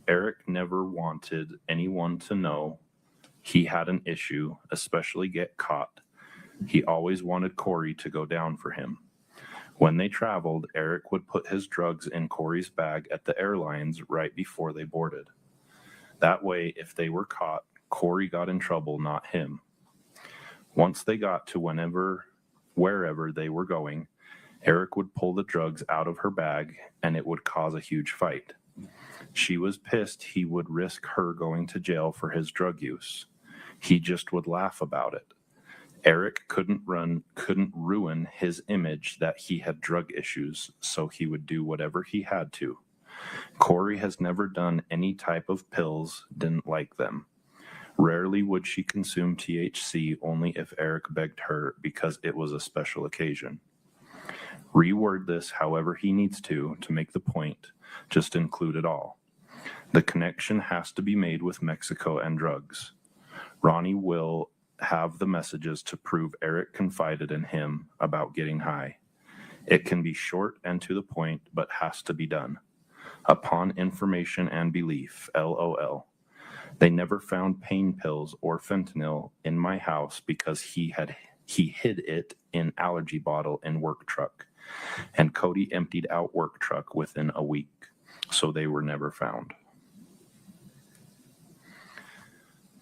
Eric never wanted anyone to know he had an issue, especially get caught. He always wanted Kouri to go down for him. When they traveled, Eric would put his drugs in Kouri's bag at the airlines right before they boarded. That way, if they were caught, Kouri got in trouble, not him. Once they got to wherever they were going, Eric would pull the drugs out of her bag and it would cause a huge fight. She was pissed he would risk her going to jail for his drug use. He just would laugh about it. Eric couldn't ruin his image that he had drug issues, so he would do whatever he had to. Kouri has never done any type of pills, didn't like them. Rarely would she consume THC, only if Eric begged her because it was a special occasion. Reword this however he needs to make the point, just include it all. The connection has to be made with Mexico and drugs. Ronnie will have the messages to prove Eric confided in him about getting high. It can be short and to the point, but has to be done. Upon information and belief, LOL. They never found pain pills or fentanyl in my house because he hid it in allergy bottle in work truck. And Cody emptied out work truck within a week, so they were never found.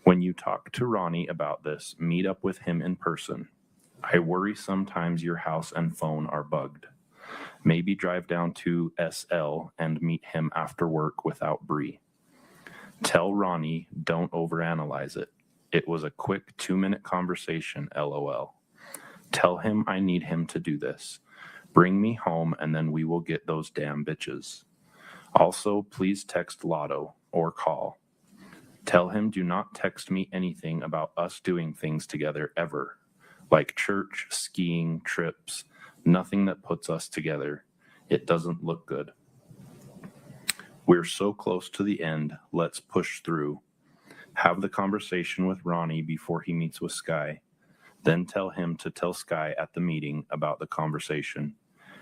When you talk to Ronnie about this, meet up with him in person. I worry sometimes your house and phone are bugged. Maybe drive down to SL and meet him after work without Bree. Tell Ronnie don't overanalyze it. It was a quick 2-minute conversation, LOL. Tell him I need him to do this. Bring me home and then we will get those damn bitches. Also, please text Lotto or call. Tell him do not text me anything about us doing things together ever, like church, skiing, trips, nothing that puts us together. It doesn't look good. We're so close to the end, let's push through. Have the conversation with Ronnie before he meets with Sky. Then tell him to tell Sky at the meeting about the conversation.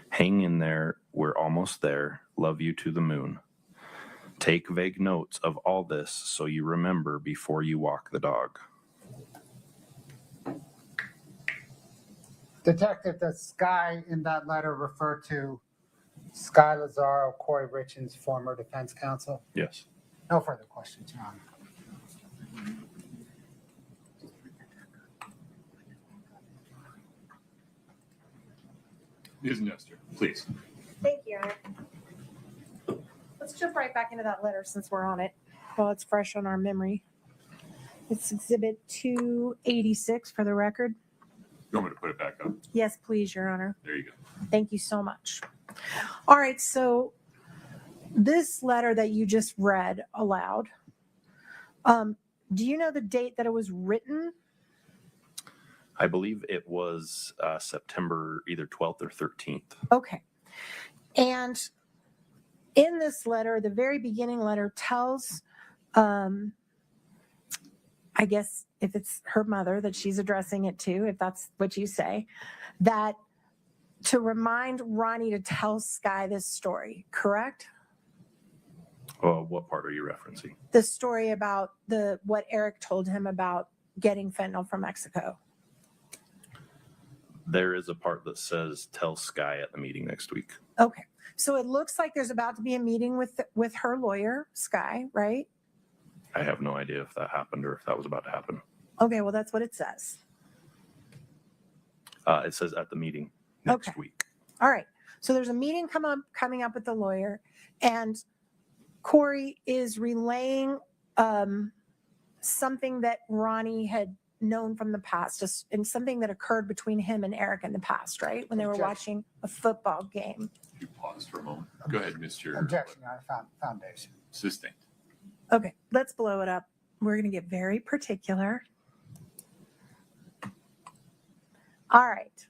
Hang in there, we're almost there. Love you to the moon. Take vague notes of all this so you remember before you walk the dog. Detective, does Sky in that letter refer to Sky Lazaro, Kouri Richins, former defense counsel? Yes. No further questions, Your Honor. Ms. Nestor, please. Thank you, Your Honor. Let's jump right back into that letter since we're on it while it's fresh on our memory. It's Exhibit 286 for the record. You want me to put it back up? Yes, please, Your Honor. There you go. Thank you so much. All right, so this letter that you just read aloud, do you know the date that it was written? I believe it was September either 12th or 13th. Okay. And in this letter, the very beginning letter tells, I guess if it's her mother that she's addressing it to, if that's what you say, that to remind Ronnie to tell Sky this story, correct? What part are you referencing? The story about what Eric told him about getting fentanyl from Mexico. There is a part that says tell Sky at the meeting next week. Okay. So it looks like there's about to be a meeting with her lawyer, Sky, right? I have no idea if that happened or if that was about to happen. Okay, well, that's what it says. It says at the meeting next week. All right. So there's a meeting coming up with the lawyer, and Kouri is relaying something that Ronnie had known from the past, and something that occurred between him and Eric in the past, right? When they were watching a football game. You pause for a moment. Go ahead, Mr. Objection, Your Honor. Foundation. Sustained. Okay, let's blow it up. We're going to get very particular. All right.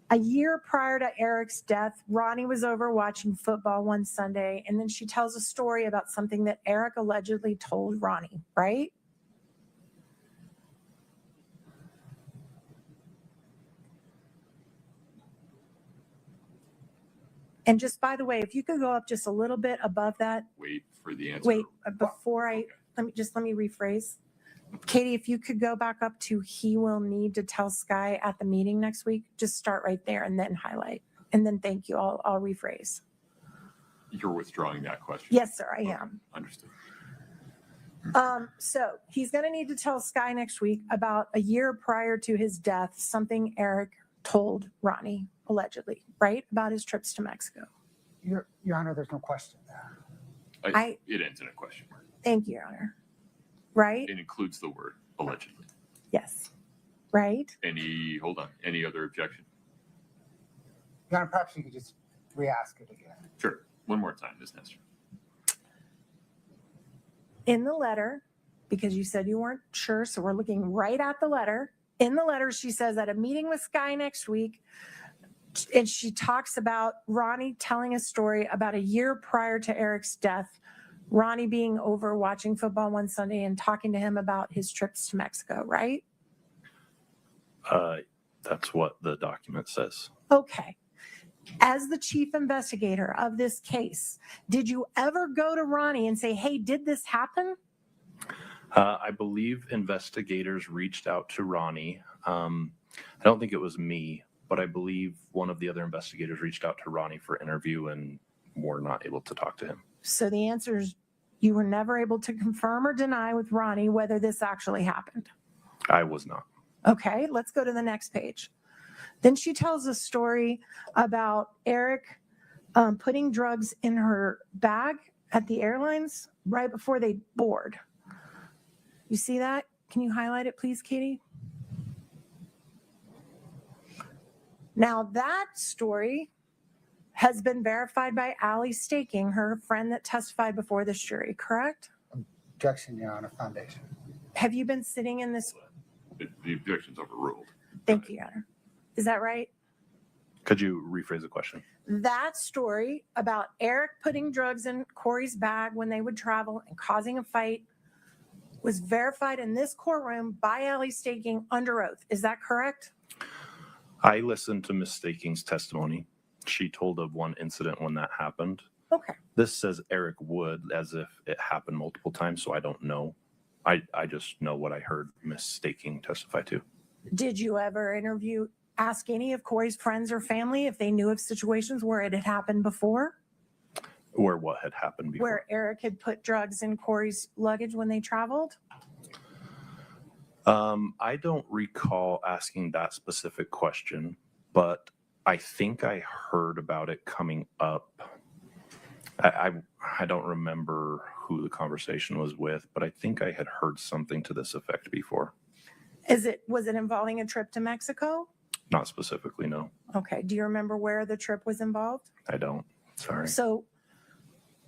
A year prior to Eric's death, Ronnie was over watching football one Sunday, and then she tells a story about something that Eric allegedly told Ronnie, right? And just by the way, if you could go up just a little bit above that. Wait for the answer. Wait, before let me rephrase. Katie, if you could go back up to he will need to tell Sky at the meeting next week, just start right there and then highlight. And then thank you. I'll rephrase. You're withdrawing that question? Yes, sir, I am. Understood. So he's going to need to tell Sky next week about a year prior to his death, something Eric told Ronnie, allegedly, right? About his trips to Mexico. Your Honor, there's no question there. It ends in a question mark. Thank you, Your Honor. Right? It includes the word allegedly. Yes. Right? Hold on, any other objection? Your Honor, perhaps you could just re-ask it again. Sure. One more time, Ms. Nestor. In the letter, because you said you weren't sure, so we're looking right at the letter. In the letter, she says at a meeting with Sky next week, and she talks about Ronnie telling a story about a year prior to Eric's death, Ronnie being over watching football one Sunday and talking to him about his trips to Mexico, right? That's what the document says. Okay. As the chief investigator of this case, did you ever go to Ronnie and say, hey, did this happen? I believe investigators reached out to Ronnie. I don't think it was me, but I believe one of the other investigators reached out to Ronnie for interview and were not able to talk to him. So the answer is you were never able to confirm or deny with Ronnie whether this actually happened. I was not. Okay, let's go to the next page. Then she tells a story about Eric putting drugs in her bag at the airlines right before they board. You see that? Can you highlight it, please, Katie? Now, that story has been verified by Allie Staking, her friend that testified before this jury, correct? Objection, Your Honor. Foundation. Have you been sitting in this? The objection's overruled. Thank you, Your Honor. Is that right? Could you rephrase the question? That story about Eric putting drugs in Kouri's bag when they would travel and causing a fight was verified in this courtroom by Allie Staking under oath. Is that correct? I listened to Ms. Staking's testimony. She told of one incident when that happened. Okay. This says Eric Wood as if it happened multiple times, so I don't know. I just know what I heard Ms. Staking testify to. Did you ever interview ask any of Kouri's friends or family if they knew of situations where it had happened before? Where what had happened before? Where Eric had put drugs in Kouri's luggage when they traveled? I don't recall asking that specific question, but I think I heard about it coming up. I don't remember who the conversation was with, but I think I had heard something to this effect before. Was it involving a trip to Mexico? Not specifically, no. Okay. Do you remember where the trip was involved? I don't. Sorry. So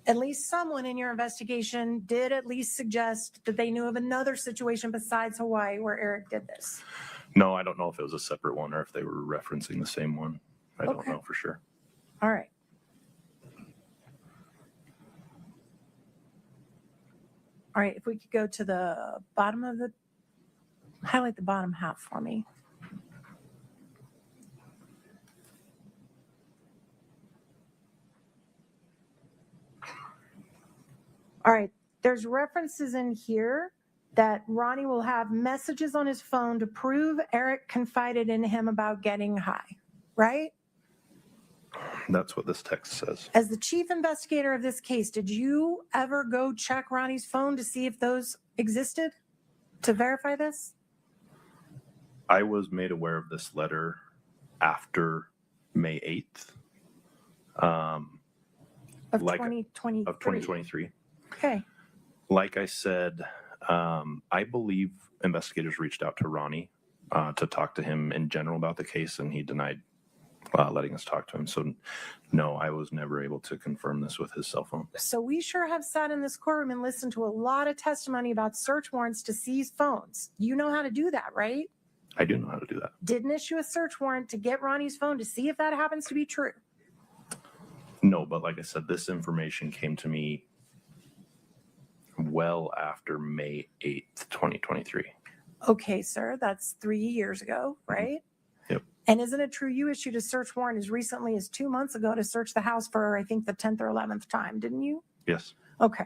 at least someone in your investigation did at least suggest that they knew of another situation besides Hawaii where Eric did this. No, I don't know if it was a separate one or if they were referencing the same one. I don't Okay. know for sure. All right. All right, if we could go to the bottom of highlight the bottom half for me. All right, there's references in here that Ronnie will have messages on his phone to prove Eric confided in him about getting high, right? That's what this text says. As the chief investigator of this case, did you ever go check Ronnie's phone to see if those existed to verify this? I was made aware of this letter after May 8th. Of 2023. Of 2023. Okay. Like I said, I believe investigators reached out to Ronnie to talk to him in general about the case, and he denied letting us talk to him. So no, I was never able to confirm this with his cell phone. So we sure have sat in this courtroom and listened to a lot of testimony about search warrants to seize phones. You know how to do that, right? I do know how to do that. Didn't issue a search warrant to get Ronnie's phone to see if that happens to be true. No, but like I said, this information came to me well after May 8th, 2023. Okay, sir, that's 3 years ago, right? Yep. And isn't it true you issued a search warrant as recently as 2 months ago to search the house for, I think, the 10th or 11th time, didn't you? Yes. Okay.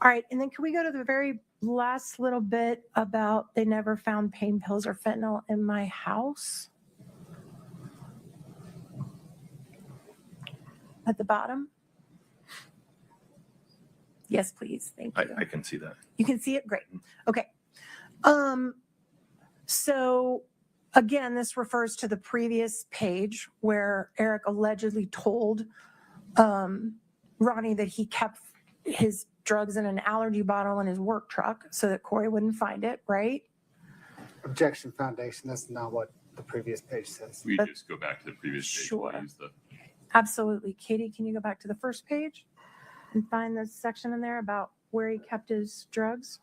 All right, and then can we go to the very last little bit about they never found pain pills or fentanyl in my house? At the bottom? Yes, please. Thank you. I can see that. You can see it? Great. Okay. So again, this refers to the previous page where Eric allegedly told Ronnie that he kept his drugs in an allergy bottle in his work truck so that Kouri wouldn't find it, right? Objection, Foundation. That's not what the previous page says. We just go back to the previous page. Sure. We'll use the Absolutely. Katie, can you go back to the first page and find the section in there about where he kept his drugs?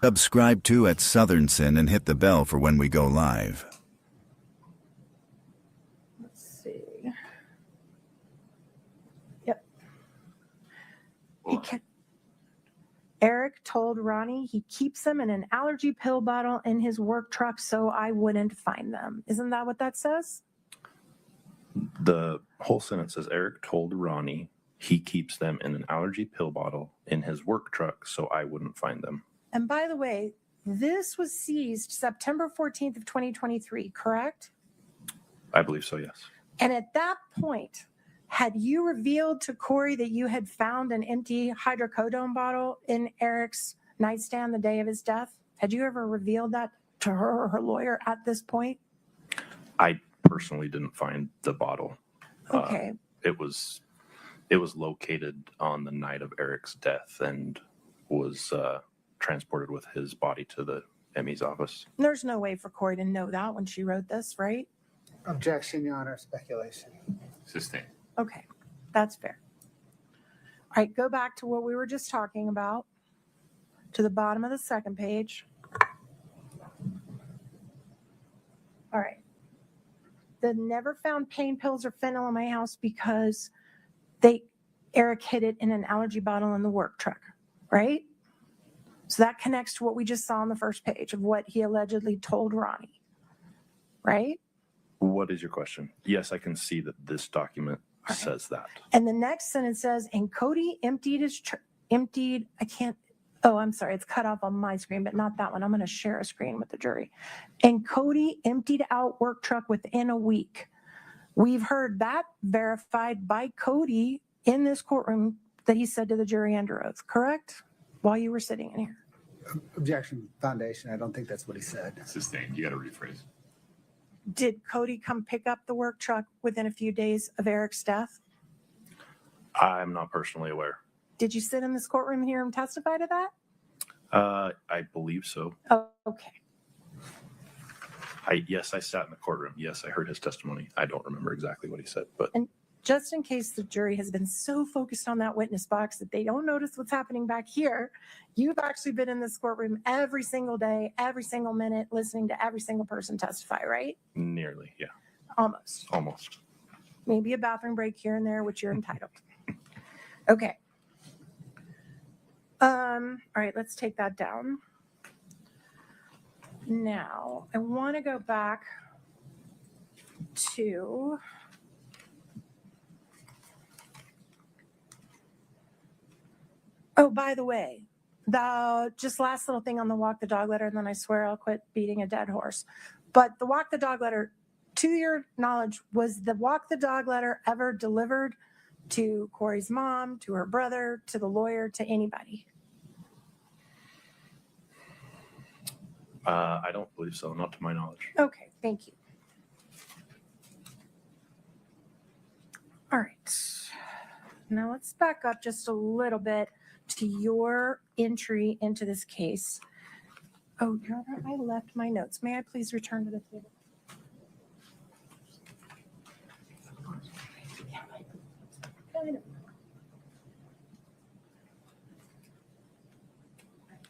Subscribe to at Southern Sin and hit the bell for when we go live. Let's see. Yep. Eric told Ronnie he keeps them in an allergy pill bottle in his work truck so I wouldn't find them. Isn't that what that says? The whole sentence says Eric told Ronnie he keeps them in an allergy pill bottle in his work truck so I wouldn't find them. And by the way, this was seized September 14th of 2023, correct? I believe so, yes. And at that point, had you revealed to Kouri that you had found an empty hydrocodone bottle in Eric's nightstand the day of his death? Had you ever revealed that to her or her lawyer at this point? I personally didn't find the bottle. Okay. It was located on the night of Eric's death and was transported with his body to the ME's office. There's no way for Kouri to know that when she wrote this, right? Objection, Your Honor. Speculation. Sustained. Okay, that's fair. All right, go back to what we were just talking about, to the bottom of the second page. All right. The never found pain pills or fentanyl in my house because Eric hid it in an allergy bottle in the work truck, right? So that connects to what we just saw on the first page of what he allegedly told Ronnie, right? What is your question? Yes, I can see that this document says that. And the next sentence says, and Cody emptied Oh, I'm sorry. It's cut off on my screen, but not that one. I'm going to share a screen with the jury. And Cody emptied out work truck within a week. We've heard that verified by Cody in this courtroom that he said to the jury under oath, correct? While you were sitting in here. Objection, foundation. I don't think that's what he said. Sustained. You got to rephrase. Did Cody come pick up the work truck within a few days of Eric's death? I'm not personally aware. Did you sit in this courtroom and hear him testify to that? I believe so. Oh, okay. Yes, I sat in the courtroom. Yes, I heard his testimony. I don't remember exactly what he said, but And just in case the jury has been so focused on that witness box that they don't notice what's happening back here, you've actually been in this courtroom every single day, every single minute, listening to every single person testify, right? nearly, yeah, Almost. almost. Maybe a bathroom break here and there, which you're entitled. Okay. All right, let's take that down. Now, I want to go back to by the way, the just last little thing on the walk the dog letter, and then I swear I'll quit beating a dead horse. But the walk the dog letter, to your knowledge, was the walk the dog letter ever delivered to Kouri's mom, to her brother, to the lawyer, to anybody? I don't believe so, not to my knowledge. Okay, thank you. All right. Now let's back up just a little bit to your entry into this case. Oh, Your Honor, I left my notes. May I please return to the table?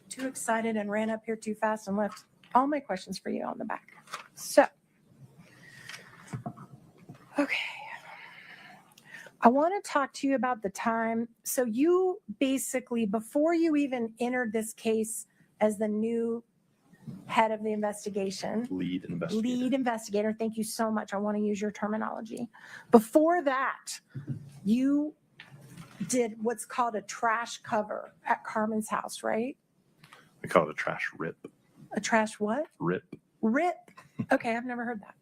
Too excited and ran up here too fast and left all my questions for you on the back. So, okay. I want to talk to you about the time. So you basically, before you even entered this case as the new head of the investigation, Lead investigator. Thank you so much. I want to use your terminology. Before that, you did what's called a trash cover at Carmen's house, right? We call it a trash rip. A trash what? Rip. Rip. Okay, I've never heard that.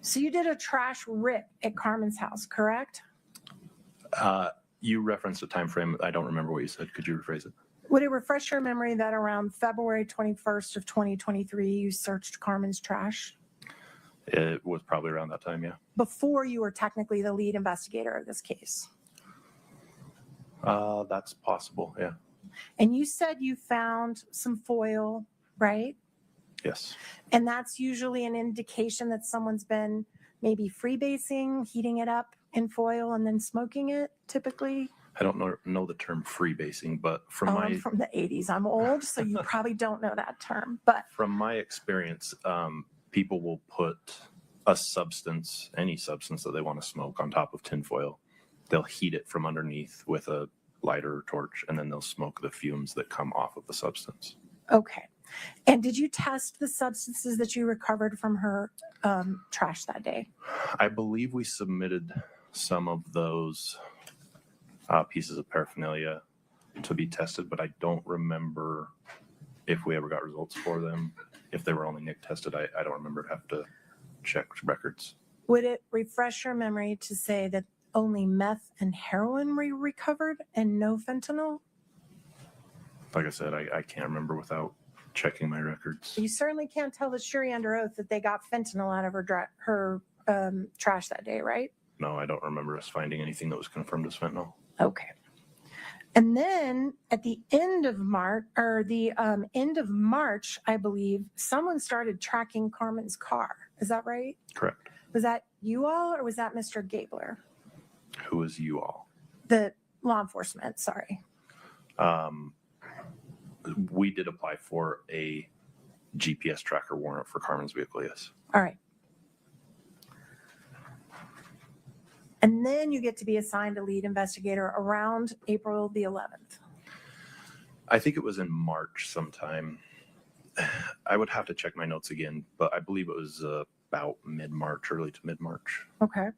So you did a trash rip at Carmen's house, correct? You referenced a time frame. I don't remember what you said. Could you rephrase it? Would it refresh your memory that around February 21st of 2023, you searched Carmen's trash? It was probably around that time, yeah. Before you were technically the lead investigator of this case. That's possible, yeah. And you said you found some foil, right? Yes. And that's usually an indication that someone's been maybe freebasing, heating it up in foil and then smoking it, typically. I don't know the term freebasing, but I'm from the 80s. I'm old, so you probably don't know that term. But from my experience, people will put a substance, any substance that they want to smoke, on top of tinfoil. They'll heat it from underneath with a lighter or torch, and then they'll smoke the fumes that come off of the substance. Okay. And did you test the substances that you recovered from her trash that day? I believe we submitted some of those pieces of paraphernalia to be tested, but I don't remember if we ever got results for them. If they were only NIC tested, I don't remember. I'd have to check records. Would it refresh your memory to say that only meth and heroin were recovered and no fentanyl? Like I said, I can't remember without checking my records. You certainly can't tell the jury under oath that they got fentanyl out of her trash that day, right? No, I don't remember us finding anything that was confirmed as fentanyl. Okay. And then at the end of March, I believe, someone started tracking Carmen's car. Is that right? Correct. Was that you all or was that Mr. Gabler? Who is you all? The law enforcement, sorry. We did apply for a GPS tracker warrant for Carmen's vehicle, yes. All right. And then you get to be assigned a lead investigator around April the 11th. I think it was in March sometime. I would have to check my notes again, but I believe it was about mid-March, early to mid-March. Okay.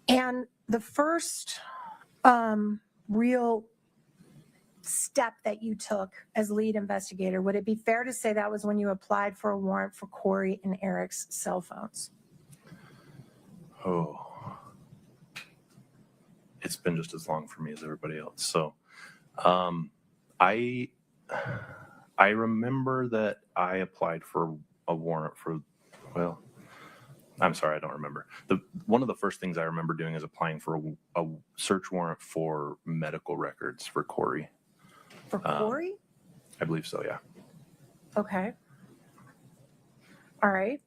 And the first real step that you took as lead investigator, would it be fair to say that was when you applied for a warrant for Kouri and Eric's cell phones? Oh, it's been just as long for me as everybody else. So, I remember that I applied for a warrant for, well, I'm sorry, I don't remember. One of the first things I remember doing is applying for a search warrant for medical records for Kouri. For Kouri? I believe so, yeah. Okay. All right.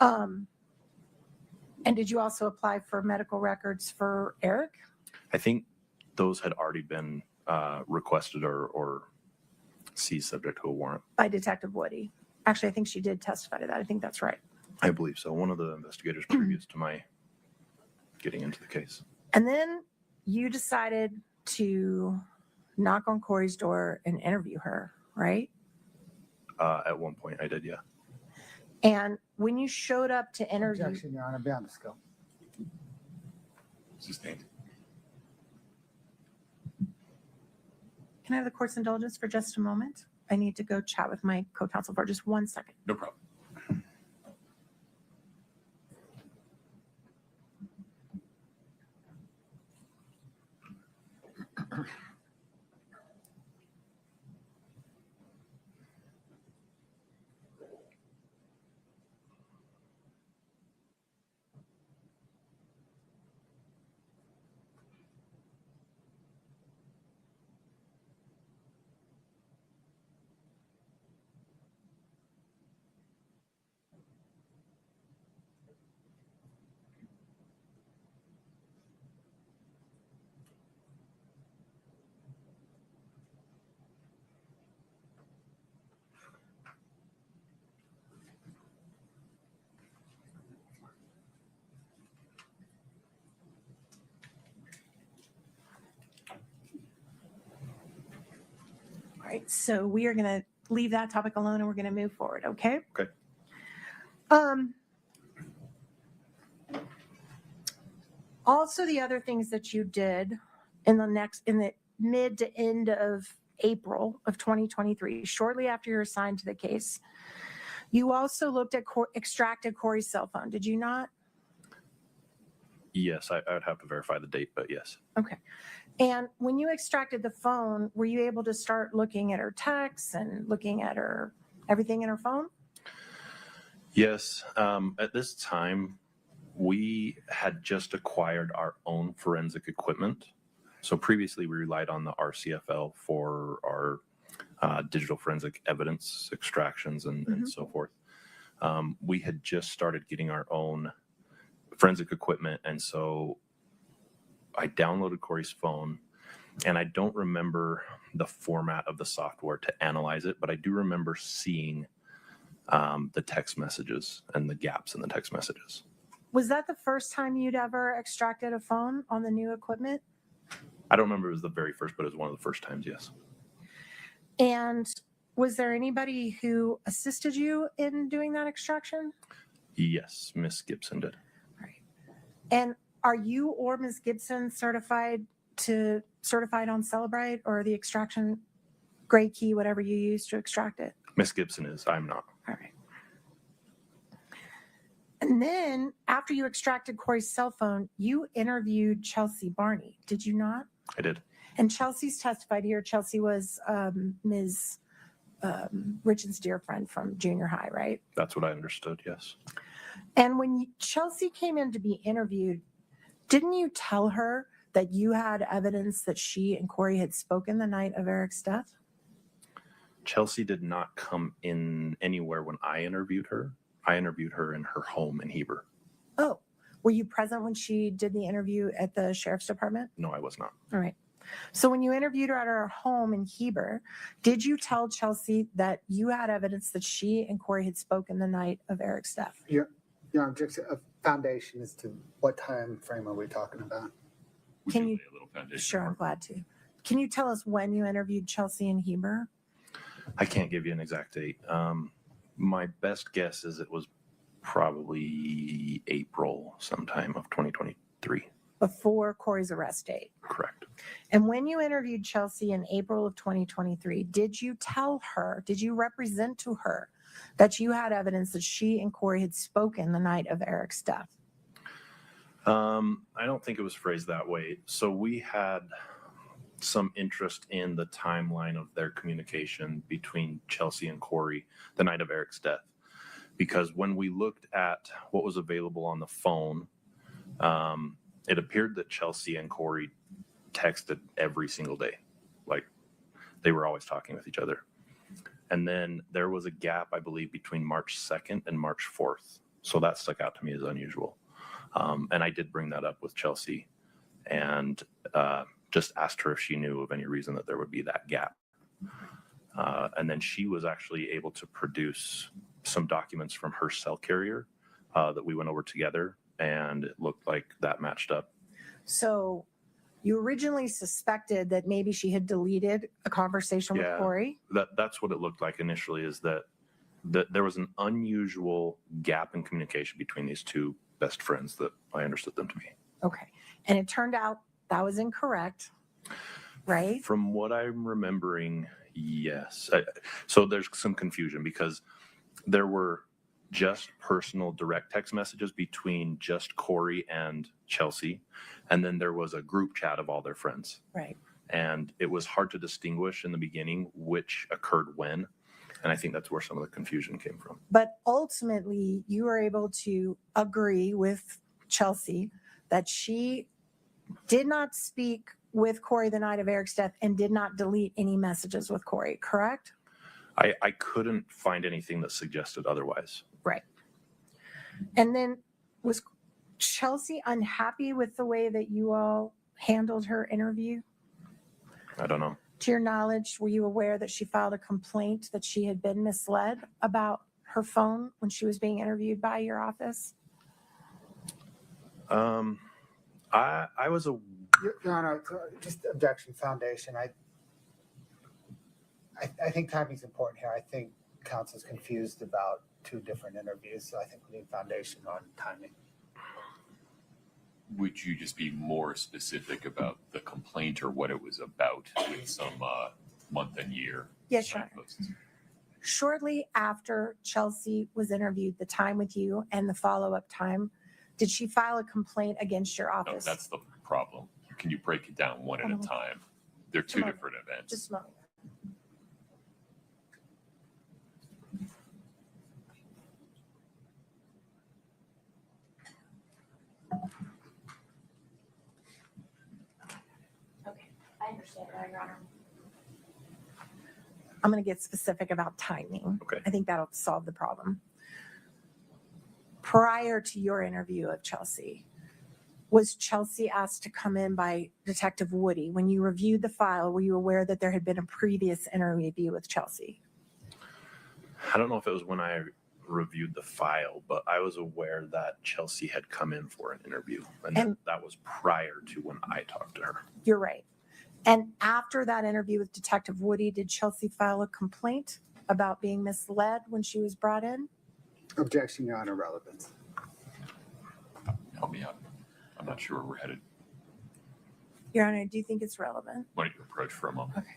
And did you also apply for medical records for Eric? I think those had already been requested or seized subject to a warrant. By Detective Woody. Actually, I think she did testify to that. I think that's right. I believe so. One of the investigators previous to my getting into the case. And then you decided to knock on Kouri's door and interview her, right? At one point I did, yeah. And when you showed up to interview... Objection, Your Honor. Beyond the scope. Sustained. Can I have the court's indulgence for just a moment? I need to go chat with my co-counsel for just 1 second. No problem. All right, so we are going to leave that topic alone and we're going to move forward, okay? Okay. Also, the other things that you did in the mid to end of April of 2023, shortly after you're assigned to the case, you also looked at extracted Kouri's cell phone. Did you not? Yes, I would have to verify the date, but yes. Okay. And when you extracted the phone, were you able to start looking at her texts and looking at her everything in her phone? Yes. At this time, we had just acquired our own forensic equipment. So previously, we relied on the RCFL for our digital forensic evidence extractions and so forth. We had just started getting our own forensic equipment, and so I downloaded Kouri's phone, and I don't remember the format of the software to analyze it, but I do remember seeing the text messages and the gaps in the text messages. Was that the first time you'd ever extracted a phone on the new equipment? I don't remember it was the very first, but it was one of the first times, yes. And was there anybody who assisted you in doing that extraction? Yes, Miss Gibson did. Right. And are you or Ms. Gibson certified on Celebrite or the extraction grade key, whatever you use to extract it? Miss Gibson is. I'm not. All right. And then after you extracted Kouri's cell phone, you interviewed Chelsea Barney. Did you not? I did. And Chelsea's testified here. Chelsea was Ms. Richins' dear friend from junior high, right? That's what I understood, yes. And when Chelsea came in to be interviewed, didn't you tell her that you had evidence that she and Kouri had spoken the night of Eric's death? Chelsea did not come in anywhere when I interviewed her. I interviewed her in her home in Heber. Oh, were you present when she did the interview at the sheriff's department? No, I was not. All right. So when you interviewed her at her home in Heber, did you tell Chelsea that you had evidence that she and Kouri had spoken the night of Eric's death? Your objection of foundation as to what time frame are we talking about? Can you? A little foundation. Sure, I'm glad to. Can you tell us when you interviewed Chelsea in Heber? I can't give you an exact date. My best guess is it was probably April sometime of 2023. Before Kouri's arrest date. Correct. And when you interviewed Chelsea in April of 2023, did you tell her, did you represent to her that you had evidence that she and Kouri had spoken the night of Eric's death? I don't think it was phrased that way. So we had some interest in the timeline of their communication between Chelsea and Kouri the night of Eric's death. Because when we looked at what was available on the phone, it appeared that Chelsea and Kouri texted every single day. Like they were always talking with each other. And then there was a gap, I believe, between March 2nd and March 4th. So that stuck out to me as unusual. And I did bring that up with Chelsea and just asked her if she knew of any reason that there would be that gap. And then she was actually able to produce some documents from her cell carrier that we went over together, and it looked like that matched up. So you originally suspected that maybe she had deleted a conversation with Kouri? That's what it looked like initially, is that there was an unusual gap in communication between these two best friends that I understood them to be. Okay. And it turned out that was incorrect, right? From what I'm remembering, yes. So there's some confusion because there were just personal direct text messages between just Kouri and Chelsea. And then there was a group chat of all their friends. Right. And it was hard to distinguish in the beginning which occurred when. And I think that's where some of the confusion came from. But ultimately, you were able to agree with Chelsea that she did not speak with Kouri the night of Eric's death and did not delete any messages with Kouri, correct? I couldn't find anything that suggested otherwise. Right. And then was Chelsea unhappy with the way that you all handled her interview? I don't know. To your knowledge, were you aware that she filed a complaint that she had been misled about her phone when she was being interviewed by your office? I was a. Your Honor, just objection foundation. I think timing's important here. I think counsel's confused about two different interviews, so I think we need foundation on timing. Would you just be more specific about the complaint or what it was about with some month and year? Yes, Your Honor. Shortly after Chelsea was interviewed, the time with you and the follow-up time, did she file a complaint against your office? No, that's the problem. Can you break it down one at a time? They're two different events. Just a moment. Okay, I understand now, Your Honor. I'm going to get specific about timing. Okay. I think that'll solve the problem. Prior to your interview of Chelsea, was Chelsea asked to come in by Detective Woody? When you reviewed the file, were you aware that there had been a previous interview with Chelsea? I don't know if it was when I reviewed the file, but I was aware that Chelsea had come in for an interview, and that was prior to when I talked to her. You're right. And after that interview with Detective Woody, did Chelsea file a complaint about being misled when she was brought in? Objection, Your Honor, relevance. Help me out. I'm not sure where we're headed. Your Honor, do you think it's relevant? Why don't you approach for a moment? Okay.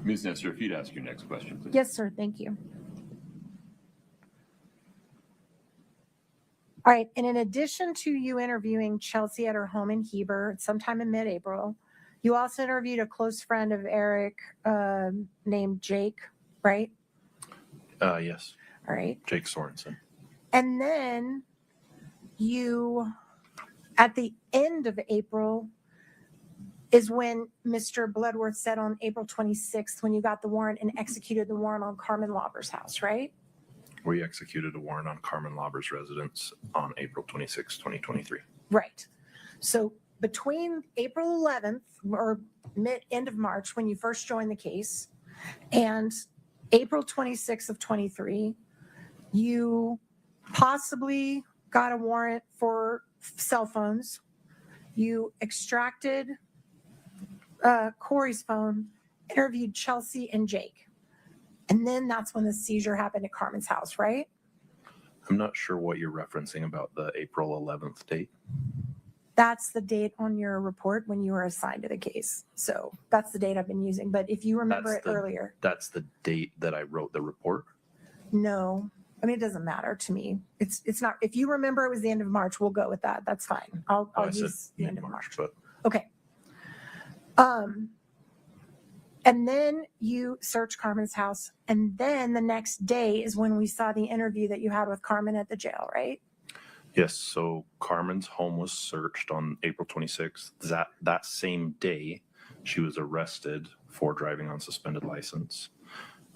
Ms. Nestor, if you'd ask your next question, please. Yes, sir. Thank you. All right. And in addition to you interviewing Chelsea at her home in Heber sometime in mid-April, you also interviewed a close friend of Eric named Jake, right? Yes. All right. Jake Sorensen. And then you, at the end of April, is when Mr. Bloodworth said on April 26th, when you got the warrant and executed the warrant on Carmen Lauber's house, right? We executed a warrant on Carmen Lauber's residence on April 26, 2023. Right. So between April 11th or end of March, when you first joined the case, and April 26th of 23, you possibly got a warrant for cell phones. You extracted Kouri's phone, interviewed Chelsea and Jake. And then that's when the seizure happened at Carmen's house, right? I'm not sure what you're referencing about the April 11th date. That's the date on your report when you were assigned to the case. So that's the date I've been using. But if you remember earlier. That's the date that I wrote the report? No. I mean, it doesn't matter to me. It's not. If you remember it was the end of March, we'll go with that. That's fine. I'll use the end of March. But okay. And then you search Carmen's house. And then the next day is when we saw the interview that you had with Carmen at the jail, right? yes, so Carmen's home was searched on April 26th. That same day, she was arrested for driving on suspended license.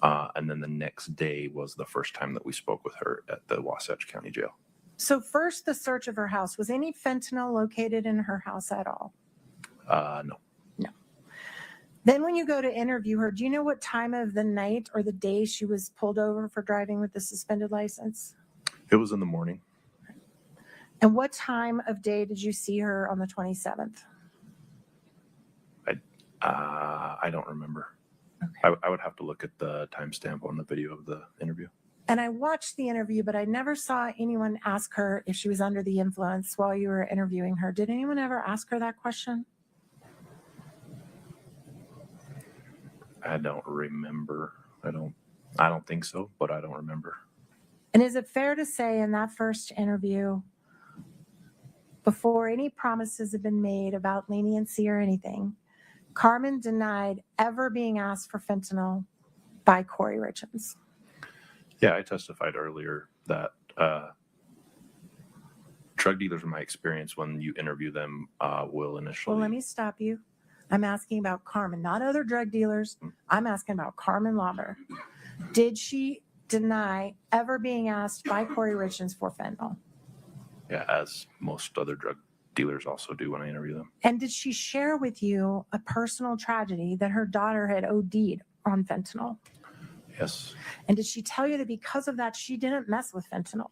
And then the next day was the first time that we spoke with her at the Wasatch County Jail. So first, the search of her house. Was any fentanyl located in her house at all? No. No. Then when you go to interview her, do you know what time of the night or the day she was pulled over for driving with the suspended license? It was in the morning. And what time of day did you see her on the 27th? I don't remember. Okay. I would have to look at the timestamp on the video of the interview. And I watched the interview, but I never saw anyone ask her if she was under the influence while you were interviewing her. Did anyone ever ask her that question? I don't remember. I don't think so, but I don't remember. And is it fair to say in that first interview, before any promises have been made about leniency or anything, Carmen denied ever being asked for fentanyl by Kouri Richins? Yeah, I testified earlier that drug dealers, in my experience, when you interview them, will initially... Well, let me stop you. I'm asking about Carmen, not other drug dealers. I'm asking about Carmen Lauber. Did she deny ever being asked by Kouri Richins for fentanyl? Yeah, as most other drug dealers also do when I interview them. And did she share with you a personal tragedy that her daughter had OD'd on fentanyl? Yes. And did she tell you that because of that, she didn't mess with fentanyl?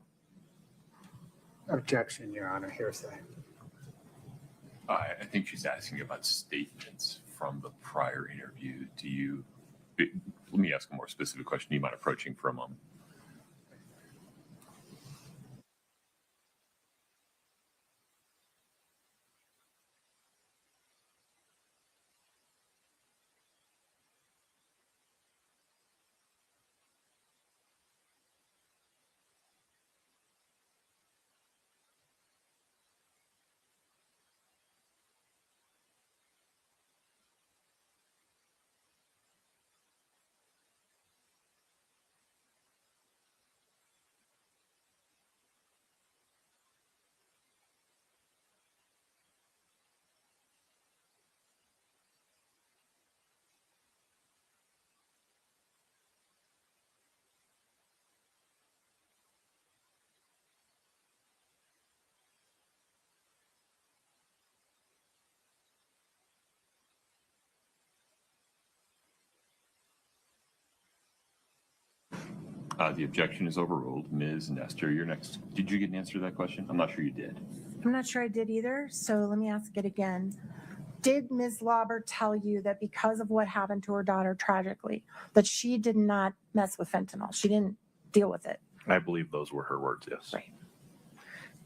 Objection, Your Honor. Hearsay. I think she's asking about statements from the prior interview. Let me ask a more specific question. Do you mind approaching for a moment? The objection is overruled. Ms. Nestor, you're next. Did you get an answer to that question? I'm not sure you did. I'm not sure I did either, so let me ask it again. Did Ms. Lauber tell you that because of what happened to her daughter tragically, that she did not mess with fentanyl? She didn't deal with it? I believe those were her words, yes. Right.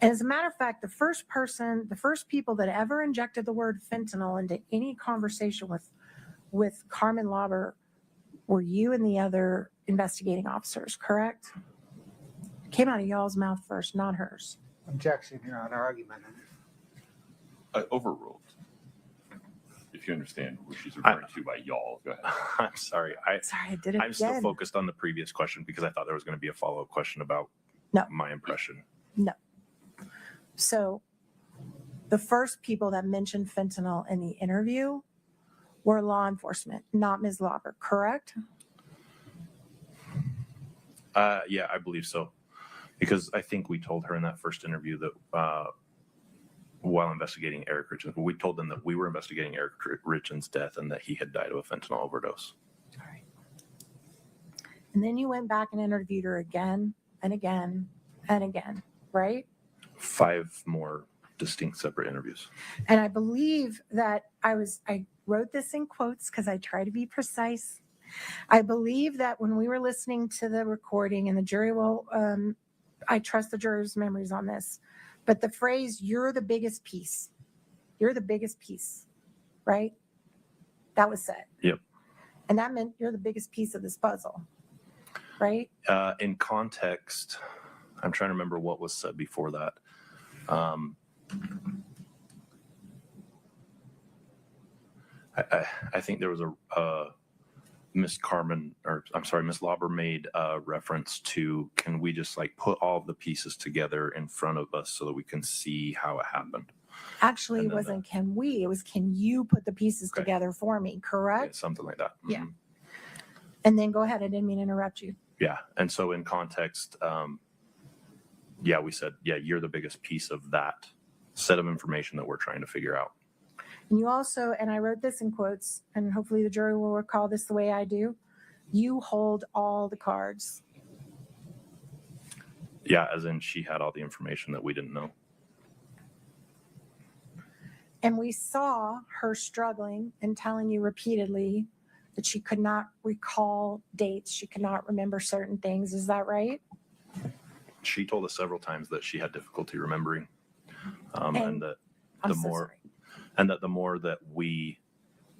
And as a matter of fact, the first people that ever injected the word fentanyl into any conversation with Carmen Lauber were you and the other investigating officers, correct? It came out of y'all's mouth first, not hers. Objection, Your Honor, argument. Overruled. If you understand what she's referring to by y'all, go ahead. I'm sorry. Sorry, I did it I'm still again. focused on the previous question because I thought there was going to be a follow-up question about my impression. No. So the first people that mentioned fentanyl in the interview were law enforcement, not Ms. Lauber, correct? Yeah, I believe so. Because I think we told her in that first interview that while investigating Eric Richins, we told them that we were investigating Eric Richins' death and that he had died of a fentanyl overdose. All right. And then you went back and interviewed her again and again and again, right? 5 more distinct separate interviews. And I believe that I wrote this in quotes because I try to be precise. I believe that when we were listening to the recording, and the jury will, I trust the jurors' memories on this, but the phrase, "you're the biggest piece," right? That was said. Yep. And that meant you're the biggest piece of this puzzle, right? In context, I'm trying to remember what was said before that. I think there was a Miss Lauber made a reference to, can we just like put all of the pieces together in front of us so that we can see how it happened? Actually, it wasn't can we, it was can you put the pieces together for me, correct? Yeah, something like that. Yeah. And then go ahead, I didn't mean to interrupt you. Yeah. And so in context, we said, you're the biggest piece of that set of information that we're trying to figure out. And you also, and I wrote this in quotes, and hopefully the jury will recall this the way I do, you hold all the cards. Yeah, as in she had all the information that we didn't know. And we saw her struggling and telling you repeatedly that she could not recall dates. She could not remember certain things. Is that right? She told us several times that she had difficulty remembering, And that I'm the so more, sorry. and that the more that we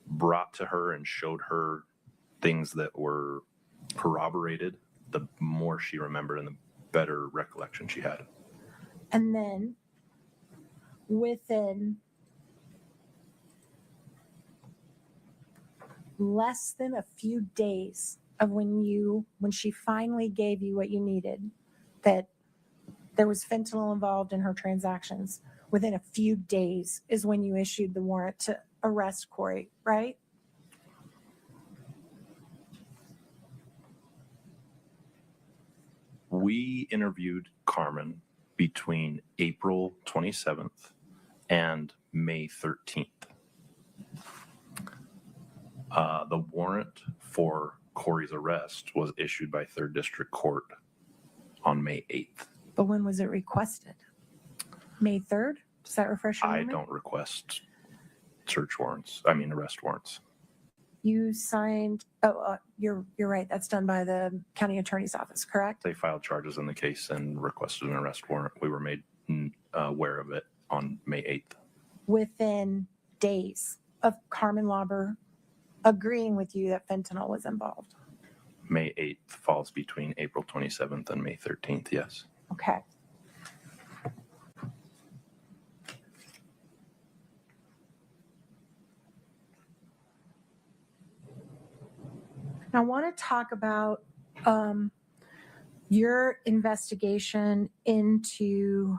brought to her and showed her things that were corroborated, the more she remembered and the better recollection she had. And then within less than a few days of when she finally gave you what you needed, that there was fentanyl involved in her transactions, within a few days is when you issued the warrant to arrest Kouri, right? We interviewed Carmen between April 27th and May 13th. The warrant for Kouri's arrest was issued by 3rd District Court on May 8th. But when was it requested? May 3rd? Does that refresh your I memory? don't request arrest warrants. You signed, you're right, that's done by the county attorney's office, correct? They filed charges in the case and requested an arrest warrant. We were made aware of it on May 8th. Within days of Carmen Lauber agreeing with you that fentanyl was involved. May 8th falls between April 27th and May 13th, yes. Okay. Now, I want to talk about your investigation into.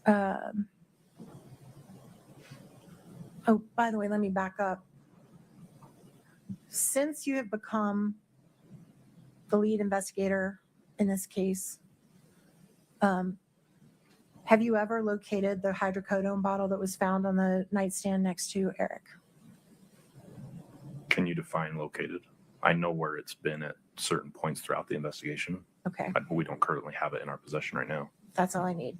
By the way, let me back up. Since you have become the lead investigator in this case, have you ever located the hydrocodone bottle that was found on the nightstand next to Eric? Can you define located? I know where it's been at certain points throughout the investigation. Okay. But we don't currently have it in our possession right now. That's all I need.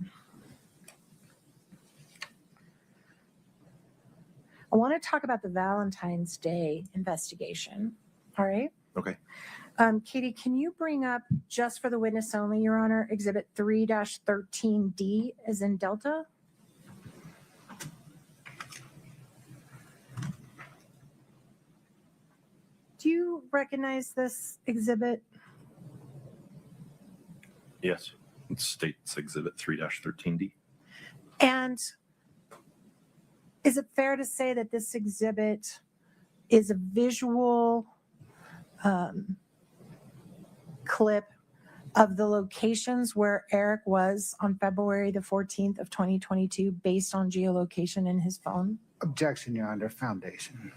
I want to talk about the Valentine's Day investigation. All right. Okay. Katie, can you bring up, just for the witness only, Your Honor, Exhibit 3-13D as in Delta? Do Do you recognize this exhibit? Yes, it states Exhibit 3-13D. And is it fair to say that this exhibit is a visual clip of the locations where Eric was on February the 14th of 2022 based on geolocation in his phone? Objection, Your Honor. Foundation.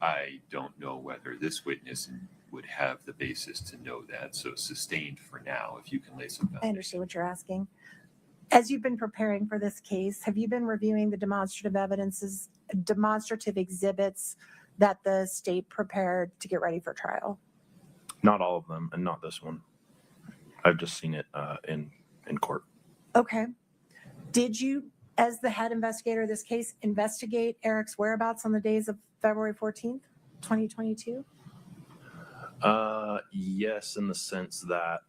I don't know whether this witness would have the basis to know that, so sustained for now, if you can lay some I foundation. understand what you're asking. As you've been preparing for this case, have you been reviewing the demonstrative exhibits that the state prepared to get ready for trial? Not all of them, and not this one. I've just seen it in court. Okay. Did you, as the head investigator of this case, investigate Eric's whereabouts on the days of February 14th, 2022? Yes, in the sense that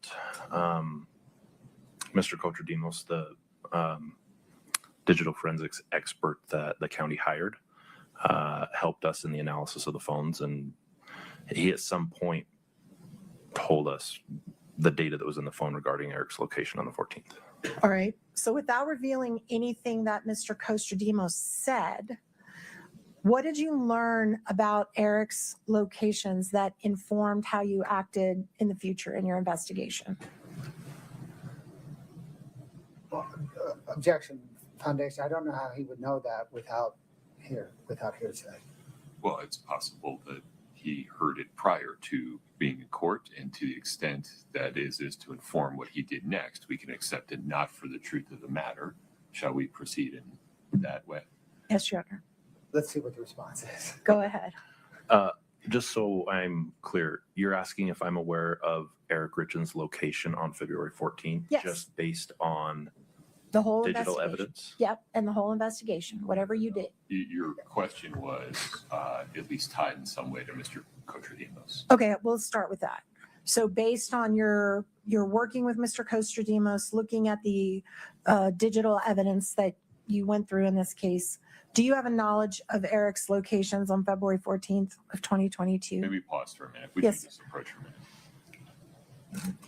Mr. Kotradimos, the digital forensics expert that the county hired, helped us in the analysis of the phones, and he at some point told us the data that was in the phone regarding Eric's location on the 14th. All right. So without revealing anything that Mr. Kostradimos said, what did you learn about Eric's locations that informed how you acted in the future in your investigation? Well, objection, Foundation. I don't know how he would know that without hearsay. Well, it's possible that he heard it prior to being in court, and to the extent that is to inform what he did next, we can accept it not for the truth of the matter. Shall we proceed in that way? Yes, Your Honor. Let's see what the response is. Go ahead. Just so I'm clear, you're asking if I'm aware of Eric Richins' location on February 14th? Yes. Just based on The whole digital investigation. evidence? Yep, and the whole investigation, whatever you did. Your question was at least tied in some way to Mr. Kotradimos. Okay, we'll start with that. So based on your working with Mr. Kostradimos, looking at the digital evidence that you went through in this case, do you have a knowledge of Eric's locations on February 14th of 2022? Maybe pause for a minute. We Yes. can just approach for a minute.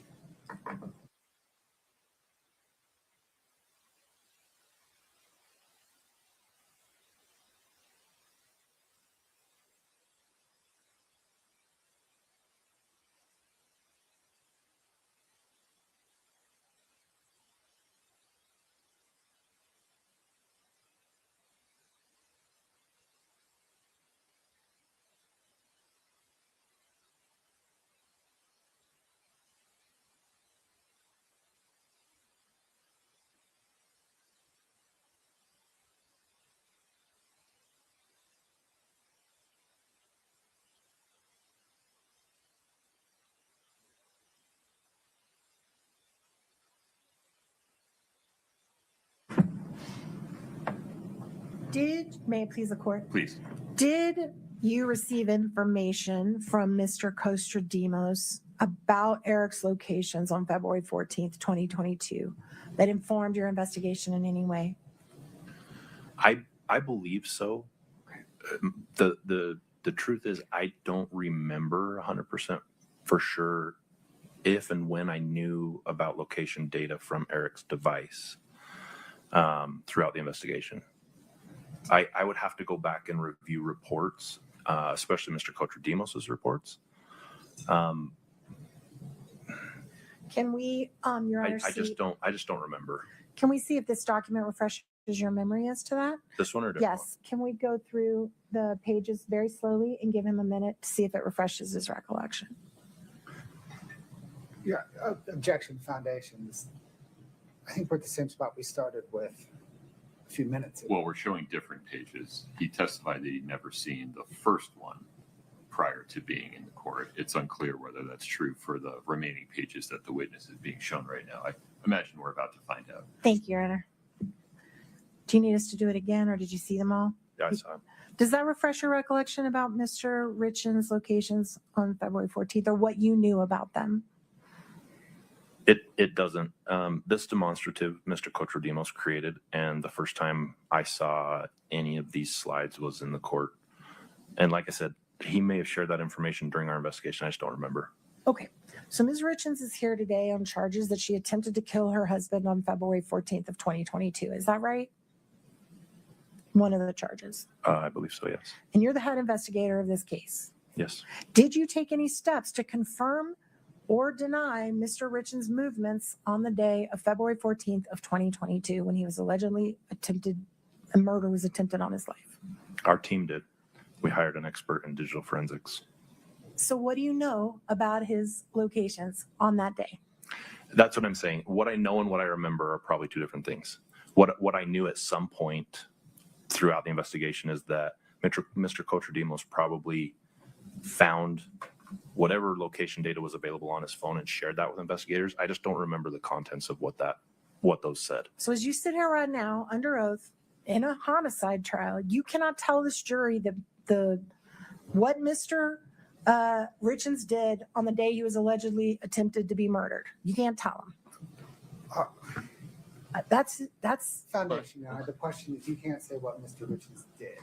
May it please the court? Please. Did you receive information from Mr. Kostradimos about Eric's locations on February 14th, 2022 that informed your investigation in any way? I believe so. The truth is I don't remember 100% for sure if and when I knew about location data from Eric's device throughout the investigation. I would have to go back and review reports, especially Mr. Kotradimos' reports. Can we, Your Honor, I just don't remember. Can we see if this document refreshes your memory as to that? This one or different? Yes. Can we go through the pages very slowly and give him a minute to see if it refreshes his recollection? Yeah, objection, Foundation. I think we're at the same spot we started with a few minutes ago. Well, we're showing different pages. He testified that he'd never seen the first one prior to being in the court. It's unclear whether that's true for the remaining pages that the witness is being shown right now. I imagine we're about to find out. Thank you, Your Honor. Do you need us to do it again, or did you see them all? Yeah, I saw them. Does that refresh your recollection about Mr. Richins' locations on February 14th, or what you knew about them? It doesn't. This demonstrative Mr. Kotradimos created, and the first time I saw any of these slides was in the court And like I said, he may have shared that information during our investigation. I just don't remember. Okay, so Ms. Richins is here today on charges that she attempted to kill her husband on February 14th of 2022. Is that right? One of the charges. I believe so, yes. And you're the head investigator of this case. Yes. Did you take any steps to confirm or deny Mr. Richins' movements on the day of February 14th of 2022 when he was allegedly a murder was attempted on his life? Our team did. We hired an expert in digital forensics. So what do you know about his locations on that day? That's what I'm saying. What I know and what I remember are probably two different things. What I knew at some point throughout the investigation is that Mr. Kouri probably found whatever location data was available on his phone and shared that with investigators. I just don't remember the contents of what those said. So as you sit here right now under oath in a homicide trial, you cannot tell this jury what Mr. Richins did on the day he was allegedly attempted to be murdered. You can't tell him. That's Foundation. The question is, you can't say what Mr. Richins did.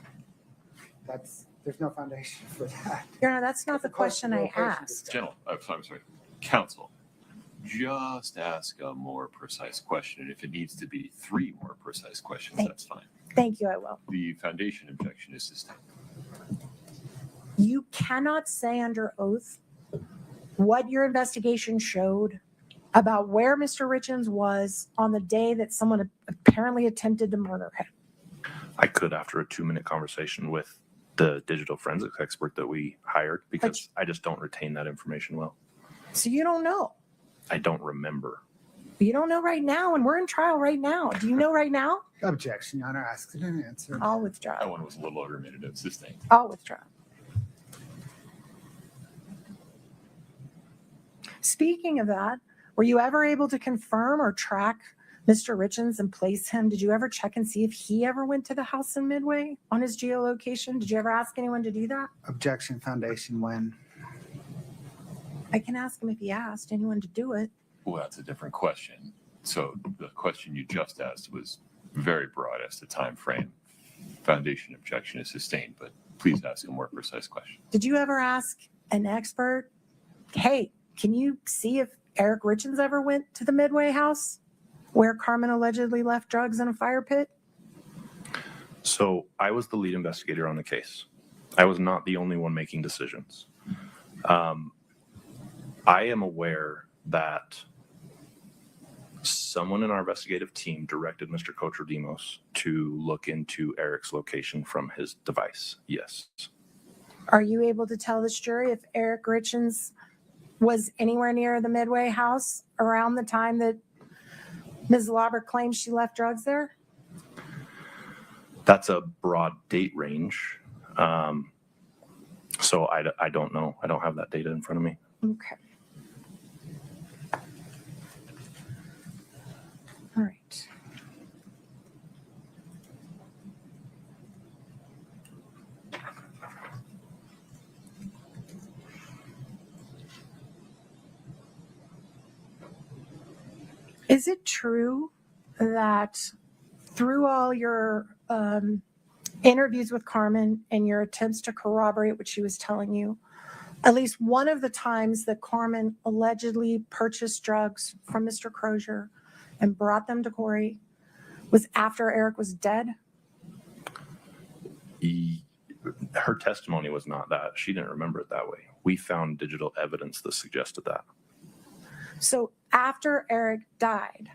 There's no foundation for that. Your Honor, that's not the question I asked. General, I'm sorry. Counsel, just ask a more precise question. And if it needs to be 3 more precise questions, that's fine. Thank you, I will. The foundation objection is sustained. You cannot say under oath what your investigation showed about where Mr. Richins was on the day that someone apparently attempted to murder him. I could after a 2-minute conversation with the digital forensics expert that we hired, because I just don't retain that information well. So you don't know? I don't remember. You don't know right now, and we're in trial right now. Do you know right now? Objection, Your Honor. Asked it and answered. I'll withdraw. That one was a little argumentative. Sustained. I'll withdraw. Speaking of that, were you ever able to confirm or track Mr. Richins and place him? Did you ever check and see if he ever went to the house in Midway on his geolocation? Did you ever ask anyone to do that? Objection, Foundation. When? I can ask him if he asked anyone to do it. Well, that's a different question. So the question you just asked was very broad as to time frame. Foundation objection is sustained, but please ask a more precise question. Did you ever ask an expert, hey, can you see if Eric Richins ever went to the Midway house where Carmen allegedly left drugs in a fire pit? So I was the lead investigator on the case. I was not the only one making decisions. I am aware that someone in our investigative team directed Mr. Kouri to look into Eric's location from his device. Yes. Are you able to tell this jury if Eric Richins was anywhere near the Midway house around the time that Ms. Lauber claims she left drugs there? That's a broad date range. So I don't know. I don't have that data in front of me. Okay. All right. Is it true that through all your interviews with Carmen and your attempts to corroborate what she was telling you, at least one of the times that Carmen allegedly purchased drugs from Mr. Crozier and brought them to Kouri was after Eric was dead? Her testimony was not that. She didn't remember it that way. We found digital evidence that suggested that. So after Eric died,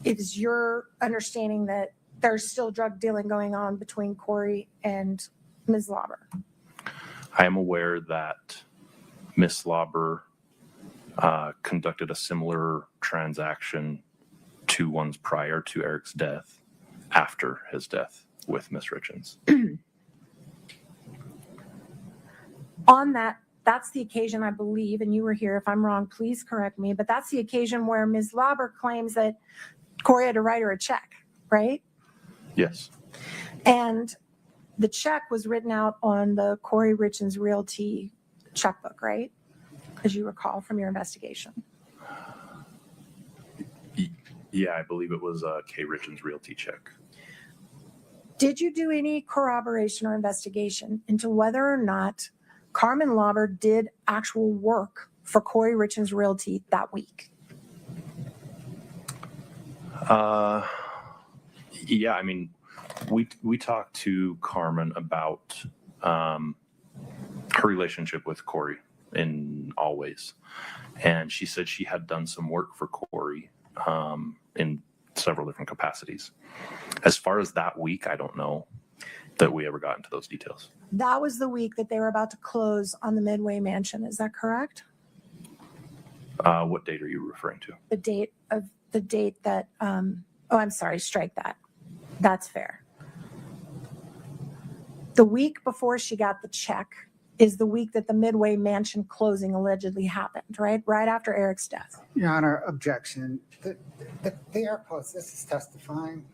it is your understanding that there's still drug dealing going on between Kouri and Ms. Lauber? I am aware that Ms. Lauber conducted a similar transaction 2 ones prior to Eric's death, after his death with Ms. Richins. On that's the occasion, I believe, and you were here. If I'm wrong, please correct me, but that's the occasion where Ms. Lauber claims that Kouri had to write her a check, right? Yes. And the check was written out on the Kouri Richins Realty checkbook, right? As you recall from your investigation. Yeah, I believe it was K. Richins Realty check. Did you do any corroboration or investigation into whether or not Carmen Lauber did actual work for Kouri Richins Realty that week? Yeah, I mean, we talked to Carmen about her relationship with Kouri in all ways. And she said she had done some work for Kouri in several different capacities. As far as that week, I don't know that we ever got into those details. That was the week that they were about to close on the Midway Mansion. Is that correct? What date are you referring to? The date that, I'm sorry, strike that. That's fair. The week before she got the check is the week that the Midway Mansion closing allegedly happened, right? Right after Eric's death. Your Honor, objection. The air quotes, this is testifying.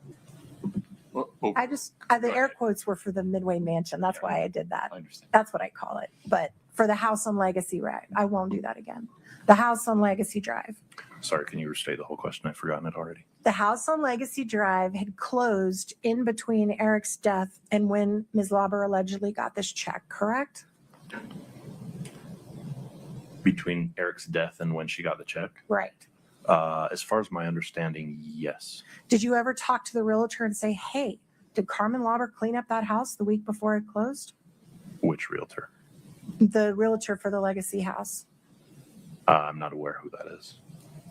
The air quotes were for the Midway Mansion. That's why I did that. I understand. That's what I call it. But for the house on Legacy Drive, I won't do that again. The house on Legacy Drive. Sorry, can you restate the whole question? I've forgotten it already. The house on Legacy Drive had closed in between Eric's death and when Ms. Lauber allegedly got this check, correct? Between Eric's death and when she got the check? Right. As far as my understanding, yes. Did you ever talk to the realtor and say, hey, did Carmen Lauber clean up that house the week before it closed? Which realtor? The realtor for the Legacy house. I'm not aware who that is.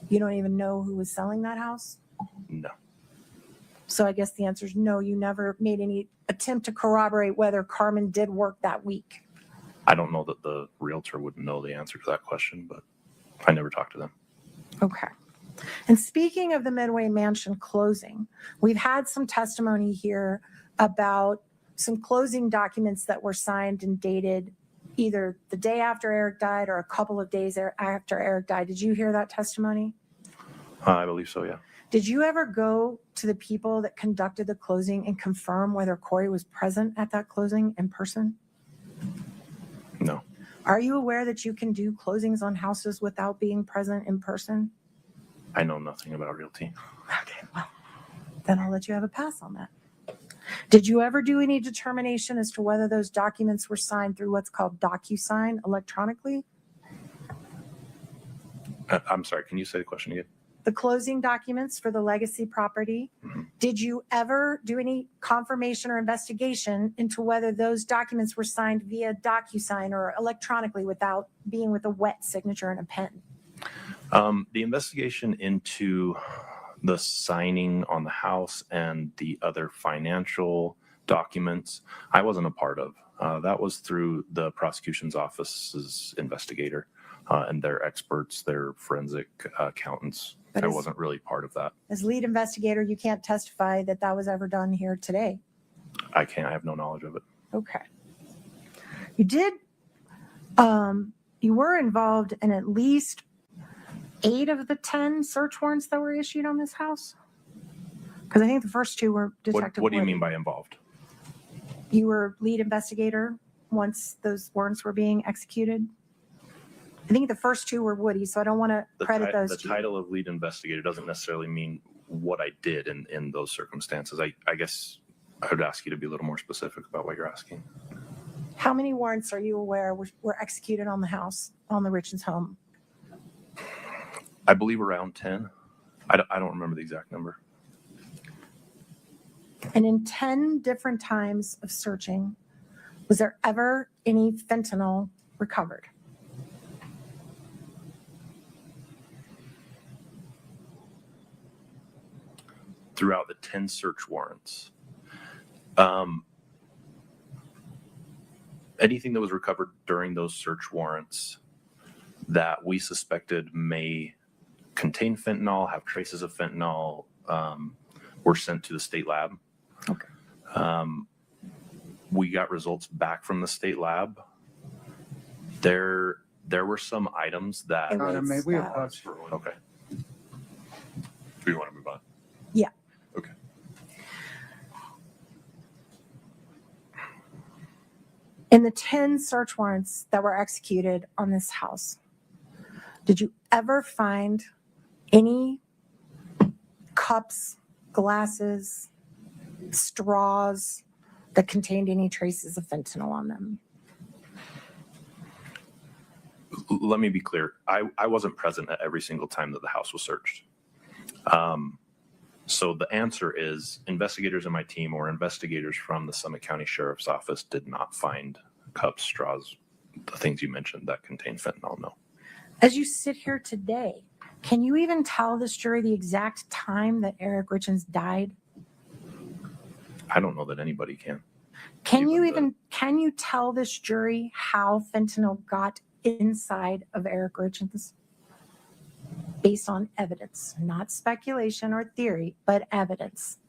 You don't even know who was selling that house? No. So I guess the answer is no, you never made any attempt to corroborate whether Carmen did work that week. I don't know that the realtor would know the answer to that question, but I never talked to them. Okay. And speaking of the Midway Mansion closing, we've had some testimony here about some closing documents that were signed and dated either the day after Eric died or a couple of days after Eric died. Did you hear that testimony? I believe so, yeah. Did you ever go to the people that conducted the closing and confirm whether Kouri was present at that closing in person? No. Are you aware that you can do closings on houses without being present in person? I know nothing about realty. Okay, well, then I'll let you have a pass on that. Did you ever do any determination as to whether those documents were signed through what's called DocuSign electronically? I'm sorry, can you say the question again? The closing documents for the Legacy property, did you ever do any confirmation or investigation into whether those documents were signed via DocuSign or electronically without being with a wet signature and a pen? The investigation into the signing on the house and the other financial documents, I wasn't a part of. That was through the prosecution's office's investigator and their experts, their forensic accountants. I wasn't really part of that. As lead investigator, you can't testify that that was ever done here today. I can't. I have no knowledge of it. Okay. You did, you were involved in at least 8 of the 10 search warrants that were issued on this house? Because I think the first 2 were Detective What do you Wood. mean by involved? You were lead investigator once those warrants were being executed? I think the first 2 were Woody, so I don't want to credit those The to title of lead investigator doesn't necessarily mean what I did in those circumstances. I guess I would ask you to be a little more specific about what you're asking. How many warrants are you aware were executed on the house, on the Richins home? I believe around 10. I don't remember the exact number. And in 10 different times of searching, was there ever any fentanyl recovered? Throughout the 10 search warrants, anything that was recovered during those search warrants that we suspected may contain fentanyl, have traces of fentanyl, were sent to the state lab. Okay. We got results back from the state lab. There were some items that. May we approach? Okay. Do you want to move on? Yeah. Okay. In the 10 search warrants that were executed on this house, did you ever find any cups, glasses, straws that contained any traces of fentanyl on them? Let me be clear. I wasn't present at every single time that the house was searched. So the answer is investigators in my team or investigators from the Summit County Sheriff's Office did not find cups, straws, the things you mentioned that contain fentanyl, no. As you sit here today, can you even tell this jury the exact time that Eric Richins died? I don't know that anybody can. Can you tell this jury how fentanyl got inside of Eric Richins? Based on evidence, not speculation or theory, but evidence.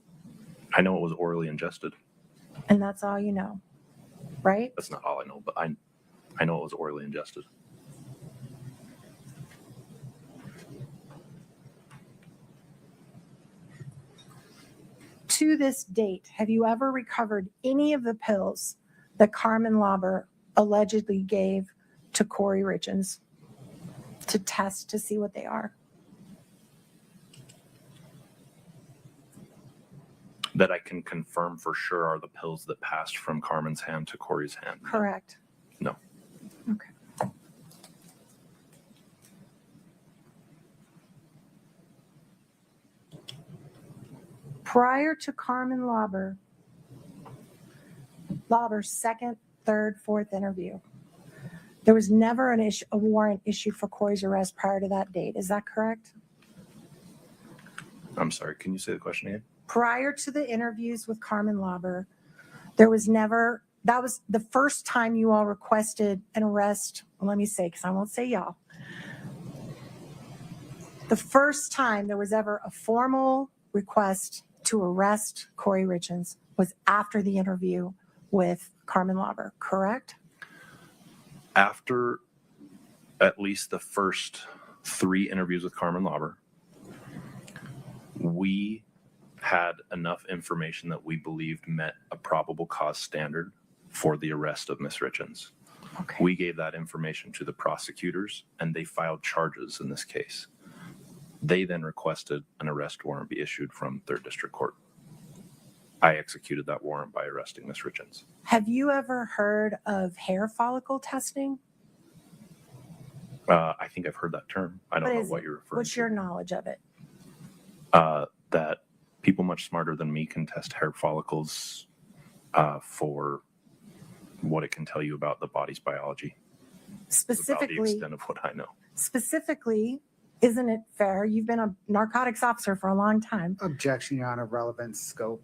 I know it was orally ingested. And that's all you know, right? That's not all I know, but I know it was orally ingested. To this date, have you ever recovered any of the pills that Carmen Lauber allegedly gave to Kouri Richins to test to see what they are? That I can confirm for sure are the pills that passed from Carmen's hand to Kouri's hand. Correct. No. Okay. Prior to Carmen Lauber's second, third, fourth interview, there was never a warrant issued for Kouri's arrest prior to that date. Is that correct? I'm sorry, can you say the question again? Prior to the interviews with Carmen Lauber, there was never, that was the first time you all requested an arrest. Well, let me say, because I won't say y'all. The first time there was ever a formal request to arrest Kouri Richins was after the interview with Carmen Lauber, correct? After at least the first 3 interviews with Carmen Lauber, we had enough information that we believed met a probable cause standard for the arrest of Ms. Richins. Okay. We gave that information to the prosecutors and they filed charges in this case. They then requested an arrest warrant be issued from 3rd District Court. I executed that warrant by arresting Ms. Richins. Have you ever heard of hair follicle testing? I think I've heard that term. I don't know what you're referring What's to. your knowledge of it? That people much smarter than me can test hair follicles for what it can tell you about the body's biology. Specifically, about the extent of what I know. Specifically, isn't it fair? You've been a narcotics officer for a long time. Objection, Your Honor, relevant scope.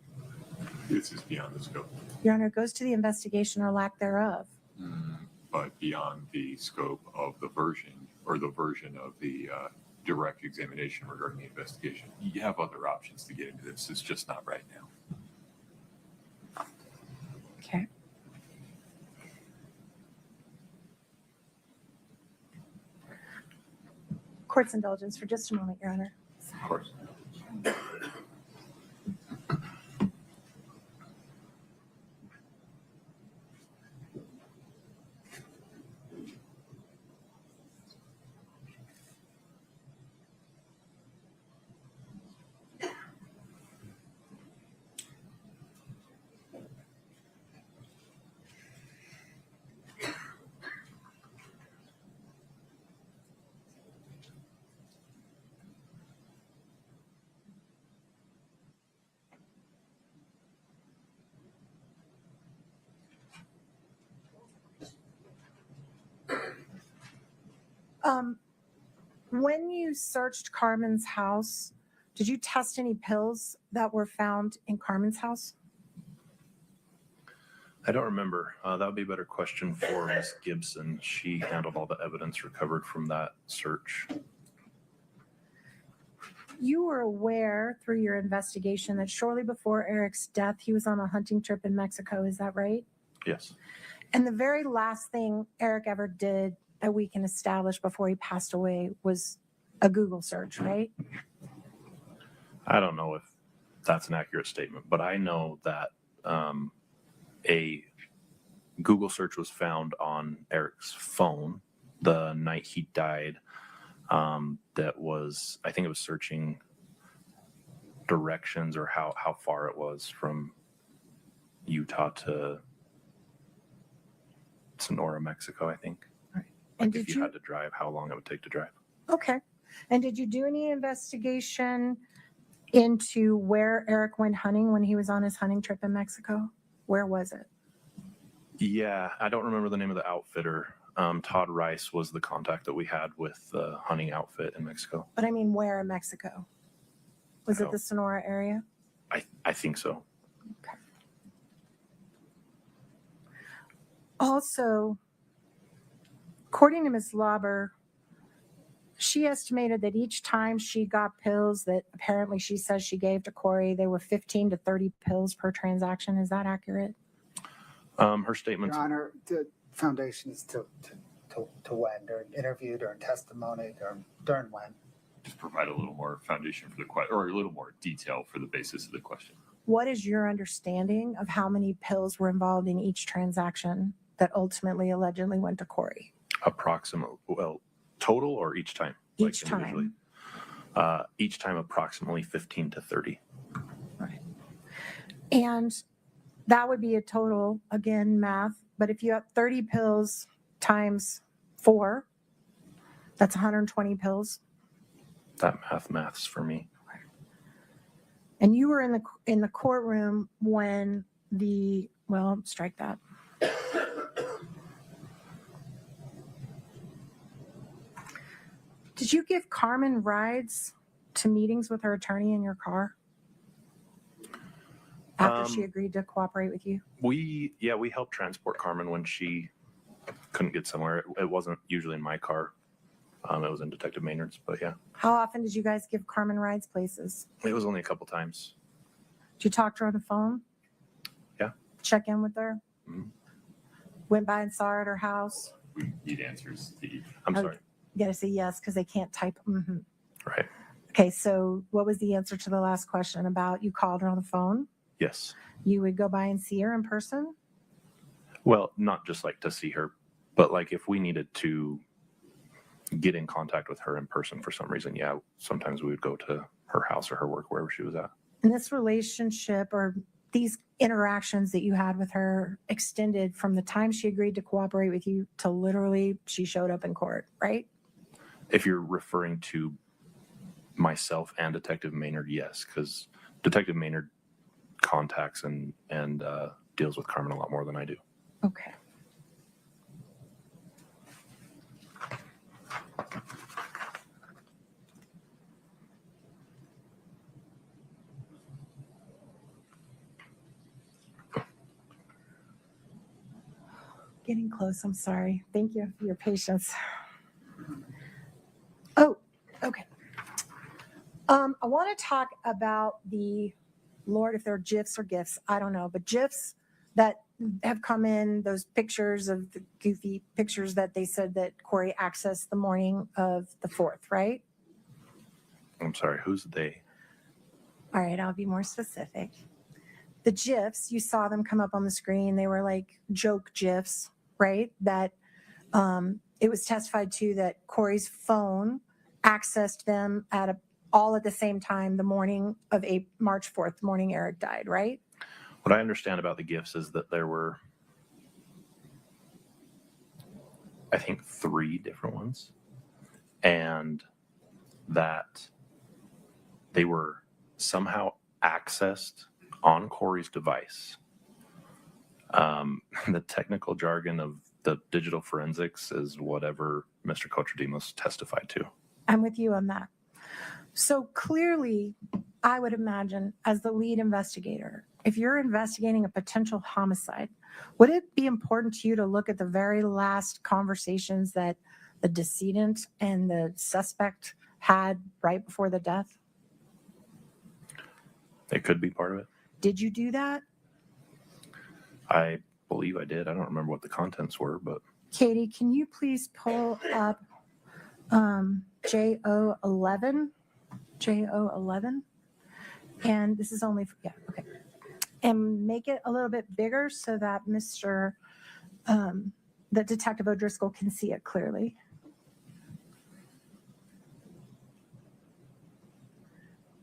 This is beyond the scope, Your Honor, it goes to the investigation or lack thereof. but beyond the scope of the version or the version of the direct examination regarding the investigation. You have other options to get into this. It's just not right now. Okay. Court's indulgence for just a moment, Your Honor. Of course. When you searched Carmen's house, did you test any pills that were found in Carmen's house? I don't remember. That would be a better question for Ms. Gibson. She handled all the evidence recovered from that search. You were aware through your investigation that shortly before Eric's death, he was on a hunting trip in Mexico. Is that right? Yes. And the very last thing Eric ever did that we can establish before he passed away was a Google search, right? I don't know if that's an accurate statement, but I know that a Google search was found on Eric's phone the night he died. That was, I think it was searching directions or how far it was from Utah to Sonora, Mexico, I think. Right. Like And if did you you, had to drive, how long it would take to drive. okay. And did you do any investigation into where Eric went hunting when he was on his hunting trip in Mexico? Where was it? Yeah, I don't remember the name of the outfitter. Todd Rice was the contact that we had with the hunting outfit in Mexico. But I mean, where in Mexico? Was it Oh. the Sonora area? I think so. Okay. Also, according to Ms. Lauber, she estimated that each time she got pills that apparently she says she gave to Kouri, they were 15 to 30 pills per transaction. Is that accurate? Her statements. Your Honor, the foundation is to when? During interview, during testimony, during when? Just provide a little more foundation for the question, or a little more detail for the basis of the question. What is your understanding of how many pills were involved in each transaction that ultimately allegedly went to Kouri? Approximately, well, total or each time? Each time. Each time approximately 15 to 30. Right. And that would be a total, again, math, but if you have 30 pills times 4, that's 120 pills. That maths for me. And you were in the courtroom when strike that. Did you give Carmen rides to meetings with her attorney in your car after she agreed to cooperate with you? We helped transport Carmen when she couldn't get somewhere. It wasn't usually in my car. It was in Detective Maynard's, but yeah. How often did you guys give Carmen rides places? It was only a couple times. Did you talk to her on the phone? Yeah. Check in with her? Mhm. Went by and saw her at her house? We need answers, Steve. I'm sorry. You got to say yes because they can't type. Mhm. Right. Okay, so what was the answer to the last question about you called her on the phone? Yes. You would go by and see her in person? Well, not just like to see her, but like if we needed to get in contact with her in person for some reason, yeah, sometimes we would go to her house or her work, wherever she was at. And this relationship or these interactions that you had with her extended from the time she agreed to cooperate with you to literally she showed up in court, right? If you're referring to myself and Detective Maynard, yes, because Detective Maynard contacts and deals with Carmen a lot more than I do. Okay. Getting close. I'm sorry. Thank you for your patience. Oh, okay. I want to talk about the, Lord, if they're GIFs or GIFs, I don't know, but GIFs that have come in, those pictures of the goofy pictures that they said that Kouri accessed the morning of the 4th, right? I'm sorry, who's they? All right, I'll be more specific. The GIFs, you saw them come up on the screen. They were like joke GIFs, right? That it was testified to that Kouri's phone accessed them all at the same time the morning of March 4th, the morning Eric died, right? What I understand about the gifts is that there were, I think, 3 different ones, and that they were somehow accessed on Kouri's device. The technical jargon of the digital forensics is whatever Mr. Kotradimos testified to. I'm with you on that. So clearly, I would imagine as the lead investigator, if you're investigating a potential homicide, would it be important to you to look at the very last conversations that the decedent and the suspect had right before the death? It could be part of it. Did you do that? I believe I did. I don't remember what the contents were, but Katie, can you please pull up JO11? JO11? And this is only, okay. And make it a little bit bigger so that that Detective O'Driscoll can see it clearly.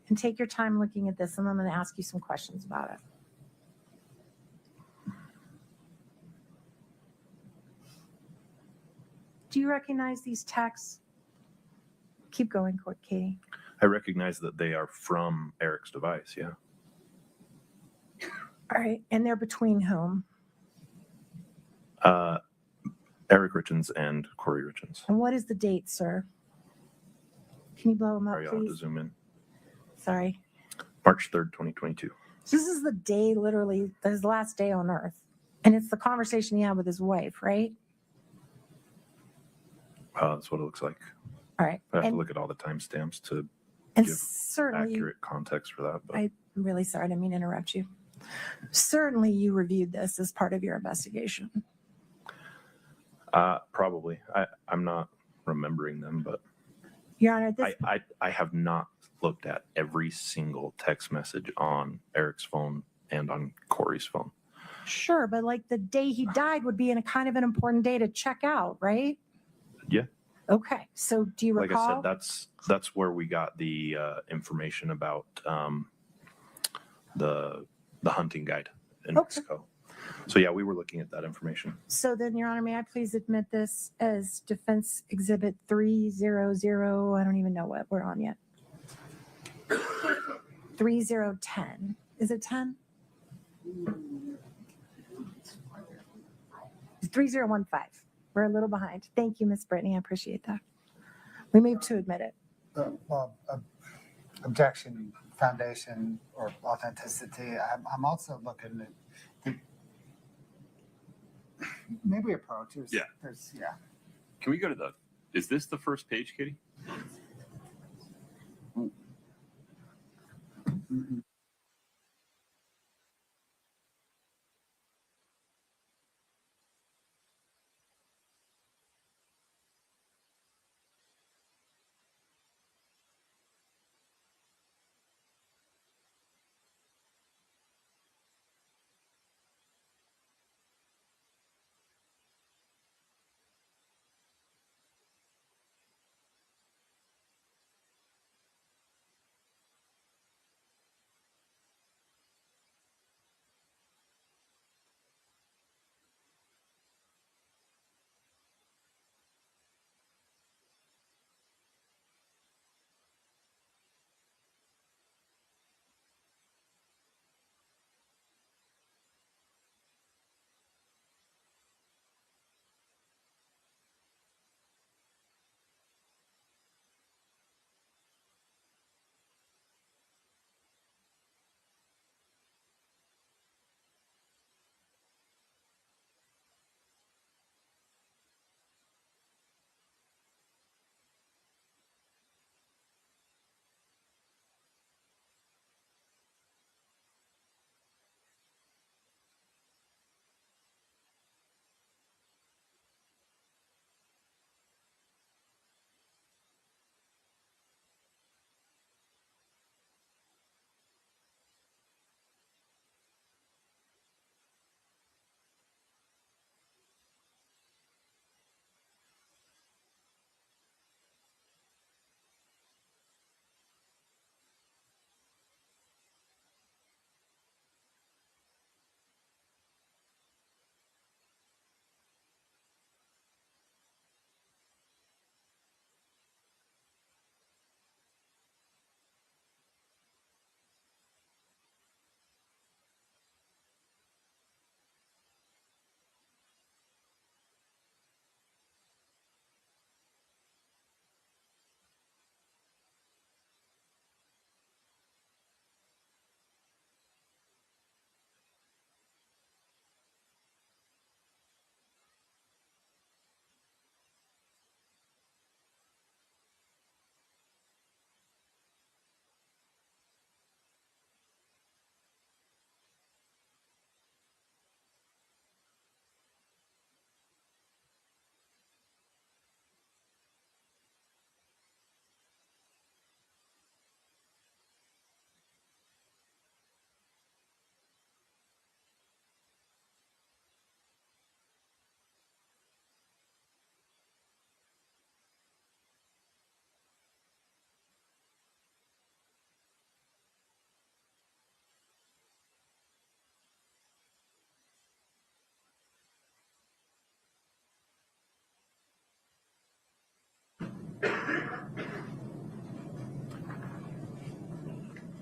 And take your time looking at this, and I'm going to ask you some questions about it. Do you recognize these texts? Keep going, Katie. I recognize that they are from Eric's device. Yeah. All right. And they're between whom? Eric Richins and Kouri Richins. And what is the date, sir? Can you blow them up, Sorry, I'll have to please? zoom in. Sorry. March 3rd, 2022. This is the day, literally, his last day on earth. And it's the conversation he had with his wife, right? That's what it looks like. All right. I have And- to look at all the timestamps to And give certainly, accurate context for that. But I'm really sorry, I didn't mean to interrupt you. Certainly, you reviewed this as part of your investigation. probably. I'm not remembering them, but Your Honor, this, I have not looked at every single text message on Eric's phone and on Kouri's phone. sure, but like the day he died would be in a kind of an important day to check out, right? Yeah. Okay, so do you Like recall? I said, that's where we got the information about the hunting guide in Okay. Mexico. So yeah, we were looking at that information. So then, Your Honor, may I please admit this as Defense Exhibit 300, I don't even know what we're on yet. 3010. Is it 10? 3015. We're a little behind. Thank you, Miss Brittany. I appreciate that. We move to admit it. Objection, foundation, or authenticity. I'm also looking at maybe approaches. Yeah. Yeah. Can we go to is this the first page, Katie?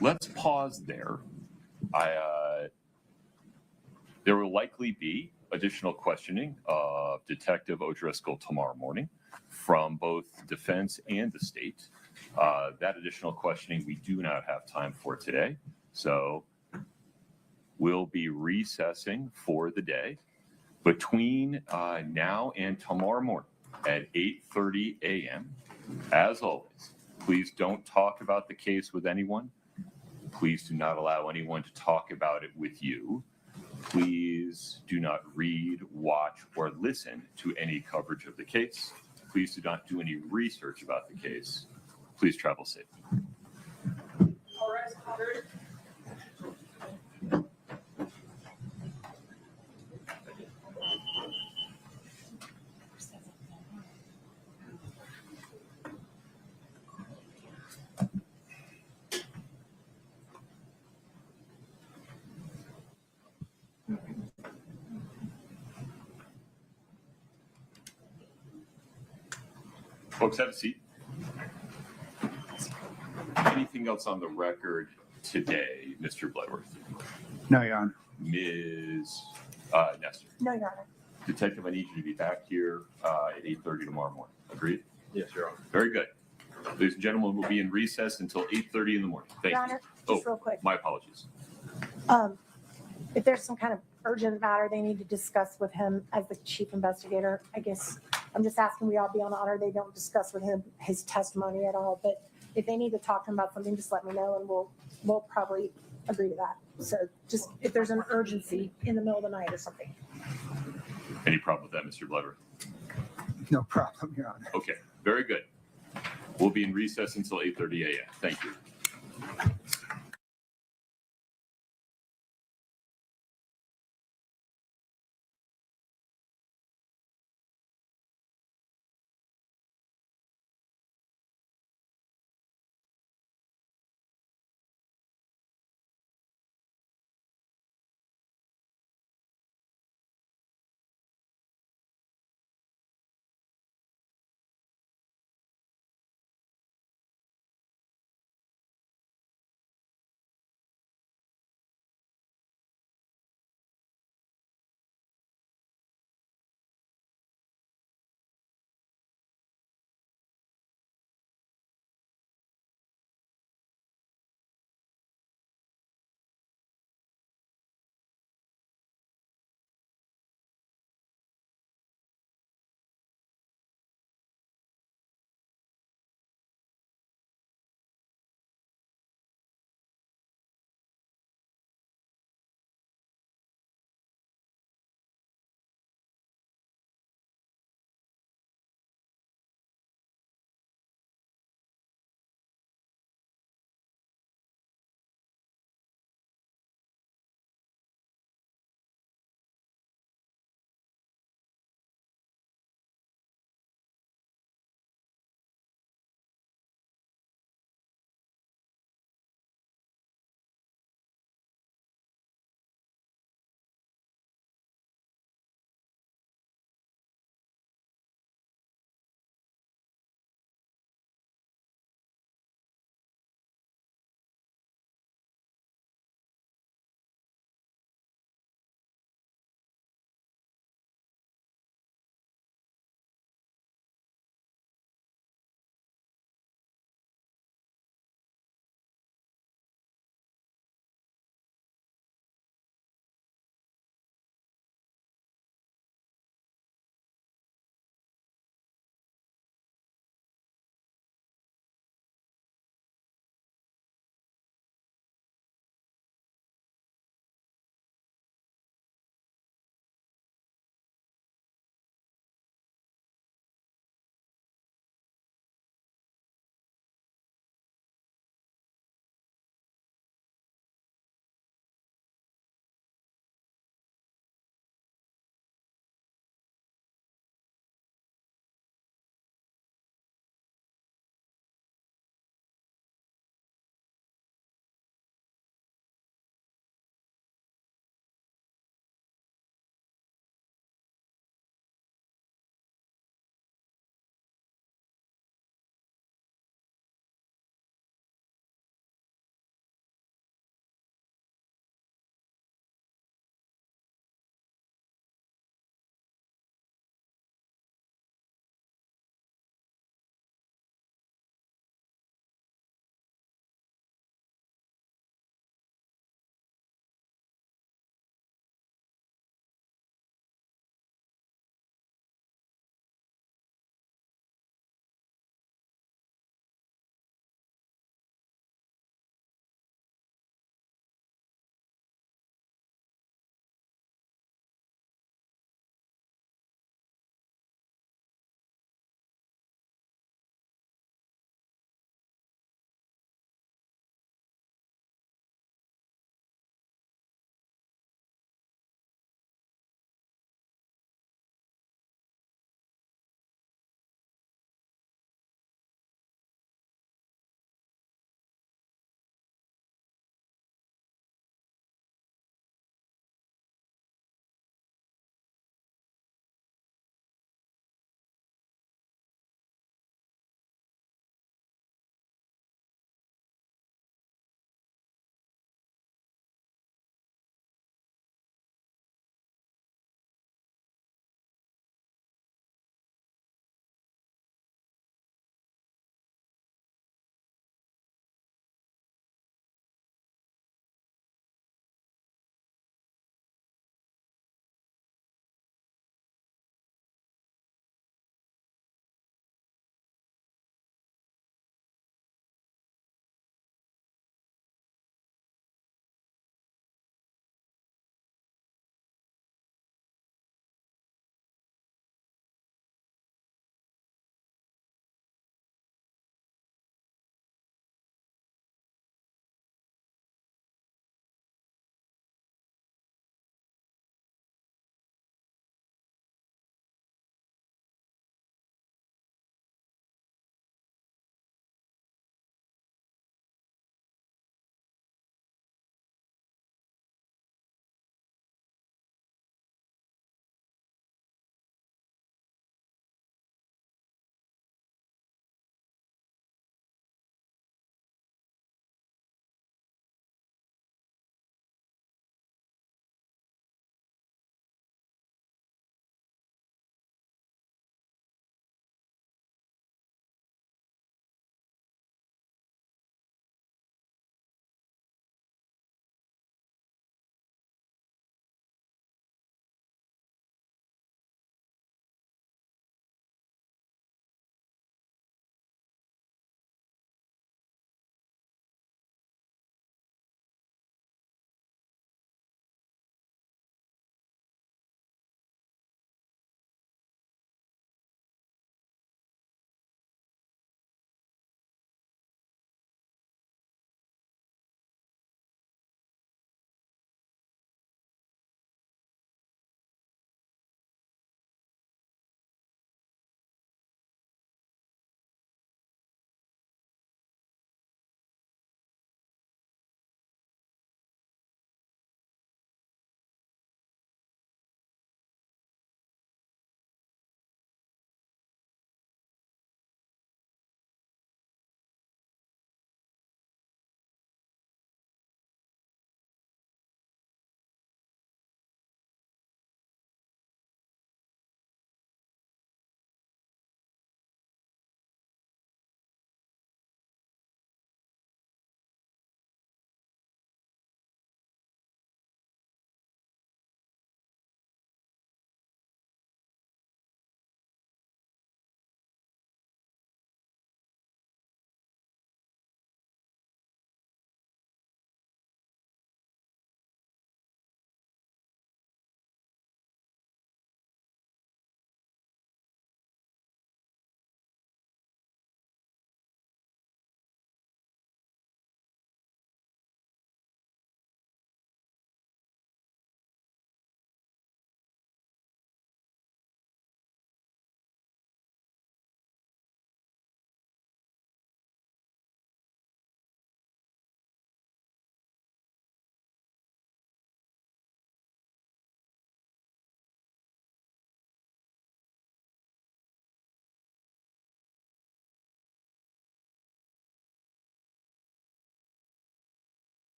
let's pause there. There will likely be additional questioning of Detective O'Driscoll tomorrow morning from both defense and the state. That additional questioning we do not have time for today, so we'll be recessing for the day. Between now and tomorrow morning at 8:30 a.m., as always, please don't talk about the case with anyone. Please do not allow anyone to talk about it with you. Please do not read, watch, or listen to any coverage of the case. Please do not do any research about the case. Please travel safe. All right, Robert. Folks, have a seat. Anything else on the record today, Mr. Bloodworth? No, Your Honor. Ms. Nestor? No, Your Honor. Detective, I need you to be back here at 8:30 tomorrow morning. Agreed? Yes, Your Honor. Very good. Ladies and gentlemen, we'll be in recess until 8:30 in the morning. Thank Your you. Honor, just real quick. My apologies. If there's some kind of urgent matter they need to discuss with him as the chief investigator, I guess I'm just asking we all be on honor. They don't discuss with him his testimony at all. But if they need to talk to him about something, just let me know and we'll probably agree to that. So just if there's an urgency in the middle of the night or something. Any problem with that, Mr. Bloodworth? No problem, Your Honor. Okay, very good. We'll be in recess until 8:30 a.m. Thank you.